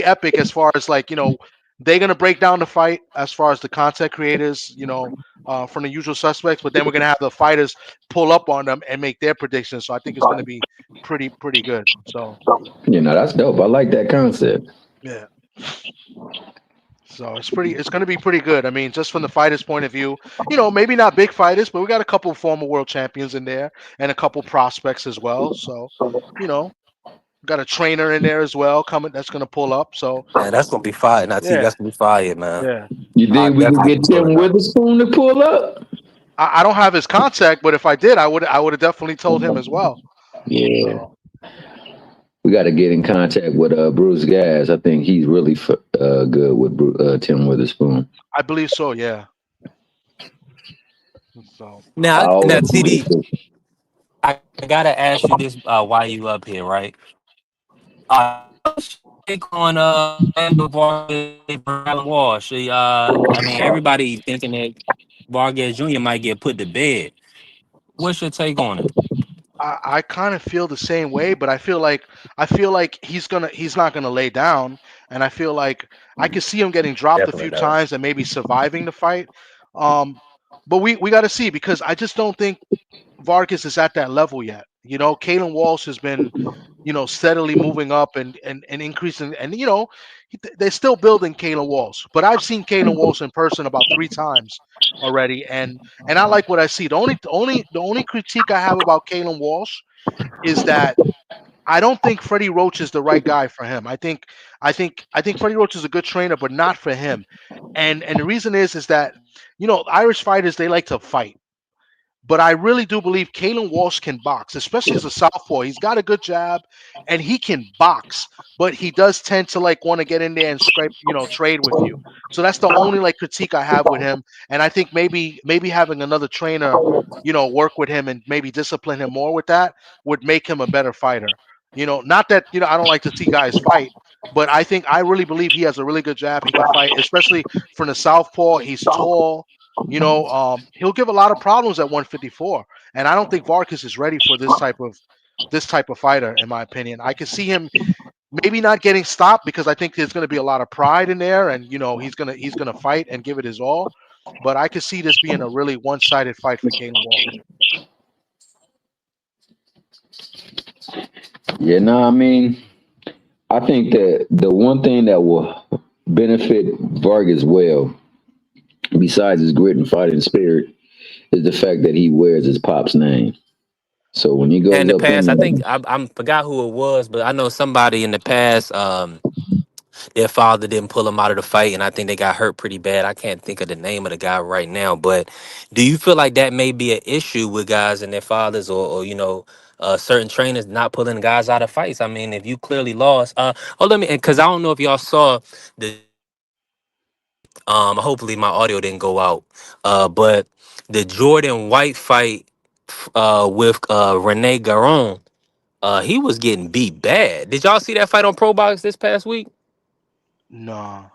epic as far as like they're gonna break down the fight as far as the content creators, from the usual suspects, but then we're gonna have the fighters pull up on them and make their predictions. So I think it's gonna be pretty good. So That's dope. I like that concept. yeah. So it's gonna be pretty good. I mean, just from the fighters' point of view, maybe not big fighters, but we got a couple former world champions in there and a couple prospects as well. So, you know, got a trainer in there as well coming that's gonna pull up. So Man, that's gonna be fire. Now, T, yeah, that's gonna be fire, man. yeah. You I think we could definitely get be pulling Tim up. Witherspoon to pull up? I don't have his contact, but if I did, I would have definitely told him as well. Yeah, So we got to get in contact with Bruce Gas. I think he's really good with Tim Witherspoon. I believe so, yeah. So I Now, always TD, I gotta ask you this while you up here, right? Take on Randall Vargas Brown Walsh. I mean, everybody thinking that Vargas Jr. might get put to bed. What's your take on it? I kind of feel the same way, but I feel like he's not gonna lay down, and I feel like I could see him getting dropped a Definitely few not. times and maybe surviving the fight. Um, but we got to see because I just don't think Vargas is at that level yet. Kalen Walsh has been, steadily moving up and increasing, and they're still building Kalen Walsh. But I've seen Kalen Walsh in person about 3 times already, and I like what I see. The only critique I have about Kalen Walsh is that I don't think Freddie Roach is the right guy for him. I think Freddie Roach is a good trainer, but not for him. And the reason is that Irish fighters, they like to fight. But I really do believe Kalen Walsh can box, especially as a southpaw. He's got a good jab, and he can box. But he does tend to like want to get in there and scrape, trade with you. So that's the only like critique I have with him. And I think maybe having another trainer, work with him and maybe discipline him more with that would make him a better fighter. Not that I don't like to see guys fight, but I really believe he has a really good jab. He can fight, especially from the southpaw. He's tall. He'll give a lot of problems at 154, and I don't think Vargas is ready for this type of fighter, in my opinion. I can see him maybe not getting stopped because I think there's going to be a lot of pride in there, and he's gonna fight and give it his all. But I could see this being a really one-sided fight for Kalen Walsh. Yeah, no, I mean, I think that the one thing that will benefit Vargas well, besides his grit and fighting spirit, is the fact that he wears his pop's name. So when he Yeah, in goes the up in past, I there, think I forgot who it was, but I know somebody in the past their father didn't pull them out of the fight, and I think they got hurt pretty bad. I can't think of the name of the guy right now, but do you feel like that may be an issue with guys and their fathers, or certain trainers not pulling guys out of fights? I mean, if you clearly lost, let me, because I don't know if y'all saw the hopefully my audio didn't go out, but the Jordan White fight with Rene Garon, he was getting beat bad. Did y'all see that fight on Pro Box this past week? Nah.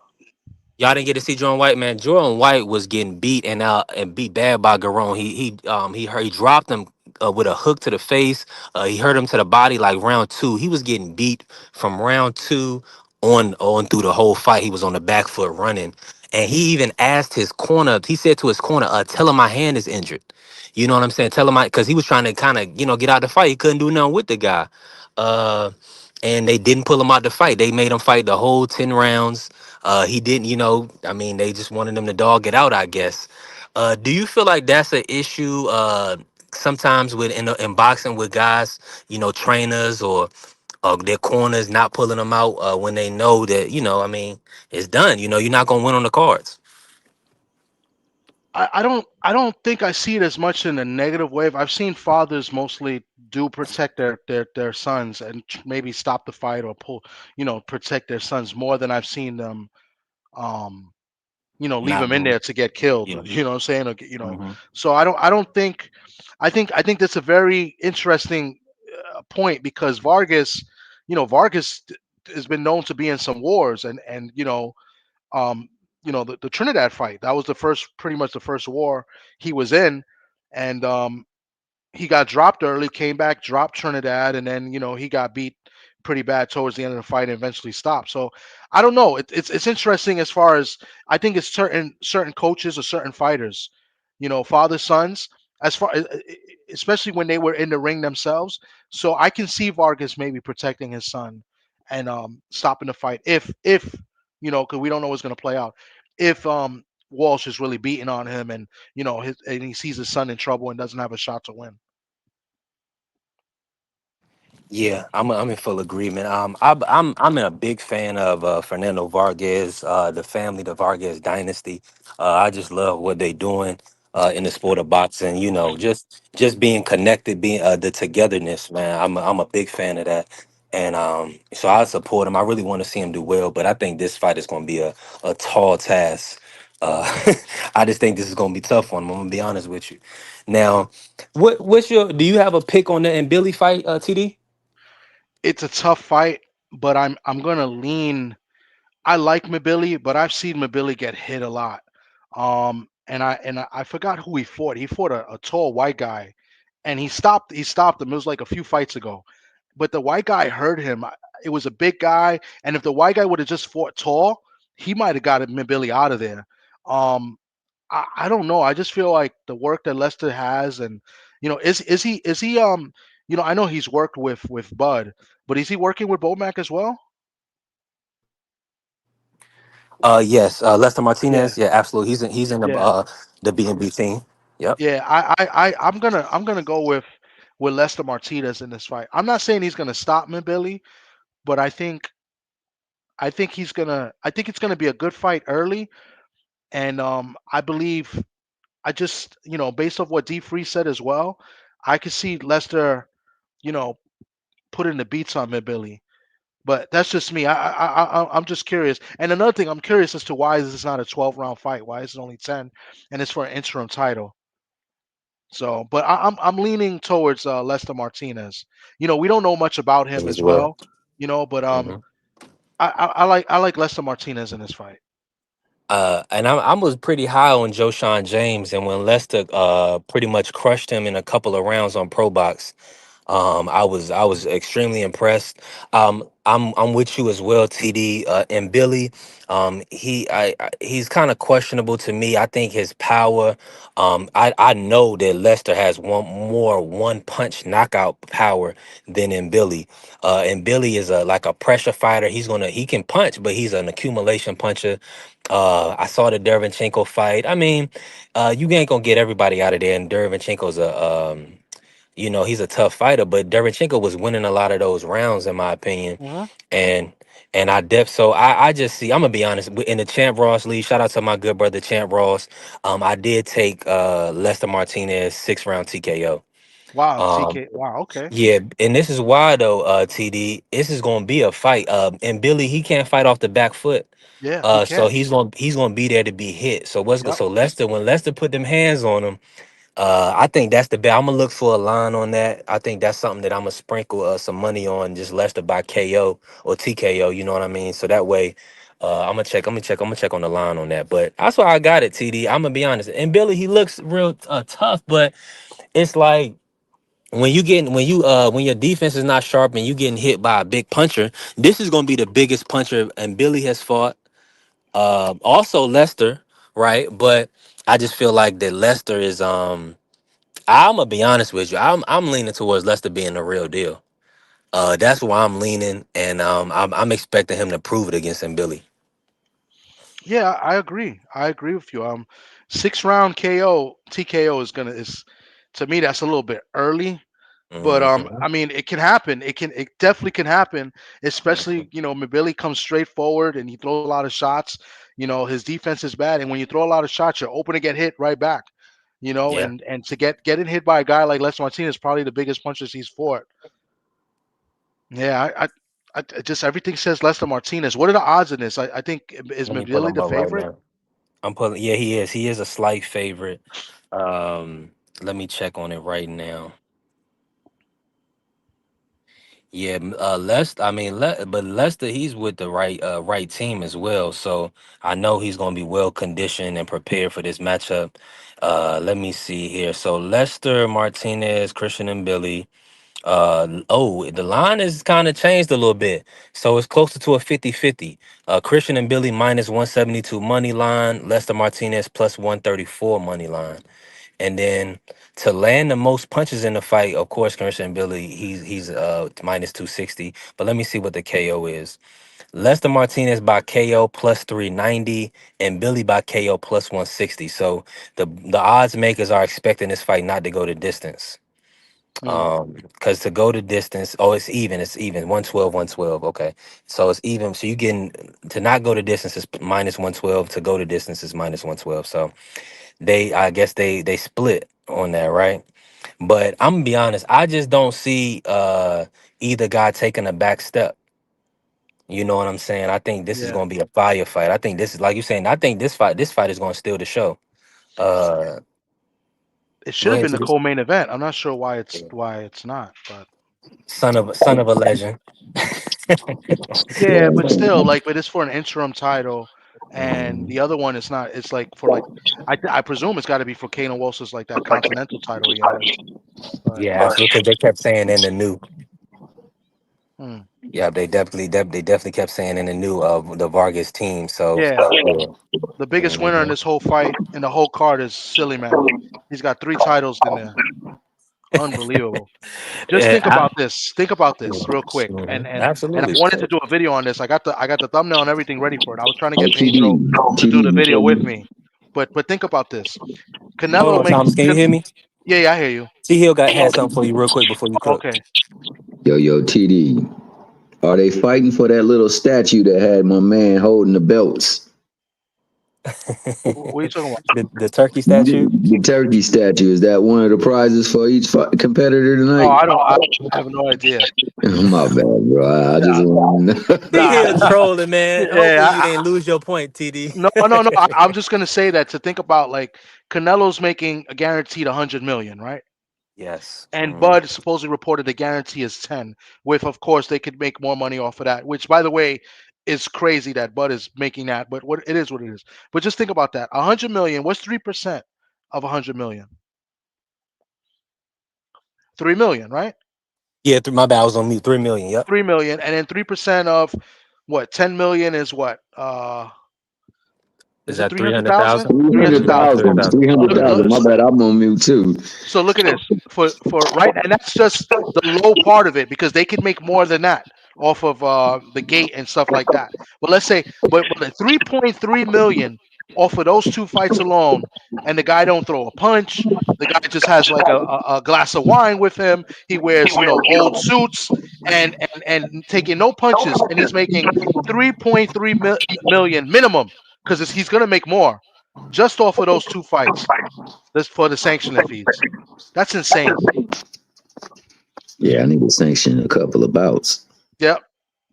Y'all didn't get to see Jordan White, man. Jordan White was getting beat and beat bad by Garon. He dropped him with a hook to the face. He hurt him to the body like round two. He was getting beat from round two on through the whole fight. He was on the back foot running, and he even asked his corner. He said to his corner, "Tell him my hand is injured." You know what I'm saying? Tell him because he was trying to kind of get out the fight. He couldn't do nothing with the guy, uh, and they didn't pull him out the fight. They made him fight the whole 10 rounds. He didn't, I mean, they just wanted him to dog it out, I guess. Do you feel like that's an issue sometimes in boxing with guys, trainers or their corners not pulling them out when they know that, I mean, it's done. You're not going to win on the cards. I don't think I see it as much in a negative wave. I've seen fathers mostly do protect their sons and maybe stop the fight or pull, protect their sons more than I've seen them um leave Not them in do there to get killed. it. You know what I'm saying? Or, Yeah. so I don't think I think that's a very interesting point because Vargas has been known to be in some wars and um, the Trinidad fight. That was pretty much the first war he was in, and he got dropped early, came back, dropped Trinidad, and then he got beat pretty bad towards the end of the fight and eventually stopped. So I don't know. It's interesting as far as I think it's certain coaches or certain fighters, father sons, as far especially when they were in the ring themselves. So I can see Vargas maybe protecting his son and stopping the fight if because we don't know what's going to play out. If Walsh is really beating on him and and he sees his son in trouble and doesn't have a shot to win. Yeah, I'm in full agreement. I'm a big fan of Fernando Vargas, the family, the Vargas dynasty. I just love what they're doing in the sport of boxing. Just being connected, being the togetherness, man. I'm a big fan of that, and so I support him. I really want to see him do well, but I think this fight is going to be a tall task. Uh, I just think this is going to be tough on him. I'm gonna be honest with you. Now, what's your? Do you have a pick on the and Billy fight, TD? It's a tough fight, but I'm gonna lean. I like Mabili, but I've seen Mabili get hit a lot. And I forgot who he fought. He fought a tall white guy, and he stopped him. It was like a few fights ago, but the white guy hurt him. It was a big guy, and if the white guy would have just fought tall, he might have got Mabili out of there. Um, I don't know. I just feel like the work that Lester has, and is he I know he's worked with Bud, but is he working with Bomac as well? Yes, Lester Yeah, Martinez. Yeah, absolutely. He's in yeah, the BNB team. Yep. yeah. I'm gonna go with Lester Martinez in this fight. I'm not saying he's gonna stop Billy, but I think it's gonna be a good fight early, and I believe I just based off what D Free said as well, I could see Lester you know putting the beats on Billy. But that's just me. I'm just curious. And another thing, I'm curious as to why is this not a 12-round fight? Why is it only 10? And it's for an interim title. So, but I'm leaning towards Lester Martinez. We don't know much about him As as well. well. But Hmm. I like Lester Martinez in this fight. And I was pretty high on Joe Sean James, and when Lester pretty much crushed him in a couple of rounds on Pro Box, I was extremely impressed. I'm with you as well, TD and Billy. He's kind of questionable to me. I think his power. I know that Lester has one punch knockout power than in Billy. And Billy is like a pressure fighter. He can punch, but he's an accumulation puncher. I saw the Derevchenko fight. I mean, you ain't gonna get everybody out of there, and Derevchenko's a he's a tough fighter, but Derevchenko was winning a lot of those rounds, in my opinion. Hmm. And I just see, I'm gonna be honest, in the Champ Ross league, shout out to my good brother Champ Ross. I did take Lester Martinez 6 round TKO. Wow, Um, TK. Wow, okay. yeah, and this is why though, TD, this is gonna be a fight. And Billy, he can't fight off the back foot. Yeah, he So can. he's gonna be there to be hit. So what's good? Yep. So Lester, when Lester put them hands on him, I think that's the bet. I'm gonna look for a line on that. I think that's something that I'm gonna sprinkle some money on, just Lester by KO or TKO. You know what I mean? So that way, I'm gonna check on the line on that. But that's why I got it, TD. I'm gonna be honest. And Billy, he looks real tough, but it's like when your defense is not sharp and you getting hit by a big puncher, this is gonna be the biggest puncher. And Billy has fought. Also Lester, right? But I just feel like that Lester is I'm gonna be honest with you. I'm leaning towards Lester being the real deal. That's why I'm leaning, and I'm expecting him to prove it against him, Billy. Yeah, I agree. I agree with you. 6 round KO TKO is to me that's a little bit early. But Hmm. I mean, it can happen. It definitely can happen. Especially, Billy comes straight forward and he throws a lot of shots. His defense is bad, and when you throw a lot of shots, you're open to get hit right back. Yeah, And to getting hit by a guy like Les Martinez, probably the biggest punches he's fought. Yeah, I just everything says Lester Martinez. What are the odds in this? I think is let me pull Mabili him the up right favorite? now. I'm pulling. Yeah, he is. He is a slight favorite. Let me check on it right now. Yeah, Leicester. I mean, but Leicester, he's with the right team as well. So I know he's going to be well conditioned and prepared for this matchup. Let me see here. So Leicester, Martinez, Christian, and Billy. The line is kind of changed a little bit. So it's closer to a 50-50. Christian and Billy minus 172 money line. Leicester Martinez plus 134 money line. And then to land the most punches in the fight, of course, Christian Billy, he's minus 260. But let me see what the KO is. Lester Martinez by KO plus 390 and Billy by KO plus 160. So the odds makers are expecting this fight not to go the distance. Mm. Because to go the distance, it's even 112, 112. Okay, so it's even. So you getting to not go the distance is minus 112, to go the distance is minus 112. So I guess they split on that, right? But I'm gonna be honest, I just don't see either guy taking a back step. You know what I'm saying? I think this is Yeah, gonna be a fire fight. I think this is, like you're saying, I think this fight is gonna steal the show. Uh it should Go have ahead been to the this. co-main event. I'm not sure why it's not, but Son of a legend. yeah, but still, like, but it's for an interim title, and Mhm. the other one is not. It's like for like, I presume it's got to be for Kano Wilson's like that continental title he has. But Yeah, absolutely. Because they kept saying in the new. hmm. Yeah, they definitely kept saying in the new of the Vargas team. So Yeah, yeah. the biggest winner in Mhm. this whole fight in the whole card is Silly Man. He's got 3 titles in there. Unbelievable. Just Yeah, think about this. Think about this real quick. And I absolutely. wanted to do a video on this. I got the thumbnail and everything ready for it. I was trying to Hey, get Pedro to do the TD, video with me. But think about this. Hold Canelo on, makes Thomas. Can you hear me? yeah, yeah, I hear you. T Hill had something for you real quick before you cook. Okay. yo, TD. Are they fighting for that little statue that had my man holding the belts? What are you talking about? The turkey statue. The turkey statue, is that one of the prizes for each competitor Oh, tonight? I don't. I have no idea. My bad, bro. I just Yeah, want to know. T nah, Hill trolling, man. yeah. Hopefully you didn't lose your point, TD. No, no, no. I'm just gonna say that to think about like Canelo's making a guaranteed 100 million, right? Yes. And Bud supposedly reported the guarantee is 10. With of course they could make more money off of that, which by the way is crazy that Bud is making that. But what it is. But just think about that. 100 million. What's 3% of 100 million? 3 million, right? Yeah, my bad. I was on mute. 3 million. Yep. 3 million, and then 3% of what? 10 million is what? Is Is it that 300,000? 300,000? Three Yeah, hundred 300,000. thousand. 300,000. 300,000. Look, My bad. I'm on mute too. so look at this for right, and that's just the low part of it because they could make more than that off of the gate and stuff like that. But let's say, but 3.3 million off of those two fights alone, and the guy don't throw a punch. The guy just has like a glass of wine with him. He wears, old suits and taking no punches, and he's making 3.3 million minimum because he's gonna make more just off of those two fights. That's for the sanctioning fees. That's insane. Yeah, I need to sanction a couple of bouts. Yep.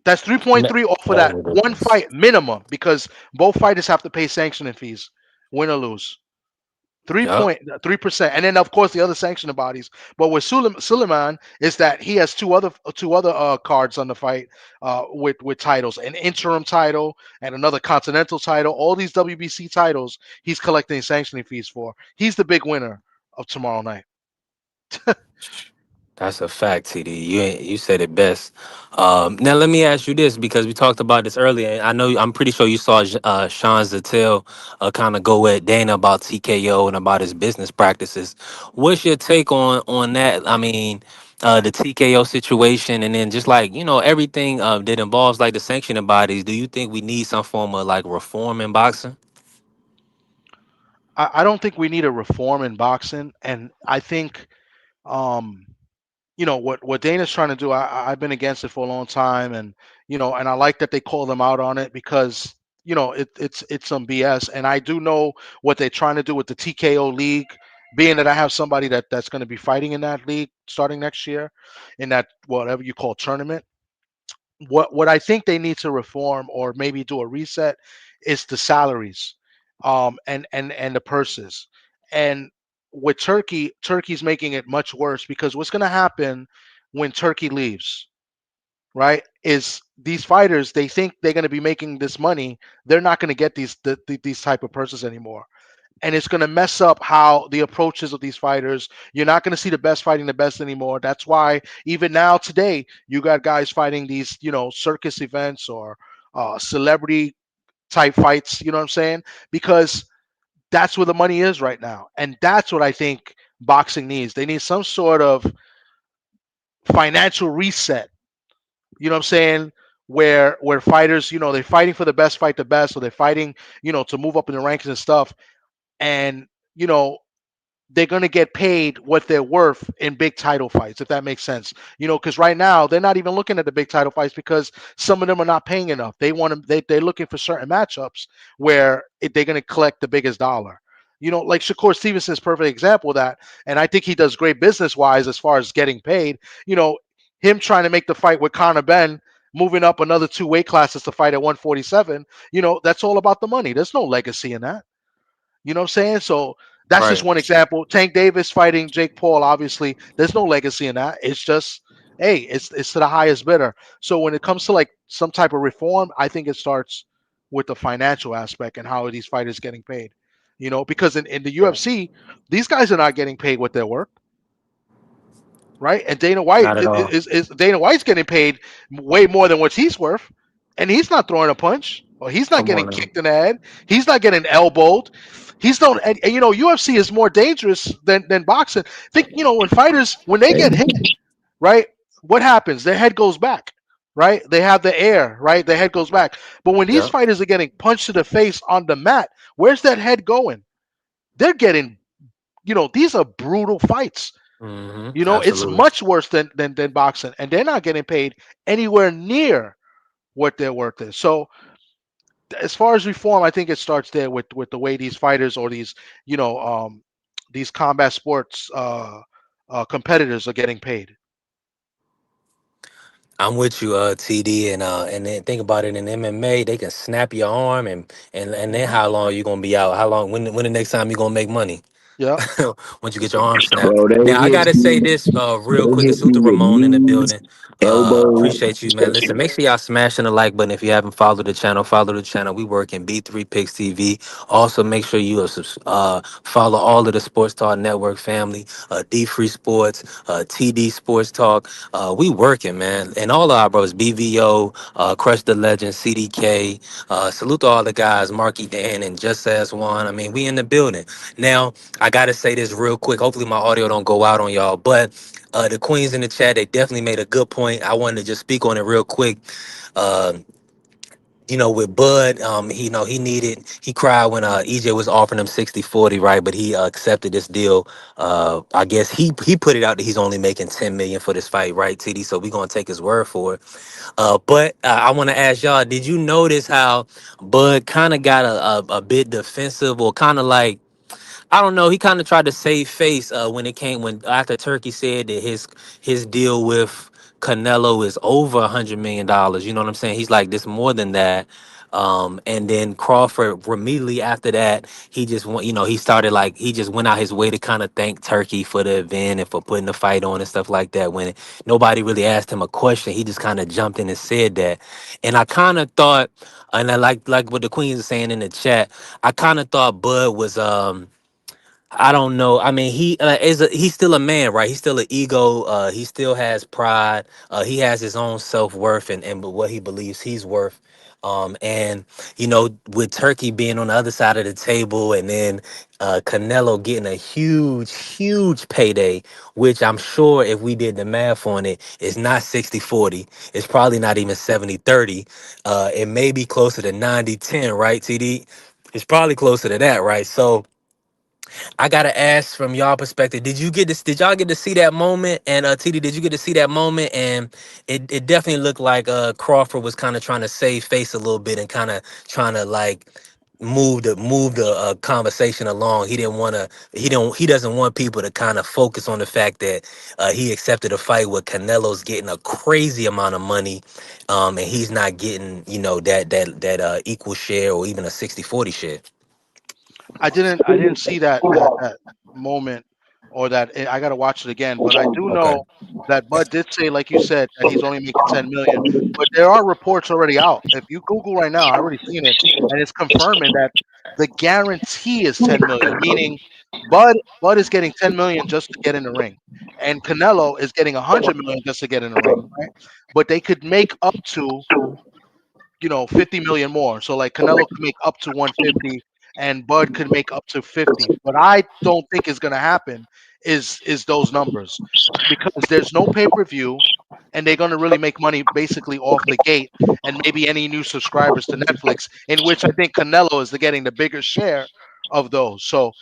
That's 3.3 off of That's that one ridiculous. fight minimum because both fighters have to pay sanctioning fees, win or lose. Yep. 3.3%, and then of course the other sanctioning bodies. But with Suleiman is that he has two other cards on the fight with titles, an interim title and another continental title. All these WBC titles he's collecting sanctioning fees for. He's the big winner of tomorrow night. That's a fact, TD. You said it best. Now let me ask you this because we talked about this earlier. And I'm pretty sure you saw Sean Zattel kind of go at Dana about TKO and about his business practices. What's your take on that? I mean, the TKO situation, and then just like everything that involves like the sanctioning bodies. Do you think we need some form of like reform in boxing? I don't think we need a reform in boxing, and I think um, what Dana's trying to do. I've been against it for a long time, and and I like that they call them out on it because it's some BS, and I do know what they're trying to do with the TKO league. Being that I have somebody that's going to be fighting in that league starting next year, in that whatever you call tournament. What I think they need to reform or maybe do a reset is the salaries, and the purses. And with Turkey's making it much worse because what's going to happen when Turkey leaves, right? Is these fighters they think they're going to be making this money, they're not going to get these type of purses anymore, and it's going to mess up how the approaches of these fighters. You're not going to see the best fighting the best anymore. That's why even now today you got guys fighting these circus events or celebrity type fights. You know what I'm saying? Because that's where the money is right now, and that's what I think boxing needs. They need some sort of financial reset. You know what I'm saying? Where fighters, they're fighting for the best, fight the best, or they're fighting, to move up in the rankings and stuff, and you know they're going to get paid what they're worth in big title fights, if that makes sense. Because right now they're not even looking at the big title fights because some of them are not paying enough. They want them, they're looking for certain matchups where they're going to collect the biggest dollar. Like Shakur Stevenson is a perfect example of that. And I think he does great business wise as far as getting paid. Him trying to make the fight with Conor Ben, moving up another two weight classes to fight at 147, that's all about the money. There's no legacy in that. You know what I'm saying? So that's just Right. one example. Tank Davis fighting Jake Paul. Obviously, there's no legacy in that. It's just, hey, it's to the highest bidder. So when it comes to like some type of reform, I think it starts with the financial aspect and how are these fighters getting paid. Because in the UFC, these guys are not getting paid what they're worth, right? And Dana White Not at all. is Dana White's getting paid way more than what he's worth, and he's not throwing a punch, or he's not Come getting on now. kicked in the head. He's not getting elbowed. He's not, and UFC is more dangerous than boxing. Think when fighters when they get hit, right? What happens? Their head goes back, right? They have the air, right? Their head goes back. But when these Yep. fighters are getting punched to the face on the mat, where's that head going? They're getting, these are brutal fights. It's Absolutely. much worse than boxing, and they're not getting paid anywhere near what their worth is. So, as far as reform, I think it starts there with the way these fighters or you know, um, these combat sports competitors are getting paid. I'm with you, TD, and then think about it in MMA, they can snap your arm and then Hmm. how long you gonna be out? How long? When the next time you gonna make money? Yeah. Once you get your arm snapped. Bro, Now I gotta say this real quick. It's hit me Luther with Ramon in the knees, building. elbows. Appreciate you, man. Listen, make sure y'all smashing the like button if you haven't followed the channel. Follow the channel. We work in B3 Picks TV. Also, make sure you follow all of the Sports Talk Network family. D Free Sports, TD Sports Talk. We working, man, and all of our brothers. BVO, Crush the Legend, CDK. Salute to all the guys, Marky Dan and Just As One. I mean, we in the building now. I gotta say this real quick. Hopefully my audio don't go out on y'all. But the queens in the chat, they definitely made a good point. I wanted to just speak on it real quick. Uh, with Bud, he cried when EJ was offering him 60-40, right? But he accepted this deal. I guess he put it out that he's only making 10 million for this fight, right, TD? So we're gonna take his word for it. But I want to ask y'all, did you notice how Bud kind of got a bit defensive, or kind of like, I don't know. He kind of tried to save face when after Turkey said that his deal with Canelo is over $100 million. You know what I'm saying? He's like, this more than that. And then Crawford immediately after that, he just went, he started like, he just went out his way to kind of thank Turkey for the event and for putting the fight on and stuff like that. When nobody really asked him a question, he just kind of jumped in and said that. And I kind of thought, and I like what the Queens is saying in the chat, I kind of thought Bud was I don't know. I mean, he's still a man, right? He's still an ego. He still has pride. He has his own self-worth and what he believes he's worth. And with Turkey being on the other side of the table, and then Canelo getting a huge, huge payday, which I'm sure if we did the math on it, it's not 60-40. It's probably not even 70-30. It may be closer to 90-10, right, TD? It's probably closer to that, right? So I gotta ask from y'all perspective, did y'all get to see that moment? And TD, did you get to see that moment? And it definitely looked like Crawford was kind of trying to save face a little bit and kind of trying to like move the conversation along. He doesn't want people to kind of focus on the fact that he accepted a fight where Canelo's getting a crazy amount of money, and he's not getting that equal share or even a 60-40 share. I didn't see that moment, or that I got to watch it again. But I do Okay. know that Bud did say, like you said, that he's only making 10 million. But there are reports already out. If you Google right now, I already seen it, and it's confirming that the guarantee is 10 million, meaning Bud is getting 10 million just to get in the ring, and Canelo is getting 100 million just to get in the ring, right? But they could make up to 50 million more. So like Canelo could make up to 150 and Bud could make up to 50. What I don't think is going to happen is those numbers, because there's no pay-per-view, and they're going to really make money basically off the gate, and maybe any new subscribers to Netflix, in which I think Canelo is getting the bigger share of those. So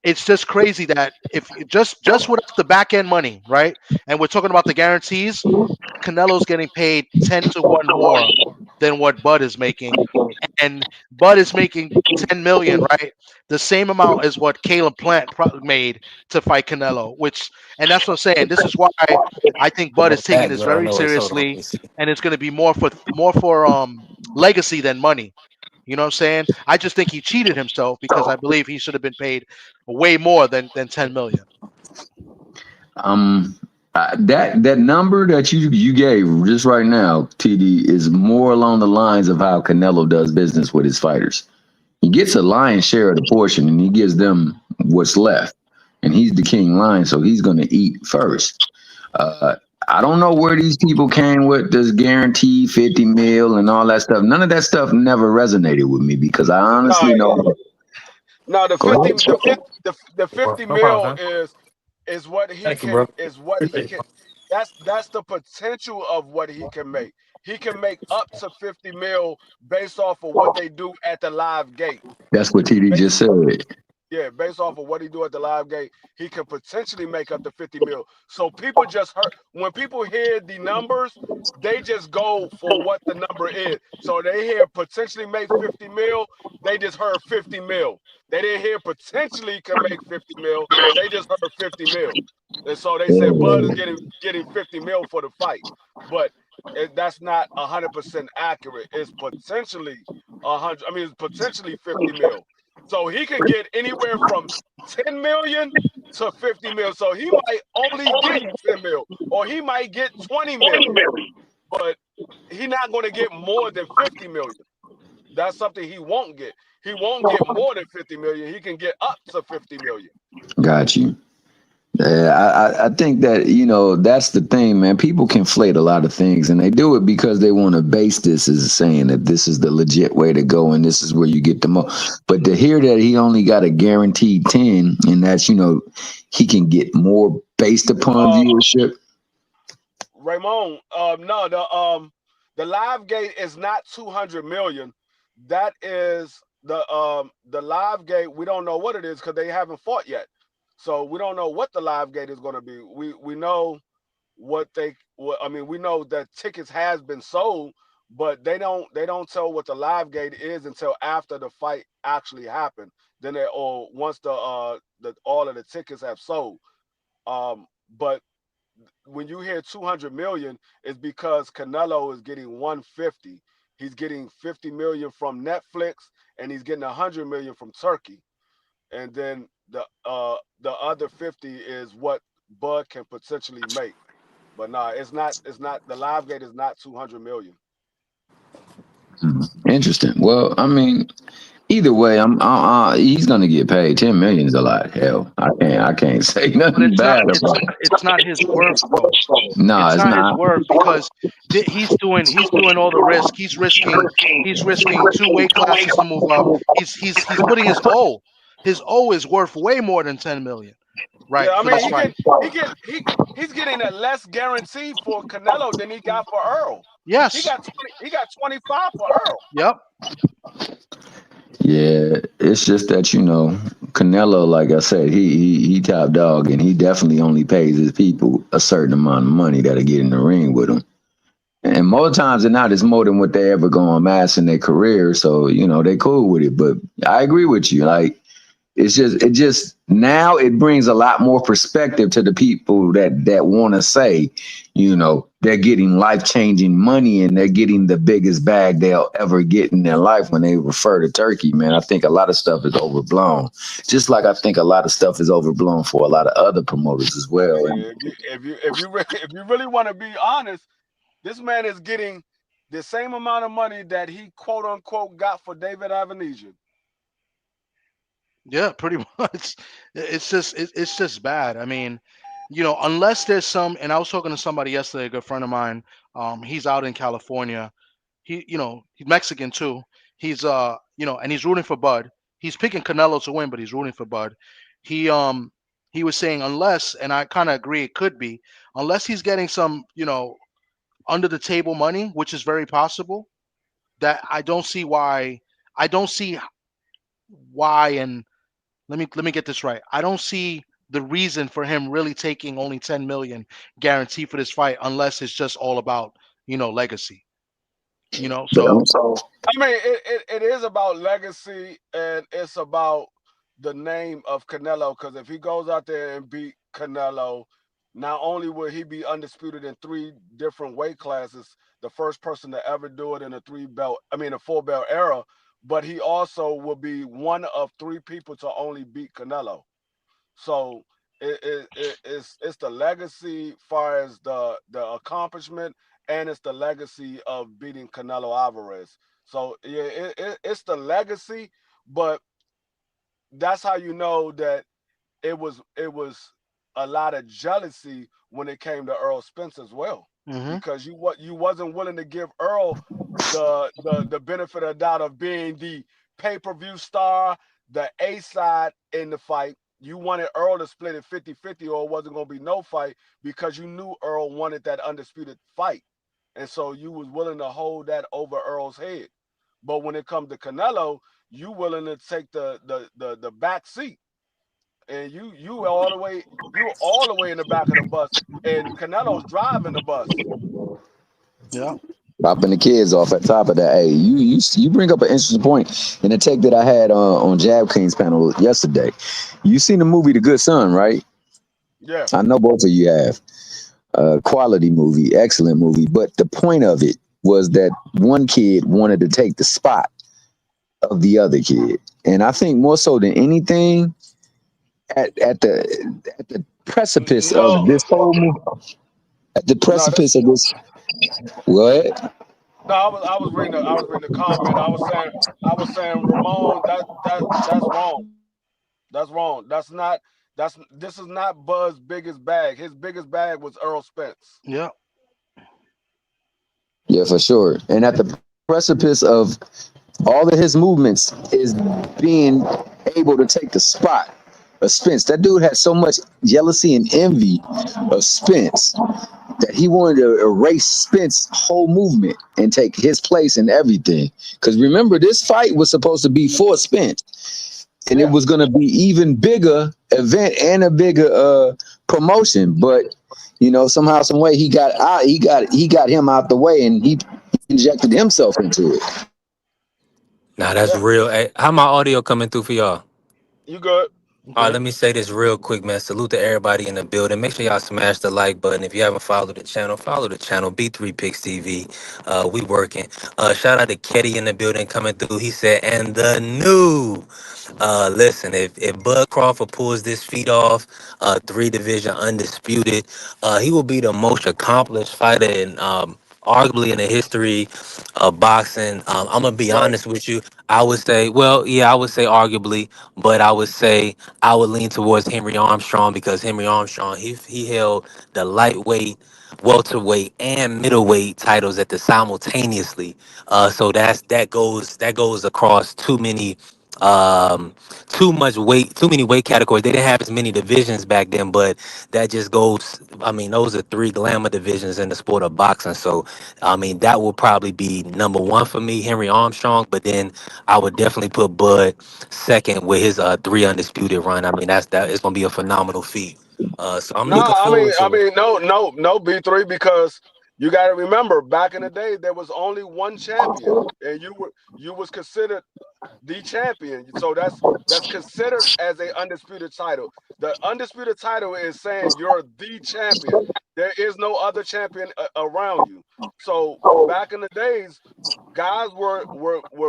it's just crazy that if you just without the back end money, right? And we're talking about the guarantees, Canelo's getting paid 10-1 more than what Bud is making, and Bud is making 10 million, right? The same amount as what Caleb Plant made to fight Canelo, and that's what I'm saying. This is why I think Bud is taking Fact, this but I don't very know. Hold on. Let seriously, me see. and it's going to be more for legacy than money. You know what I'm saying? I just think he cheated himself, because I believe he should have been paid way more than 10 million. That number that you gave just right now, TD, is more along the lines of how Canelo does business with his fighters. He gets a lion's share of the portion, and he gives them what's left. And he's the king lion, so he's going to eat first. Uh, I don't know where these people came with this guarantee 50 mil and all that stuff. None of that stuff never resonated with me, because I honestly No, know. no, Go ahead. the Bro, 50 no problem, mil son. is what he Thank you, can bro. is what he Appreciate can. it. That's the potential of what he can make. He can make up to 50 mil based off of what they do at the live gate. That's what TD just said. Yeah, based off of what he do at the live gate, he can potentially make up to 50 mil. So people just heard, when people hear the numbers, they just go for what the number is. So they hear potentially make 50 mil, they just heard 50 mil. They didn't hear potentially can make 50 mil, they just heard 50 mil. And so they said Bud is getting 50 mil for the fight. But that's not 100% accurate. It's potentially 100. I mean, it's potentially 50 mil. So he could get anywhere from 10 million to 50 mil. So he might only get 10 mil, or he might get 20 million, but he's not going to get more than 50 million. That's something he won't get. He won't get more than 50 million. He can get up to 50 million. Got you. I think that, that's the thing, man. People conflate a lot of things, and they do it because they want to base this as saying that this is the legit way to go and this is where you get the most. But to hear that he only got a guaranteed 10, and that's, he can get more based upon viewership. Raymond, no, The live gate is not 200 million. That is the live gate. We don't know what it is because they haven't fought yet. So we don't know what the live gate is going to be. We know I mean, we know that tickets has been sold, but they don't tell what the live gate is until after the fight actually happened. Then they or once the all of the tickets have sold. But when you hear 200 million, it's because Canelo is getting 150. He's getting 50 million from Netflix, and he's getting 100 million from Turkey. And then the other 50 is what Bud can potentially make. But nah, it's not the live gate is not 200 million. Interesting. Well, I mean, either way, he's gonna get paid. 10 million is a lot. Hell, I can't say But nothing bad about it's not his worth though. it. No, It's it's not his not. worth because he's doing all the risk. He's risking two weight classes to move up. He's putting his O is worth way more than 10 million, Yeah, right, I for mean this fight. he's getting a less guarantee for Canelo than he got for Earl. He Yes. got 25 for Earl. Yep. Yeah, it's just that Canelo, like I said, he top dog, and he definitely only pays his people a certain amount of money that'll get in the ring with him. And more times than not, it's more than what they ever gonna amass in their career. So they cool with it. But I agree with you. Like it just now it brings a lot more perspective to the people that want to say, they're getting life-changing money and they're getting the biggest bag they'll ever get in their life when they refer to Turkey. Man, I think a lot of stuff is overblown, just like I think a lot of stuff is overblown for a lot of other promoters as I well. And mean, if you really want to be honest, this man is getting the same amount of money that he quote unquote got for David Avenesian. Yeah, pretty much. It's just bad. I mean, unless there's some, and I was talking to somebody yesterday, a good friend of mine. He's out in California. He's Mexican too. And he's rooting for Bud. He's picking Canelo to win, but he's rooting for Bud. He um he was saying unless, and I kind of agree it could be, unless he's getting some, under the table money, which is very possible. That I don't see why, and let me get this right. I don't see the reason for him really taking only 10 million guarantee for this fight unless it's just all about, legacy. but So I mean, it is about legacy and it's about the name of Canelo. Because if he goes out there and beat Canelo, not only will he be undisputed in three different weight classes, the first person to ever do it in a four belt era, but he also will be one of three people to only beat Canelo. So it's the legacy far as the accomplishment, and it's the legacy of beating Canelo Alvarez. So yeah, it's the legacy, but that's how you know that it was a lot of jealousy when it came to Earl Spence as well, hmm because you wasn't willing to give Earl the benefit of the doubt of being the pay-per-view star, the A side in the fight. You wanted Earl to split it 50-50 or it wasn't going to be no fight because you knew Earl wanted that undisputed fight. And so you was willing to hold that over Earl's head. But when it comes to Canelo, you willing to take the back seat, and you all the way in the back of the bus, and Canelo's driving the bus. yeah. dropping the kids off at top of that. Hey, you bring up an interesting point in the take that I had on Jab King's panel yesterday. You seen the movie The Good Son, right? Yeah. I know both of you have. Quality movie, excellent movie. But the point of it was that one kid wanted to take the spot of the other kid, and I think more so than anything, at the precipice of No, this whole movie, at the no, precipice of this, what? no. I was reading the comment. I was saying Ramon. That's wrong. That's wrong. This is not Bud's biggest bag. His biggest bag was Earl Spence. Yeah. Yeah, for sure. And at the precipice of all of his movements is being able to take the spot of Spence. That dude had so much jealousy and envy of Spence that he wanted to erase Spence's whole movement and take his place in everything. Because remember, this fight was supposed to be for Spence, and it Yeah. was going to be even bigger event and a bigger promotion. But somehow, some way, he got out. He got him out the way, and he injected himself into it. Now that's Yeah. real. Hey, how my audio coming through for y'all? You good? All right, Good. let me say this real quick, man. Salute to everybody in the building. Make sure y'all smash the like button. If you haven't followed the channel, follow the channel. B3 Picks TV. We working. Shout out to Ketty in the building coming through. He said, and the new. Listen, if Bud Crawford pulls this feat off, three division undisputed, he will be the most accomplished fighter in arguably in the history of boxing. I'm gonna be Right. honest with you. I would say, well, yeah, I would say arguably, but I would say I would lean towards Henry Armstrong because Henry Armstrong he held the lightweight, welterweight, and middleweight titles at the simultaneously. So that goes across too much weight, too many weight categories. They didn't have as many divisions back then, but that just goes. I mean, those are three glamour divisions in the sport of boxing. So, I mean, that will probably be number one for me, Henry Armstrong. But then I would definitely put Bud second with his three undisputed run. I mean, that is going to be a phenomenal feat. So I'm No, looking forward I to it. mean, no, no, no, B3, because you got to remember, back in the day, there was only one champion, and you was considered the champion. So that's considered as a undisputed title. The undisputed title is saying you're the champion. There is no other champion around you. So back in the days, guys were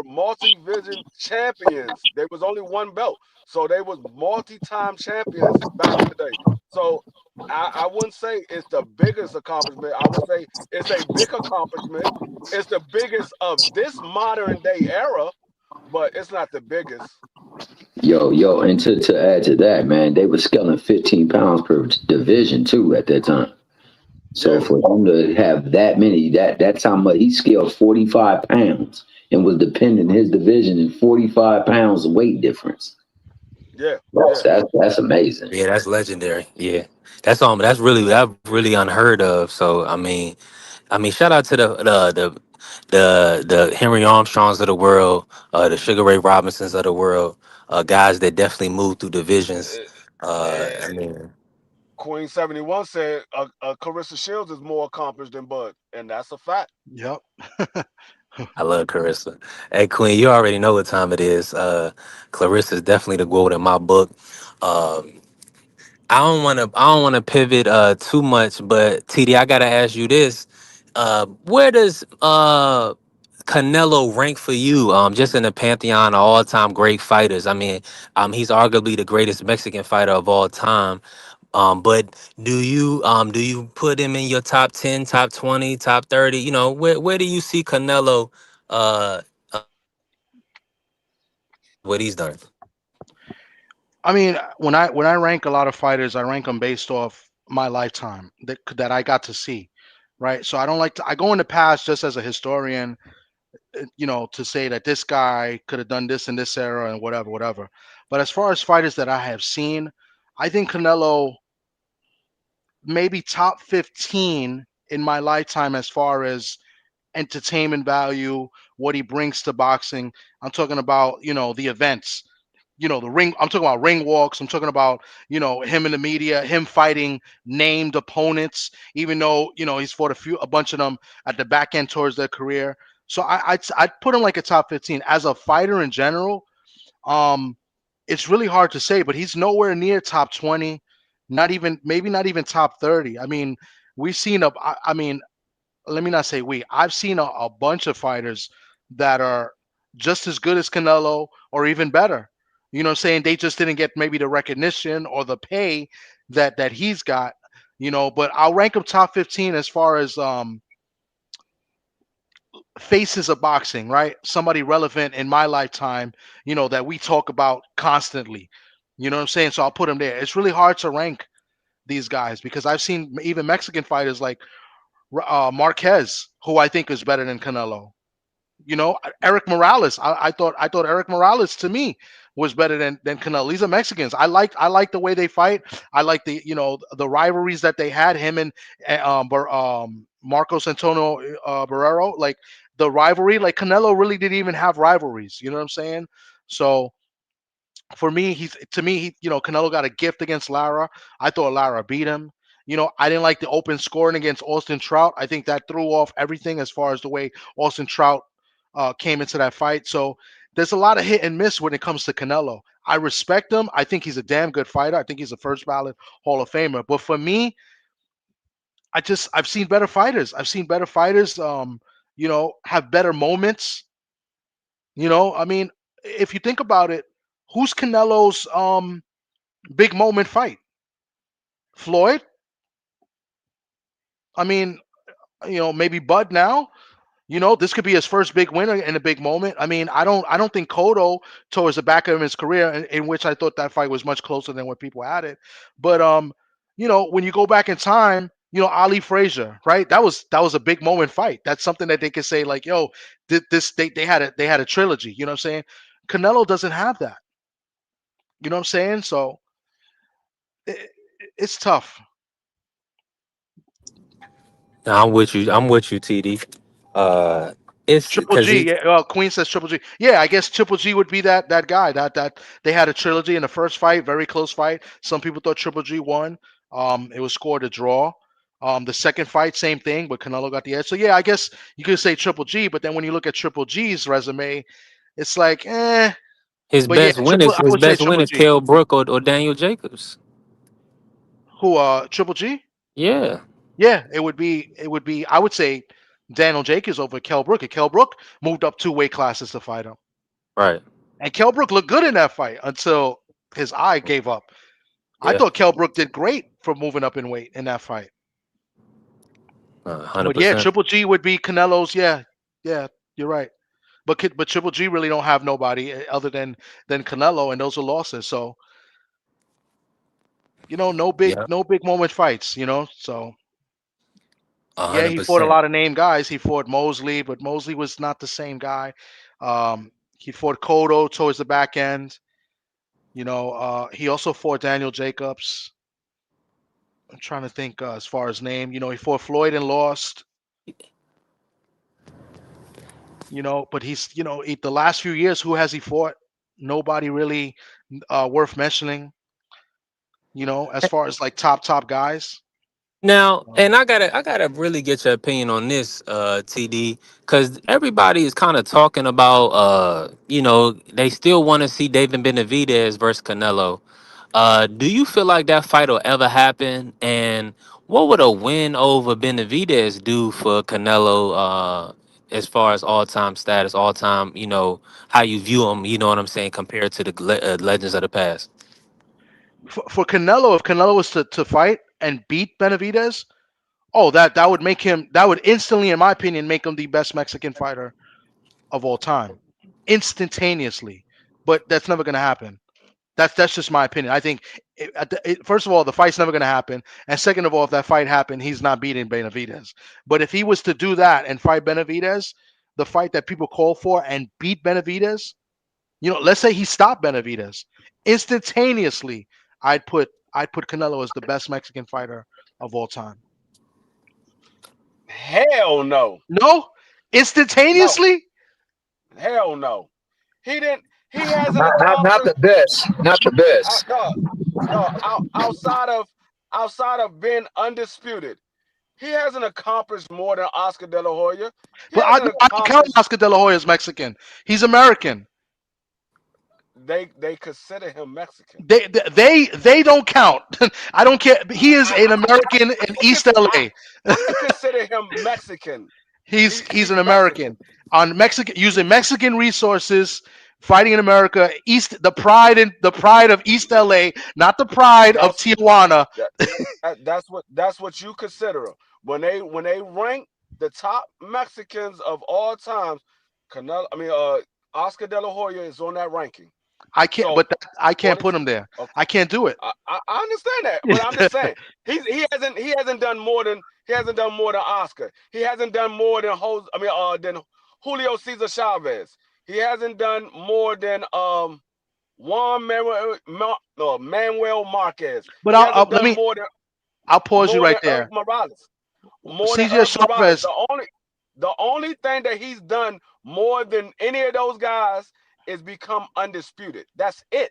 multi-vision champions. There was only one belt, so they was multi-time champions back in the day. So I wouldn't say it's the biggest accomplishment. I would say it's a big accomplishment. It's the biggest of this modern day era, but it's not the biggest. Yo, and to add to that, man, they were scaling 15 pounds per division too at that time. So Yeah, for him to have that many, that's how much he scaled 45 pounds and was dependent his division in 45 pounds of weight difference. yeah, That's yeah. that's that's amazing. Yeah, that's legendary. Yeah, that's really unheard of. So I mean, shout out to the Henry Armstrongs of the world, the Sugar Ray Robinsons of the world, guys that definitely move through divisions. I And mean, Queen 71 said Carissa Shields is more accomplished than Bud, and that's a fact. Yep. I love Carissa. Hey, Queen, you already know what time it is. Clarissa's definitely the gold in my book. Um, I don't wanna pivot too much, but TD, I gotta ask you this. Where does Canelo rank for you? Just in the pantheon of all time great fighters. I mean, he's arguably the greatest Mexican fighter of all time. But do you put him in your top 10, top 20, top 30? Where do you see Canelo uh what he's done? I mean, when I rank a lot of fighters, I rank them based off my lifetime that I got to see, right? So I don't like to. I go in the past just as a historian, to say that this guy could have done this in this era and whatever, whatever. But as far as fighters that I have seen, I think Canelo maybe top 15 in my lifetime as far as entertainment value, what he brings to boxing. I'm talking about, the events, the ring. I'm talking about ring walks. I'm talking about, him in the media, him fighting named opponents, even though, he's fought a bunch of them at the back end towards their career. So I'd put him like a top 15 as a fighter in general. Um, it's really hard to say, but he's nowhere near top 20, not even maybe not even top 30. I mean, we've seen I mean, let me not say we. I've seen a bunch of fighters that are just as good as Canelo or even better. You know what I'm saying? They just didn't get maybe the recognition or the pay that he's got, but I'll rank him top 15 as far as faces of boxing, right? Somebody relevant in my lifetime, that we talk about constantly. You know what I'm saying? So I'll put him there. It's really hard to rank these guys because I've seen even Mexican fighters like Marquez, who I think is better than Canelo. Eric Morales. I thought Eric Morales to me was better than Canelo. These are Mexicans. I like the way they fight. I like the the rivalries that they had, him and Marcos Antonio Barrero. Like the rivalry, like Canelo really didn't even have rivalries. You know what I'm saying? So for me, Canelo got a gift against Lara. I thought Lara beat him. I didn't like the open scoring against Austin Trout. I think that threw off everything as far as the way Austin Trout came into that fight. So there's a lot of hit and miss when it comes to Canelo. I respect him. I think he's a damn good fighter. I think he's a first ballot Hall of Famer. But for me, I've seen better fighters. I've seen better fighters have better moments. I mean, if you think about it, who's Canelo's big moment fight? Floyd? I mean, maybe Bud now. This could be his first big win in a big moment. I mean, I don't think Cotto towards the back of his career, in which I thought that fight was much closer than what people had it. But when you go back in time, Ali Frazier, right? That was a big moment fight. That's something that they could say like, yo, they had a trilogy. You know what I'm saying? Canelo doesn't have that. You know what I'm saying? So it's tough. I'm with you. I'm with you, TD. It's Triple because G, he yeah. Queen says Triple G. Yeah, I guess Triple G would be that guy. That they had a trilogy in the first fight, very close fight. Some people thought Triple G won. It was scored a draw. The second fight, same thing, but Canelo got the edge. So yeah, I guess you could say Triple G, but then when you look at Triple G's resume, it's like, eh. his But yeah, best win Triple. is I would say Triple G. Kell Brook or Daniel Jacobs. Who? Triple G. Yeah, Yeah, it would be. I would say Daniel Jacobs over Kell Brook. And Kell Brook moved up 2 weight classes to fight him. right. And Kell Brook looked good in that fight until his eye gave up. I Yeah, thought Kell Brook did great for moving up in weight in that fight. hundred But yeah, percent. Triple G would be Canelo's. Yeah, yeah, you're right. But Triple G really don't have nobody other than Canelo, and those are losses. So Yeah, no big moment fights. So yeah, hundred he fought a percent. lot of name guys. He fought Mosley, but Mosley was not the same guy. He fought Cotto towards the back end. He also fought Daniel Jacobs. I'm trying to think as far as name. He fought Floyd and lost. But he's the last few years, who has he fought? Nobody really worth mentioning. As far as like top guys. Now, Um, and I gotta really get your opinion on this, TD, because everybody is kind of talking about, they still want to see David Benavidez versus Canelo. Do you feel like that fight will ever happen? And what would a win over Benavidez do for Canelo, as far as all time status, all time, how you view him, you know what I'm saying, compared to the legends of the past? for Canelo, if Canelo was to fight and beat Benavidez, oh, that would make him. That would instantly, in my opinion, make him the best Mexican fighter of all time, instantaneously. But that's never going to happen. That's just my opinion. I think, first of all, the fight's never going to happen, and second of all, if that fight happened, he's not beating Benavidez. But if he was to do that and fight Benavidez, the fight that people call for, and beat Benavidez, let's say he stopped Benavidez instantaneously, I'd put Canelo as the best Mexican fighter of all time. Hell no. No, No. instantaneously. Hell no. He didn't. He hasn't Not accomplished. the best. Not the best. No, no. Outside of being undisputed, he hasn't accomplished more than Oscar De La Hoya. He But I hasn't don't count accomplished. Oscar De La Hoya as Mexican. He's American. They consider him Mexican. They don't count. I don't care. He is an American in East I, LA. I consider him Mexican. He's He's an American Mexican. on Mexican, using Mexican resources, fighting in America. The pride of East LA, not the pride of That's Tijuana. that, that's what you consider him. When they rank the top Mexicans of all times, Canelo, Oscar De La Hoya is on that ranking. I can't, So but I can't according put to him there. uh, I can't do it. I understand that, but I'm just saying he hasn't done more than Oscar. He hasn't done more than than Julio Cesar Chavez. He hasn't done more than Manuel Marquez. But He I'll hasn't let done me. I'll pause you more right than Eric there. Morales. More than CJ Eric Morales. Chavez. The only thing that he's done more than any of those guys is become undisputed. That's it.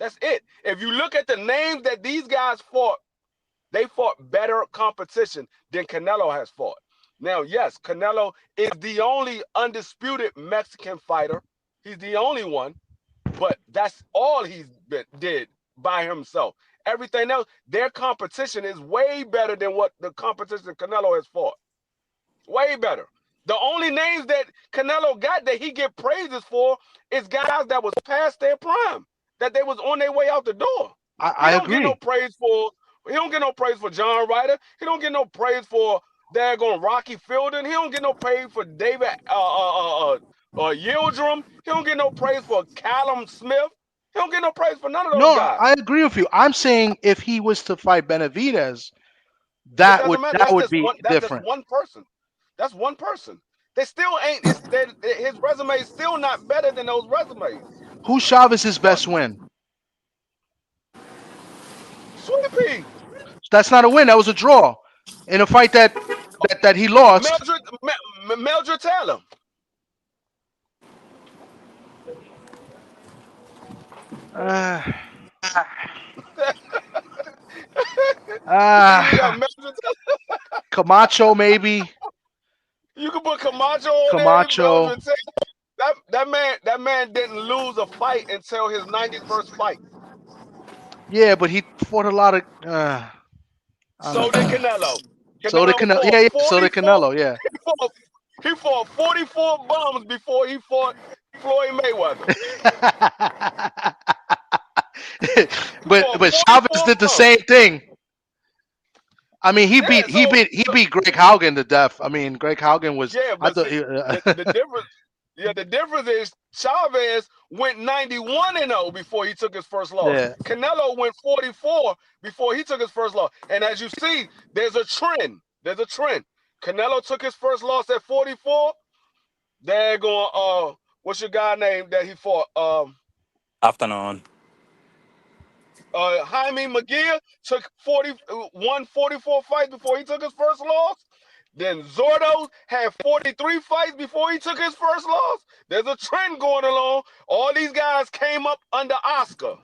That's it. If you look at the names that these guys fought, they fought better competition than Canelo has fought. Now, yes, Canelo is the only undisputed Mexican fighter. He's the only one, but that's all did by himself. Everything else, their competition is way better than what the competition Canelo has fought. Way better. The only names that Canelo got that he get praises for is guys that was past their prime, that they was on their way out the door. I Get no agree. praise for. He don't get no praise for John Ryder. He don't get no praise for daggone Rocky Fielding. He don't get no praise for David Yildirim. He don't get no praise for Callum Smith. He don't get no praise for none of those No, guys. I agree with you. I'm saying if he was to fight Benavidez, It that doesn't would matter. that would be That's just different. one person. That's one person. They still ain't. His resume is still not better than those resumes. Who's Chavez's best win? Sweet pea. That's not a win. That was a draw in a fight that he lost. Meldred Taylor. Uh, You got uh, Meldred Taylor. Camacho maybe. You can put Camacho on there. Camacho. Meldred Taylor. That man didn't lose a fight until his 91st fight. Yeah, but he fought a lot of. So did Canelo. So did Canelo Canelo. fought Yeah, yeah. So did 44. Canelo. Yeah. He fought 44 bums before he fought Floyd Mayweather. He fought but Chavez 44 did the bums. same thing. I mean, he Yeah, beat Greg Haugen to death. I mean, Greg Haugen was. yeah, I but thought. see, the difference. Yeah, the difference is Chavez went 91-0 before he took his first loss. Yeah. Canelo went 44 before he took his first loss. And as you see, there's a trend. There's a trend. Canelo took his first loss at 44. They're going. What's your guy name that he fought? Afternoon. Jaime McGill took 44 fights before he took his first loss. Then Zordo had 43 fights before he took his first loss. There's a trend going along. All these guys came up under Oscar.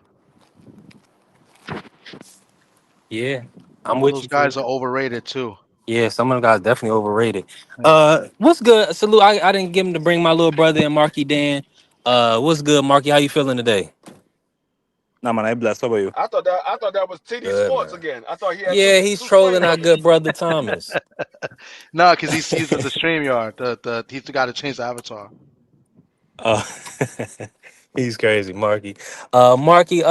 Yeah, I'm All with those you, guys Salute. are overrated too. Yeah, some of them guys definitely overrated. Yeah. What's good? Salute. I didn't get him to bring my little brother and Marky Dan. What's good, Marky? How you feeling today? Nah, man, I blessed. How about you? I thought that was TD Good, Sports man. again. I thought he had Yeah, he's two screen trolling our brothers. good brother Thomas. No, because he's using the StreamYard. He's got to change the avatar. Uh, he's crazy, Marky. Marky,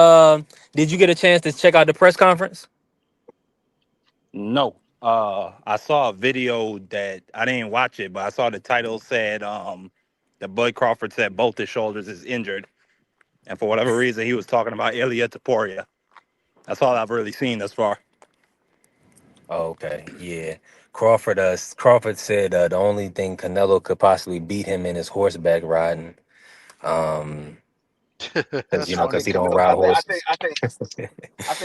did you get a chance to check out the press conference? No. I saw a video that I didn't watch it, but I saw the title said that Bud Crawford said both his shoulders is injured, and for whatever reason he was talking about Ilya Taporia. That's all I've really seen thus far. Okay, yeah. Crawford said the only thing Canelo could possibly beat him in is horseback riding. Um, because That's because funny. he don't ride horses. I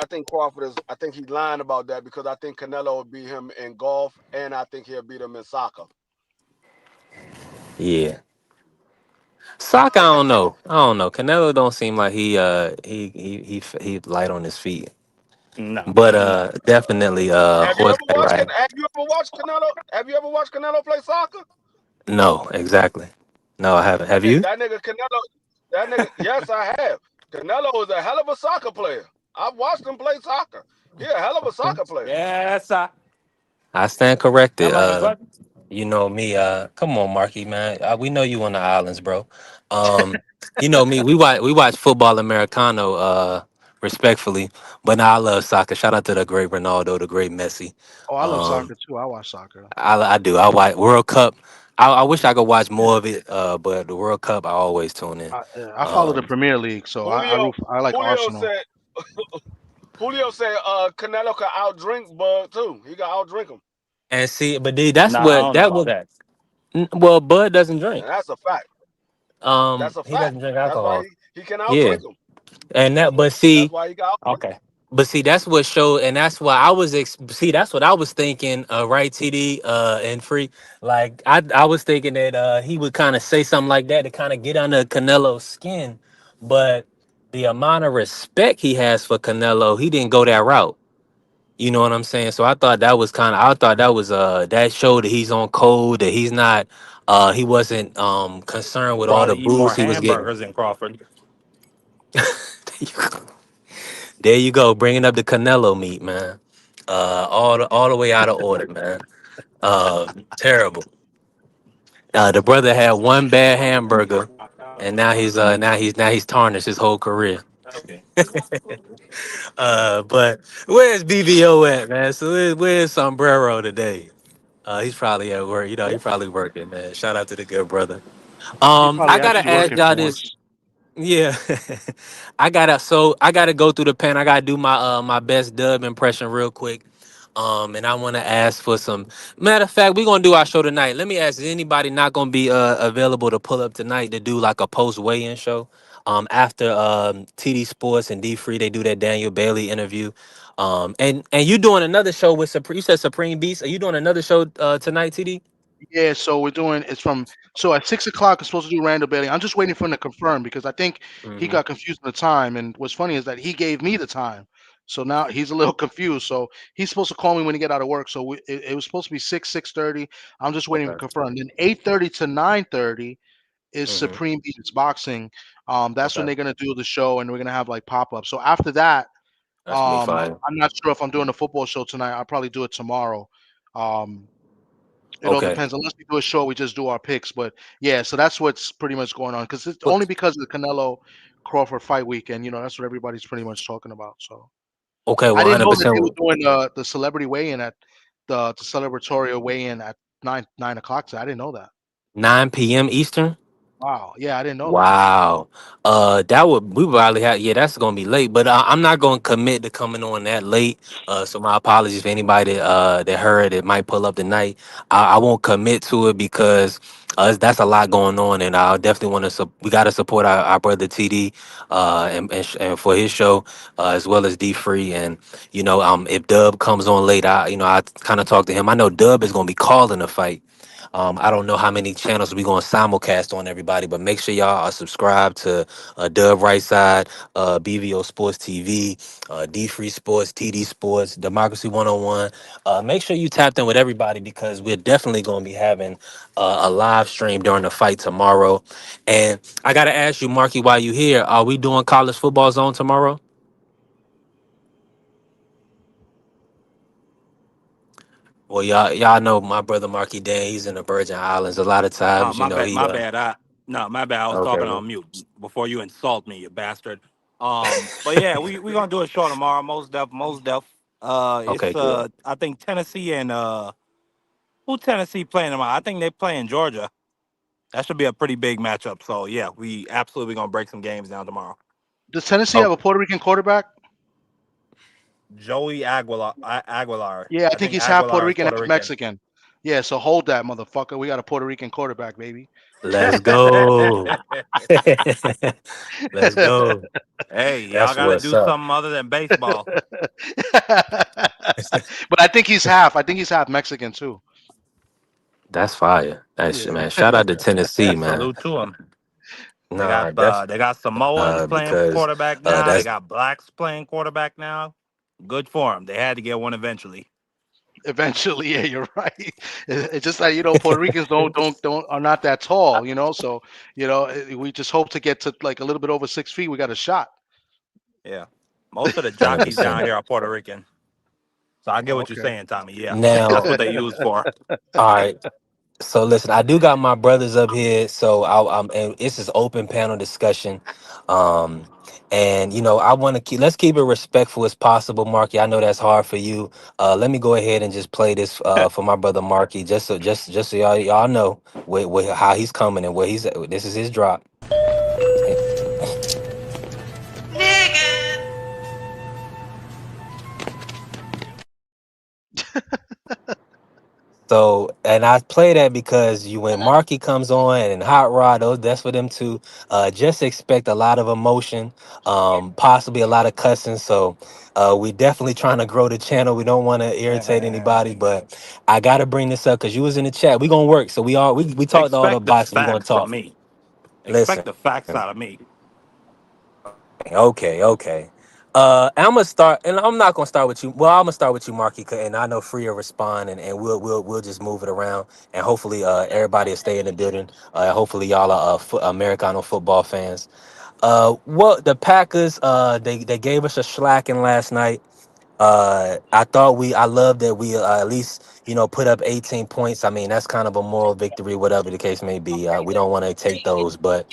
think Crawford is. I think he's lying about that because I think Canelo will beat him in golf, and I think he'll beat him in soccer. Yeah. Soccer, I don't know. I don't know. Canelo don't seem like he light on his feet. No. But definitely horseback riding. Have you ever watched Canelo? Have you ever watched Canelo play soccer? No, exactly. No, I haven't. Have you? That nigga Canelo. That nigga. Yes, I have. Canelo is a hell of a soccer player. I've watched him play soccer. He's a hell of a soccer player. Yes, sir. I stand corrected. Am I right? You know me. Come on, Marky, man. We know you on the islands, bro. You know me. We watch football Americano. Respectfully, but now I love soccer. Shout out to the great Ronaldo, the great Messi. Oh, I love Um, soccer too. I watch soccer. I do. I watch World Cup. I wish I could watch more of it. But the World Cup, I always tune in. I follow the Um, Premier League, so Julio I like Julio Arsenal. said Canelo could outdrink Bud too. He got outdrink him. and see, but dude, Nah, I don't know about that. well, Bud doesn't drink. And that's a fact. That's a He fact. doesn't drink That's why alcohol. Yeah, and that, but see, okay. But see, that's what showed, and that's why I was see. That's what I was thinking, right, TD, and free. Like I was thinking that he would kind of say something like that to kind of get under Canelo's skin, but the amount of respect he has for Canelo, he didn't go that route. You know what I'm saying? So I thought that was I thought that was that showed that he's on code, that he's not, he wasn't concerned with all the Probably eat more booze he was getting. hamburgers than Crawford. There you go, bringing up the Canelo meat, man. All the way out of order, man. Terrible. The brother had one bad hamburger, and now he's tarnished his whole career. But where's BVO at, man? So where's Sombrero today? He's probably at work. You know, he's probably working, man. Shout out to the good brother. He I probably gotta actually ask working y'all for this. once. Yeah, I gotta go through the pen. I gotta do my best dub impression real quick. And I want to ask for some. Matter of fact, we're gonna do our show tonight. Let me ask: is anybody not gonna be available to pull up tonight to do like a post weigh-in show? After TD Sports and D Free, they do that Daniel Bailey interview. And you doing another show with Supreme? You said Supreme Beast. Are you doing another show tonight, TD? Yeah, so we're doing it's from so at 6 o'clock. It's supposed to do Randall Bailey. I'm just waiting for him to confirm because I think he Hmm. got confused on the time. And what's funny is that he gave me the time, so now he's a little confused. So he's supposed to call me when he get out of work. So it was supposed to be 6:30. I'm just waiting to Okay. confirm. Then 8:30 to 9:30 is Hmm. Supreme Beats Boxing. That's when Okay. they're gonna do the show, and we're gonna have like pop up. So after that, That's gonna be fine. I'm not sure if I'm doing the football show tonight. I'll probably do it tomorrow. Um, it all Okay. depends. Unless we do a show, we just do our picks. But yeah, so that's what's pretty much going on because it's only because of the Canelo Crawford fight weekend. That's what everybody's pretty much talking about. So Okay. I One didn't hundred know that they were percent. doing the celebrity weigh-in at the celebratory weigh-in at 9 o'clock today. I didn't know that. 9 p.m. Eastern. Wow. Yeah, I didn't know that. Wow. We probably have, yeah, that's gonna be late, but I'm not gonna commit to coming on that late. So my apologies for anybody that heard it might pull up tonight. I won't commit to it because that's a lot going on, and I definitely want to. We got to support our brother TD, and for his show, as well as D Free, and if Dub comes on late, I kind of talk to him. I know Dub is gonna be calling the fight. I don't know how many channels we going to simulcast on everybody, but make sure y'all are subscribed to Dub Right Side, BVO Sports TV, D Free Sports, TD Sports, Democracy 101. Make sure you tapped in with everybody because we're definitely going to be having a live stream during the fight tomorrow. And I got to ask you, Marky, while you here, are we doing College Football Zone tomorrow? Well, y'all know my brother Marky Dan. He's in the Virgin Islands. A lot of Oh, times, my bad, he. my bad. My bad. I was Okay. talking on mute before you insult me, you bastard. But yeah, we gonna do a show tomorrow. Most def. Okay. It's Good. I think Tennessee and who Tennessee playing tomorrow? I think they playing Georgia. That should be a pretty big matchup. So yeah, we absolutely gonna break some games down tomorrow. Does Tennessee have a Puerto Rican quarterback? Joey Aguilar. Yeah, I I think think he's half Puerto Aguilar is Rican, Puerto half Rican. Mexican. Yeah, so hold that motherfucker. We got a Puerto Rican quarterback, baby. Let's go. Let's go. Hey, y'all That's got to what's do up. something other than baseball. But I think he's half. I think he's half Mexican too. That's fire. That's Yeah. man. Shout out to Tennessee, Yeah, man. salute to them. Nah, def They got Samoans playing because quarterback now. They that's got blacks playing quarterback now. Good for them. They had to get one eventually. Eventually, yeah, you're right. It's just like Puerto Ricans don't are not that tall, So we just hope to get to like a little bit over 6 feet. We got a shot. Yeah, most of the hundred jockeys down percent. here are Puerto Rican. So I get Oh, what you're okay. saying, Tommy. Yeah, that's Now, what they use for. all right. So listen, I do got my brothers up here, so and this is open panel discussion, um, and I want to let's keep it respectful as possible, Marky. I know that's hard for you. Let me go ahead and just play this for my brother Marky, just so y'all know how he's coming and where he's at. This is his drop. So, and I play that because you when Marky comes on and Hot Rod, those that's for them too. Just expect a lot of emotion, possibly a lot of cussing. So, we definitely trying to grow the channel. We don't want to irritate anybody, but I gotta bring this up because you was in the chat. We gonna work. So we talked all the Expect the boxing. We gonna facts from talk. me. Expect Listen. the facts out of me. Okay. I'm gonna start, and I'm not gonna start with you. Well, I'm gonna start with you, Marky, and I know Free will respond, and we'll just move it around, and hopefully, everybody will stay in the building. Hopefully, y'all are Americano football fans. Well, the Packers, they gave us a slacking last night. I love that we at least put up 18 points. I mean, that's kind of a moral victory, whatever the case may be. We don't want to take those, but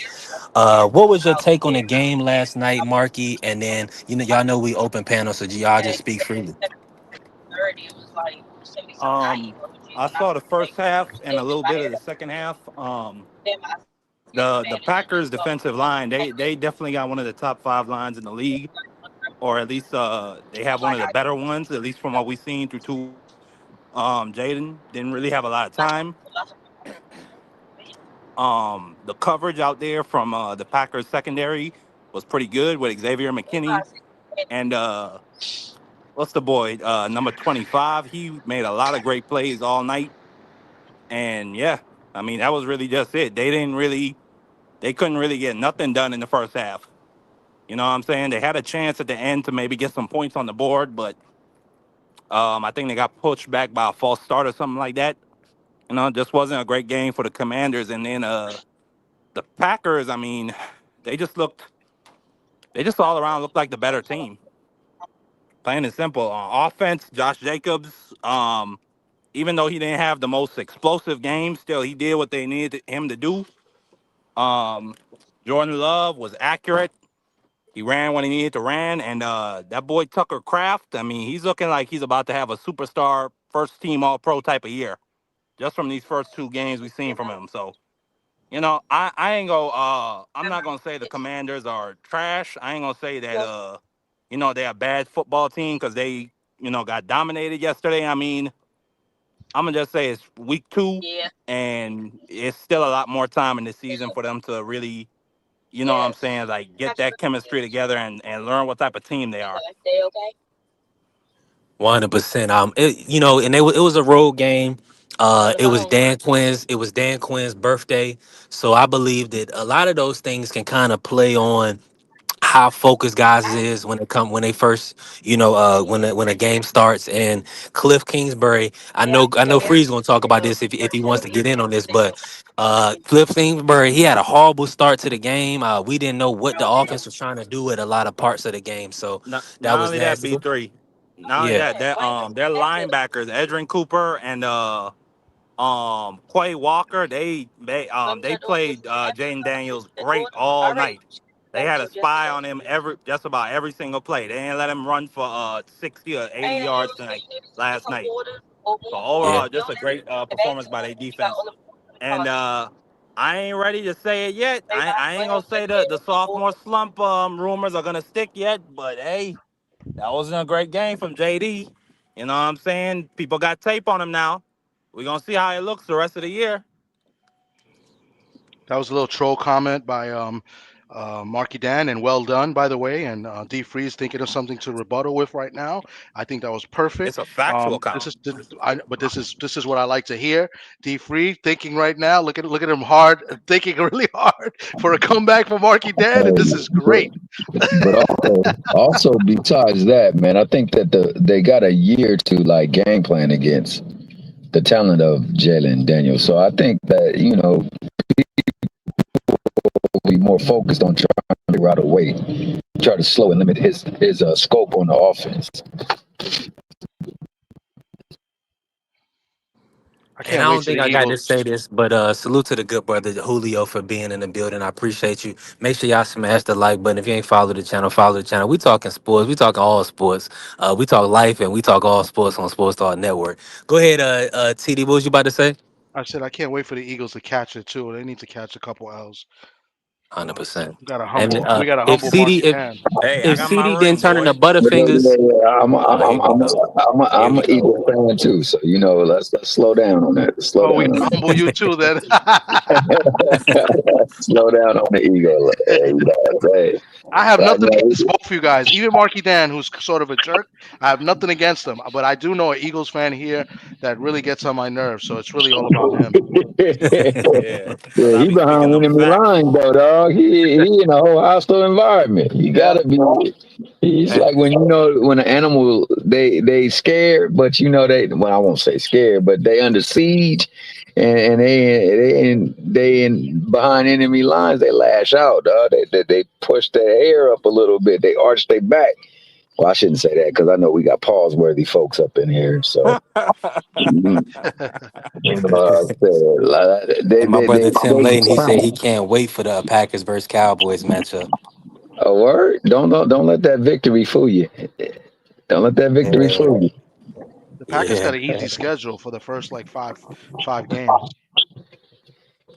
what was your take on the game last night, Marky? And then y'all know we open panel, so y'all just speak freely. Um, I saw the first half and a little bit of the second half. The Packers defensive line, they definitely got one of the top five lines in the league, or at least they have one of the better ones, at least from what we've seen through 2 weeks. Jaden didn't really have a lot of time. The coverage out there from the Packers secondary was pretty good with Xavier McKinney and what's the boy number 25. He made a lot of great plays all night, and yeah, I mean that was really just it. They couldn't really get nothing done in the first half. You know what I'm saying? They had a chance at the end to maybe get some points on the board, but I think they got pushed back by a false start or something like that. Just wasn't a great game for the Commanders. And then the Packers, I mean, they just looked, they just all around looked like the better team. Plain and simple. On offense, Josh Jacobs, even though he didn't have the most explosive game, still he did what they needed him to do. Um, Jordan Love was accurate. He ran when he needed to ran, and that boy Tucker Kraft. I mean, he's looking like he's about to have a superstar, first team All Pro type of year, just from these first 2 games we've seen from him. So, I ain't go. I'm not gonna say the Commanders are trash. I ain't gonna say that. They're a bad football team because they, got dominated yesterday. I mean, I'm gonna just say it's week 2, and it's still a lot more time in the season for them to really, what I'm saying, like get that chemistry together and learn what type of team they are. 100%. And it was a road game. It was Dan Quinn's. It was Dan Quinn's birthday, so I believe that a lot of those things can kind of play on how focused guys is when they first when a game starts. And Cliff Kingsbury, I know Free's gonna talk about this if he wants to get in on this, but Cliff Kingsbury, he had a horrible start to the game. We didn't know what the offense was trying to do at a lot of parts of the game, so that Not was only that, nasty. B3. Not only Yeah. that, their linebackers, Edrin Cooper and Quay Walker, they played Jaden Daniels great all night. They had a spy on him just about every single play. They didn't let him run for 60 or 80 yards tonight last night. So Yeah. overall, just a great performance by their defense. And I ain't ready to say it yet. I ain't gonna say the sophomore slump rumors are gonna stick yet, but hey, that wasn't a great game from JD. You know what I'm saying? People got tape on him now. We're gonna see how it looks the rest of the year. That was a little troll comment by Marky Dan, and well done, by the way. And D Freeze thinking of something to rebuttal with right now. I think that was It's perfect. a factual This count. is, but this is what I like to hear. D Freeze thinking right now. Look at him hard, thinking really hard for a comeback from Marky Dan, and Hey, this is but, great. but also besides that, man, I think that they got a year to like game plan against the talent of Jalen Daniels. So I think that we'll be more focused on trying to figure out a way, try to slow and limit his scope on the offense. I And can't I wait don't to the think I got Eagles. to say this, but salute to the good brother Julio for being in the building. I appreciate you. Make sure y'all smash the like button. If you ain't follow the channel, follow the channel. We talking sports. We talking all sports. We talk life and we talk all sports on Sports Star Network. Go ahead, TD. What was you about to say? I said I can't wait for the Eagles to catch it too. They need to catch a couple L's. 100%. We got a And humble. We got a if humble CD, Marky if Dan. Hey, I if got my CD didn't ring, turn into boy. Yeah, yeah, Butterfingers, yeah. oh, here we go. Here I'm we an go. Eagle fan too. So let's slow down on that. Slow Oh, we down on humble you too then. that. Slow down on the ego. Hey, I have right nothing now, against both of you guys. Even Marky Dan, who's sort of a jerk, I have nothing against him. But I do know an Eagles fan here that really gets on my nerves. So it's really all about him. Yeah, because yeah, I he be speaking behind them enemy facts. lines though, dog. He in a whole hostile environment. You Yeah. gotta be. It's And like when when an animal they scared, but well I won't say scared, but they under siege, and they in behind enemy lines. They lash out, dog. They push their hair up a little bit. They arch their back. Well, I shouldn't say that because I know we got pause worthy folks up in here. So and my brother Tim Layton, he said he they can't wait for the Packers versus Cowboys matchup. a word. Don't let that victory fool you. Don't let that victory Yeah, fool you. The Packers yeah. got an easy schedule for the first like five games.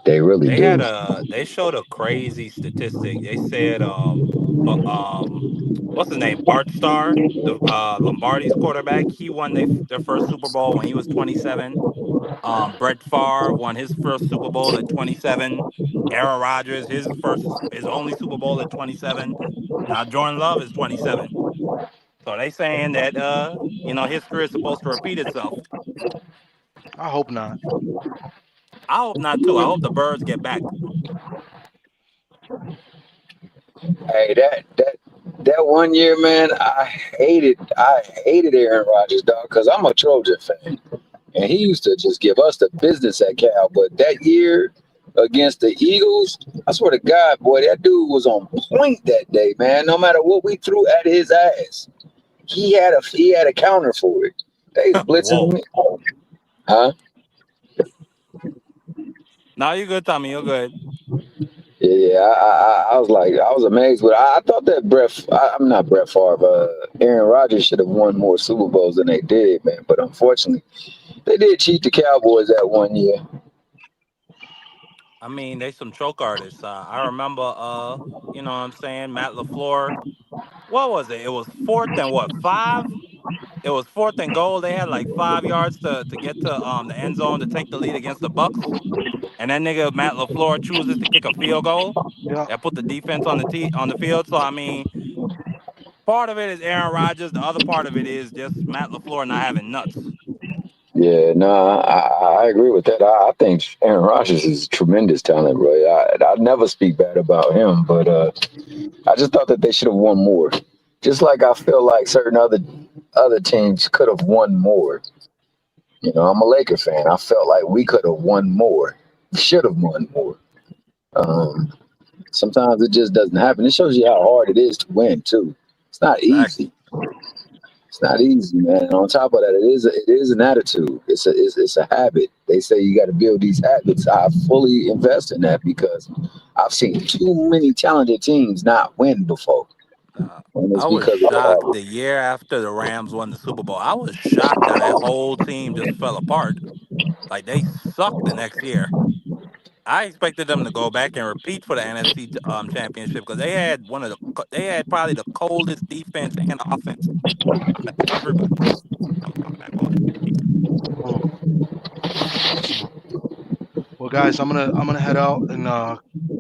They really They do. had they showed a crazy statistic. They said but what's his name? Bart Starr, the Lombardi's quarterback, he won their first Super Bowl when he was 27. Brett Favre won his first Super Bowl at 27. Aaron Rodgers, his only Super Bowl at 27. Now Jordan Love is 27. So they saying that history is supposed to repeat itself. I hope not. I hope not too. I hope the birds get back. Hey, that 1 year, man, I hated Aaron Rodgers, dog, because I'm a Trojan fan, and he used to just give us the business at Cal. But that year against the Eagles, I swear to God, boy, that dude was on point that day, man. No matter what we threw at his ass, he had a counter for it. They was blitzing Whoa. me, huh? Now you good, Tommy. You're good. Yeah, yeah. I was like, I was amazed with. I thought that I'm not Brett Favre. Aaron Rodgers should have won more Super Bowls than they did, man. But unfortunately, they did cheat the Cowboys that 1 year. I mean, they some choke artists. I remember, you know what I'm saying, Matt LaFleur. What was it? It was fourth and what, 5? It was fourth and goal. They had like 5 yards to get to the end zone to take the lead against the Bucks. And that nigga Matt LaFleur chooses to kick a field goal Yeah. that put the defense on the field. So I mean, part of it is Aaron Rodgers. The other part of it is just Matt LaFleur not having nuts. Yeah, no, I agree with that. I think Aaron Rodgers is a tremendous talent, bro. I never speak bad about him, but I just thought that they should have won more. Just like I feel like certain other teams could have won more. I'm a Laker fan. I felt like we could have won more. Should have won more. Um, Sometimes it just doesn't happen. It shows you how hard it is to win too. It's not Facts. easy. It's not easy, man. And on top of that, it is an attitude. It's a habit. They say you got to build these habits. I fully invest in that because I've seen too many talented teams not win before, Uh, and it's I was because of the shocked the habit. year after the Rams won the Super Bowl. I was shocked how that whole team just fell apart. Like they sucked the next year. I expected them to go back and repeat for the NFC championship because they had probably the coldest defense and offense out of everybody. I'm not going. Mm, mm. Well, guys, I'm gonna head out and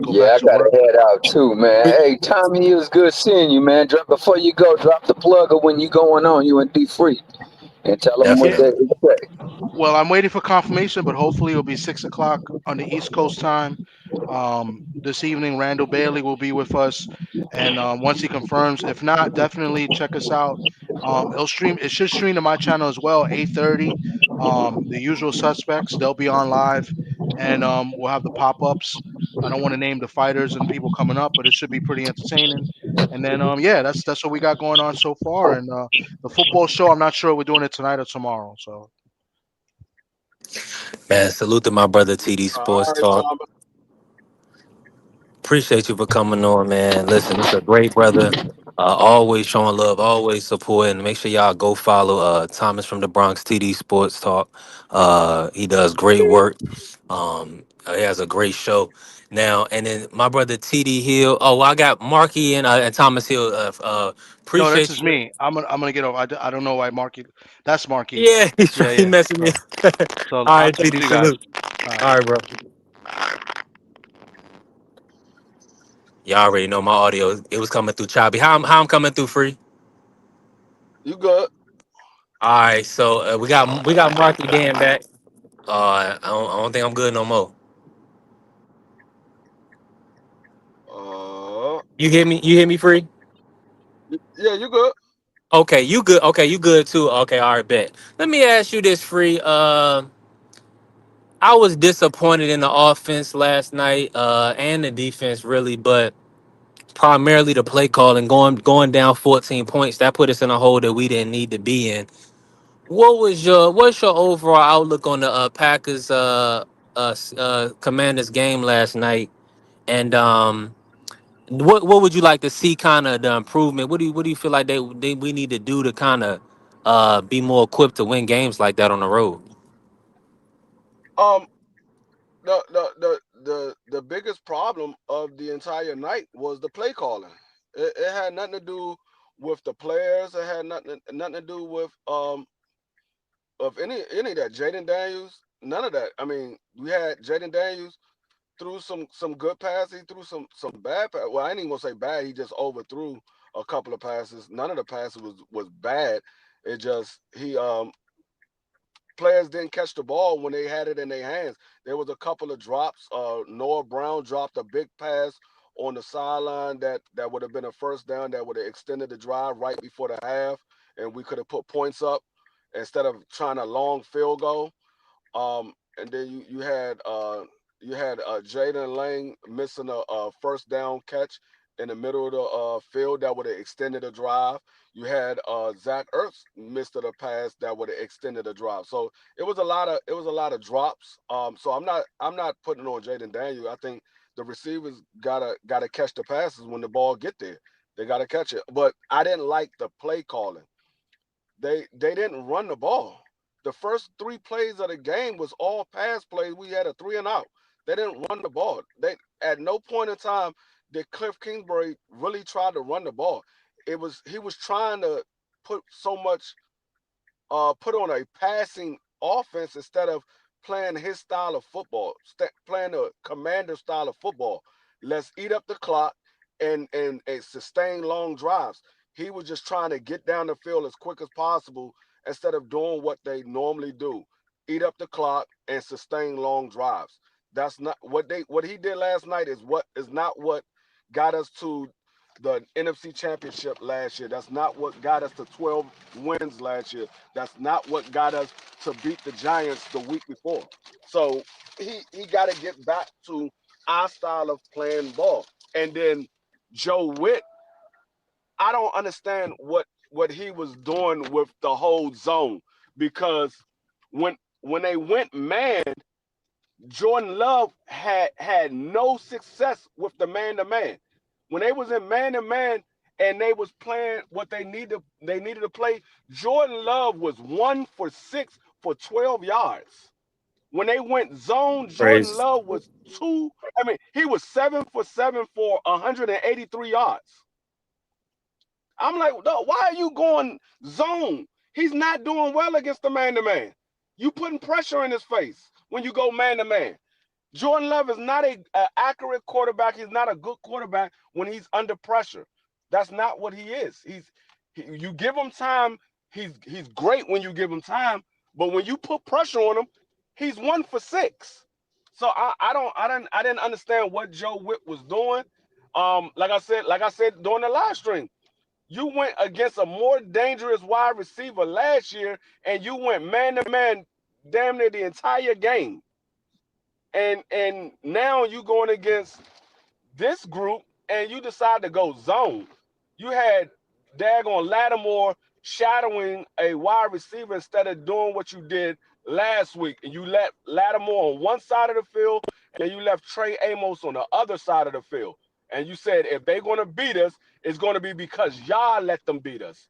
go Yeah, back I to gotta work. head out too, man. Hey, Tommy, it was good seeing you, man. Before you go, drop the plug of when you going on. You and D Free, and tell them what Yeah. they Definitely. expect. Well, I'm waiting for confirmation, but hopefully it'll be 6 o'clock on the East Coast time. This evening, Randall Bailey will be with us, and once he confirms, if not, definitely check us out. It'll stream. It should stream to my channel as well. 8:30. The usual suspects. They'll be on live, and we'll have the pop-ups. I don't want to name the fighters and people coming up, but it should be pretty entertaining. And then yeah, that's what we got going on so far. And the football show, I'm not sure we're doing it tonight or tomorrow. So. Man, salute to my brother TD All Sports right, Talk. Tom. Appreciate you for coming on, man. Listen, it's a great brother. Always showing love, always supporting. Make sure y'all go follow Thomas from the Bronx, TD Sports Talk. He does great work. He has a great show. Now, and then my brother TD Hill. Oh, I got Marky and Thomas Hill. No, this Appreciate is you. me. I'm gonna get over. I don't know why Marky. That's Marky. Yeah, he's Yeah, trying to yeah. mess with me. So All I'll right, talk to TD, you guys. salute. All right. All right, bro. Y'all already know my audio. It was coming through choppy. How I'm coming through free? You good? All right, so we got Marky Dan back. I don't think I'm good no more. Uh, You hear me? You hear me free? yeah, you good? Okay, you good. Okay, you good too. Okay, all right, bet. Let me ask you this, free. I was disappointed in the offense last night, and the defense really, but primarily the play calling, going down 14 points. That put us in a hole that we didn't need to be in. What's your overall outlook on the Packers Commanders game last night? And what would you like to see kind of the improvement? What do you feel like we need to do to kind of be more equipped to win games like that on the road? Um, the biggest problem of the entire night was the play calling. It had nothing to do with the players. It had nothing to do with of any of that. Jaden Daniels, none of that. I mean, we had Jaden Daniels threw some good passes. He threw some bad passes. Well, I ain't even gonna say bad. He just overthrew a couple of passes. None of the passes was bad. It just he players didn't catch the ball when they had it in their hands. There was a couple of drops. Noah Brown dropped a big pass on the sideline that would have been a first down that would have extended the drive right before the half, and we could have put points up instead of trying a long field goal. And then you had Jaden Lang missing a first down catch in the middle of the field that would have extended the drive. You had Zach Ertz missed a pass that would have extended the drive. So it was a lot of drops. So I'm not putting it on Jaden Daniel. I think the receivers gotta catch the passes when the ball get there. They gotta catch it. But I didn't like the play calling. They didn't run the ball. The first three plays of the game was all pass plays. We had a 3-and-out. They didn't run the ball. They at no point in time did Cliff Kingsbury really try to run the ball. He was trying to put so much put on a passing offense instead of playing his style of football, playing a commander style of football. Let's eat up the clock and sustain long drives. He was just trying to get down the field as quick as possible instead of doing what they normally do, eat up the clock and sustain long drives. That's not what he did last night is not what got us to the NFC Championship last year. That's not what got us to 12 wins last year. That's not what got us to beat the Giants the week before. So he got to get back to our style of playing ball. And then Joe Witt, I don't understand what he was doing with the whole zone because when they went man, Jordan Love had no success with the man to man. When they was in man to man and they was playing what they needed to play, Jordan Love was 1 for 6 for 12 yards. When they went zone, Jordan Praise. Love was he was 7 for 7 for 183 yards. I'm like, no, why are you going zone? He's not doing well against the man to man. You putting pressure in his face when you go man to man. Jordan Love is not a accurate quarterback. He's not a good quarterback when he's under pressure. That's not what he is. You give him time. He's great when you give him time, but when you put pressure on him, he's 1 for 6. So I didn't understand what Joe Witt was doing. Like I said during the live stream, you went against a more dangerous wide receiver last year, and you went man to man damn near the entire game. And now you going against this group and you decide to go zone. You had daggone Lattimore shadowing a wide receiver instead of doing what you did last week. And you let Lattimore on one side of the field and you left Trey Amos on the other side of the field. And you said if they're going to beat us, it's going to be because y'all let them beat us.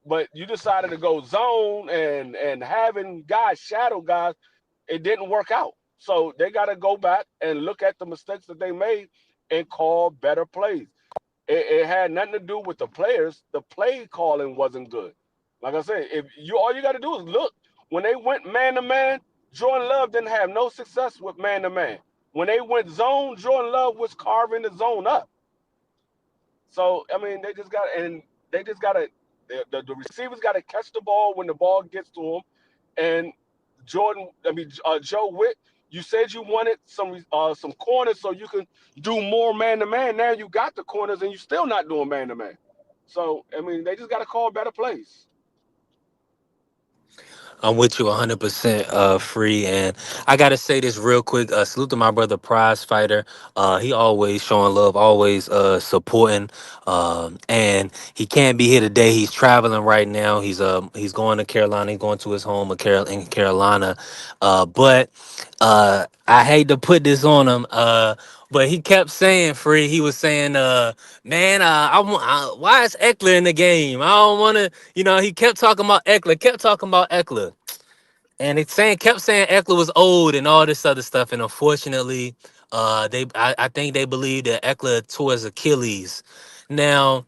But you decided to go zone and having guys shadow guys, it didn't work out. So they got to go back and look at the mistakes that they made and call better plays. It had nothing to do with the players. The play calling wasn't good. Like I said, if you all you got to do is look. When they went man to man, Jordan Love didn't have no success with man to man. When they went zone, Jordan Love was carving the zone up. So I mean, they just got to the receivers got to catch the ball when the ball gets to them. And Joe Witt, you said you wanted some corners so you can do more man to man. Now you got the corners and you still not doing man to man. So I mean, they just got to call better plays. I'm with you 100% free. And I got to say this real quick. Salute to my brother, Prize Fighter. He always showing love, always supporting. And he can't be here today. He's traveling right now. He's going to Carolina. He's going to his home in Carolina. But I hate to put this on him. But he kept saying, free. He was saying, man, why is Eckler in the game? I don't want to. He kept talking about Eckler. Kept talking about Eckler. And it kept saying Eckler was old and all this other stuff. And unfortunately, I think they believe that Eckler tore his Achilles. Now,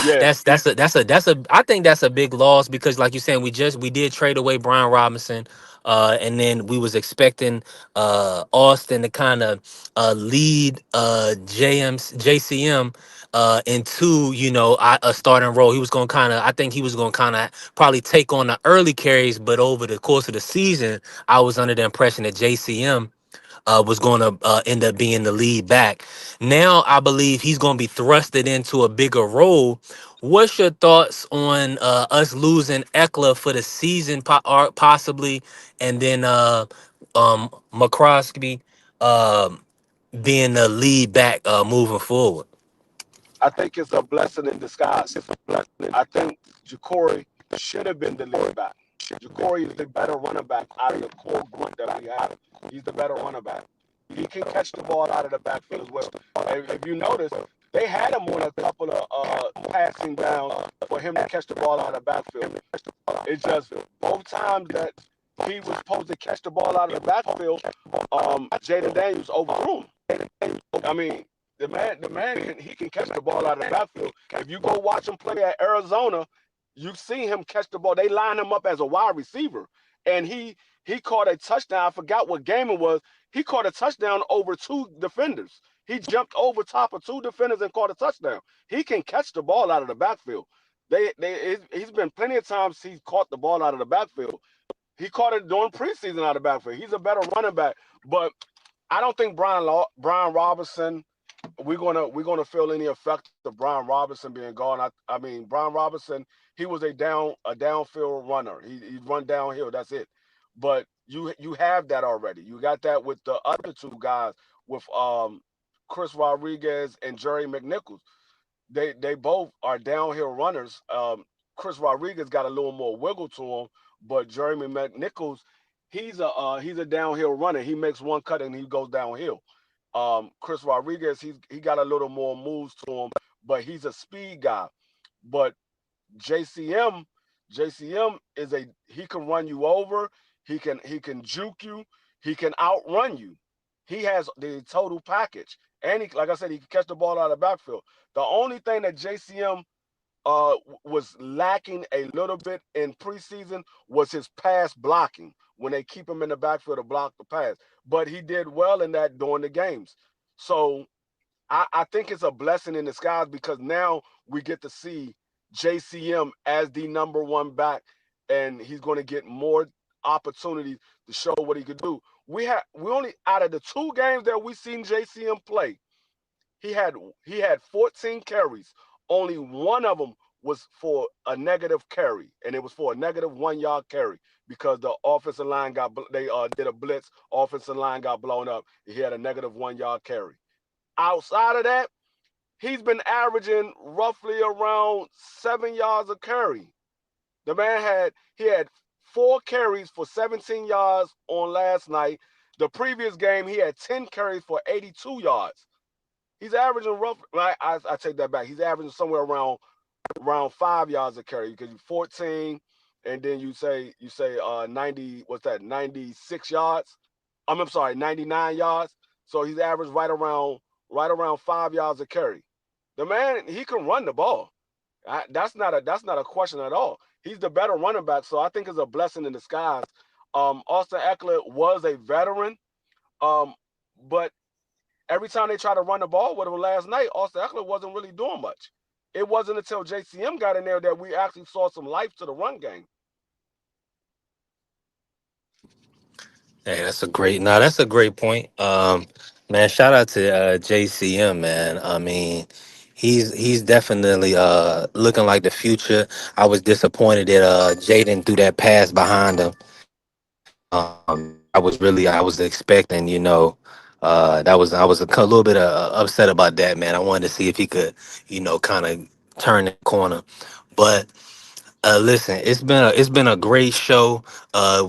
Yeah, that's a I think that's a big loss because like you're saying, we did trade away Brian Robinson. And then we was expecting Austin to kind of lead JCM into a starting role. He was going to I think he was going to kind of probably take on the early carries, but over the course of the season, I was under the impression that JCM was going to end up being the lead back. Now I believe he's going to be thrusted into a bigger role. What's your thoughts on us losing Eckler for the season, or possibly, and then McCroskey being the lead back moving forward? I think it's a blessing in disguise. I think Ja'Cory should have been the lead back. Ja'Cory is the better running back out of the core group that we have. He's the better running back. He can catch the ball out of the backfield as well. If you notice, they had him on a couple of passing downs for him to catch the ball out of the backfield. It's just both times that he was supposed to catch the ball out of the backfield, Jaden Daniels overthrew him. I mean, he can catch the ball out of the backfield. If you go watch him play at Arizona, you've seen him catch the ball. They line him up as a wide receiver, and he caught a touchdown. I forgot what game it was. He caught a touchdown over two defenders. He jumped over top of two defenders and caught a touchdown. He can catch the ball out of the backfield. He's been plenty of times he's caught the ball out of the backfield. He caught it during preseason out of the backfield. He's a better running back, but I don't think Brian Robinson we're gonna feel any effect of Brian Robinson being gone. I mean Brian Robinson, he was a downfield runner. He run downhill. That's it. But you have that already. You got that with the other two guys with Chris Rodriguez and Jerry McNichols. They both are downhill runners. Chris Rodriguez got a little more wiggle to him, but Jeremy McNichols, he's a downhill runner. He makes one cut and he goes downhill. Chris Rodriguez, he got a little more moves to him, but he's a speed guy. But JCM, JCM he can run you over, he can juke you, he can outrun you. He has the total package. And like I said, he can catch the ball out of the backfield. The only thing that JCM was lacking a little bit in preseason was his pass blocking when they keep him in the backfield to block the pass. But he did well in that during the games. So I think it's a blessing in disguise because now we get to see JCM as the number one back, and he's going to get more opportunities to show what he could do. We only out of the two games that we seen JCM play, he had 14 carries. Only one of them was for a negative carry, and it was for a negative 1 yard carry because the offensive line they did a blitz. Offensive line got blown up. He had a negative 1 yard carry. Outside of that, he's been averaging roughly around 7 yards a carry. The man had 4 carries for 17 yards on last night. The previous game, he had 10 carries for 82 yards. He's averaging I take that back. He's averaging somewhere around 5 yards a carry because you 14, and then you say 90. What's that? 96 yards. I'm sorry, 99 yards. So he's averaged right around 5 yards a carry. The man, he can run the ball. That's not a question at all. He's the better running back, so I think it's a blessing in disguise. Austin Eckler was a veteran, but every time they tried to run the ball with him last night, Austin Eckler wasn't really doing much. It wasn't until JCM got in there that we actually saw some life to the run game. Hey, that's a great point. Man, shout out to JCM, man. I mean, he's definitely looking like the future. I was disappointed that Jaden threw that pass behind him. I was expecting, I was little bit upset about that, man. I wanted to see if he could, kind of turn the corner, but. Listen, it's been a great show.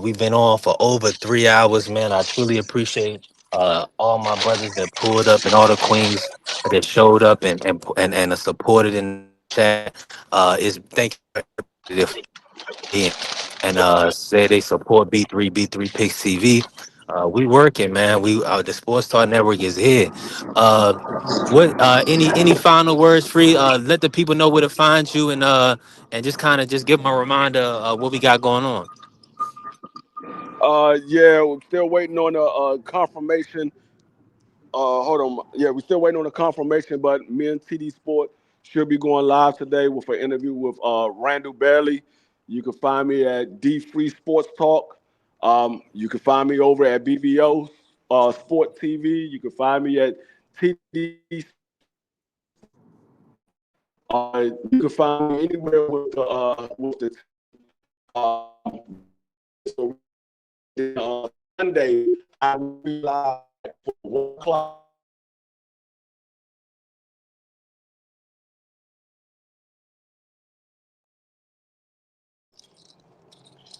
We've been on for over 3 hours, man. I truly appreciate all my brothers that pulled up and all the queens that showed up and supported in the chat. Is thank you and say they support B3 Picks TV. We working, man. The Sports Talk Network is here. Uh, what any final words, Free? Let the people know where to find you and just kind of just give them a reminder of what we got going on. Yeah, we're still waiting on the confirmation. Hold on. Yeah, we're still waiting on the confirmation, but me and TD Sport should be going live today with an interview with Randall Bailey. You can find me at D Free Sports Talk. You can find me over at BBO Sport TV. You can find me at TD. You can find me anywhere with the so Sunday I will be live for 1 o'clock.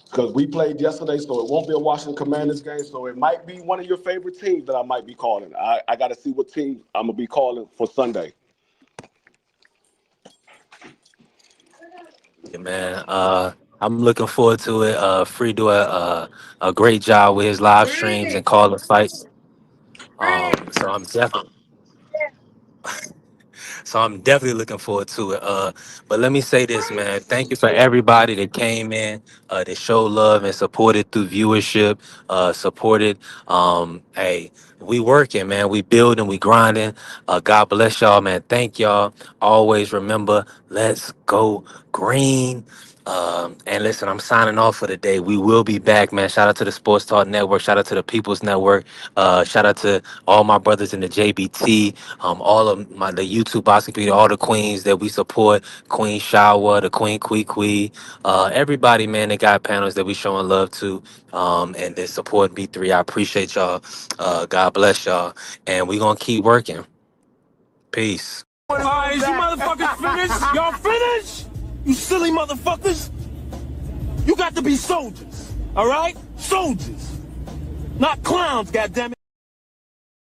Because we played yesterday, so it won't be a Washington Commanders game. So it might be one of your favorite teams that I might be calling. I got to see what team I'm going to be calling for Sunday. Yeah, man. I'm looking forward to it. Free do a great job with his live streams and call the fights. So I'm definitely. So I'm definitely looking forward to it. But let me say this, man. Thank you for everybody that came in, that showed love and supported through viewership, supported. Hey, we working, man. We building, we grinding. God bless y'all, man. Thank y'all. Always remember, let's go green. And listen, I'm signing off for the day. We will be back, man. Shout out to the Sports Talk Network. Shout out to the People's Network. Shout out to all my brothers in the JBT. All of the YouTube boxing community, all the queens that we support, Queen Shawa, the Queen Kui, everybody, man, that got panels that we showing love to, and that support B3. I appreciate y'all. God bless y'all, and we gonna keep working. Peace. All right, is you motherfuckers finished? Y'all finished? You silly motherfuckers. You got to be soldiers, all right? Soldiers, not clowns, goddammit.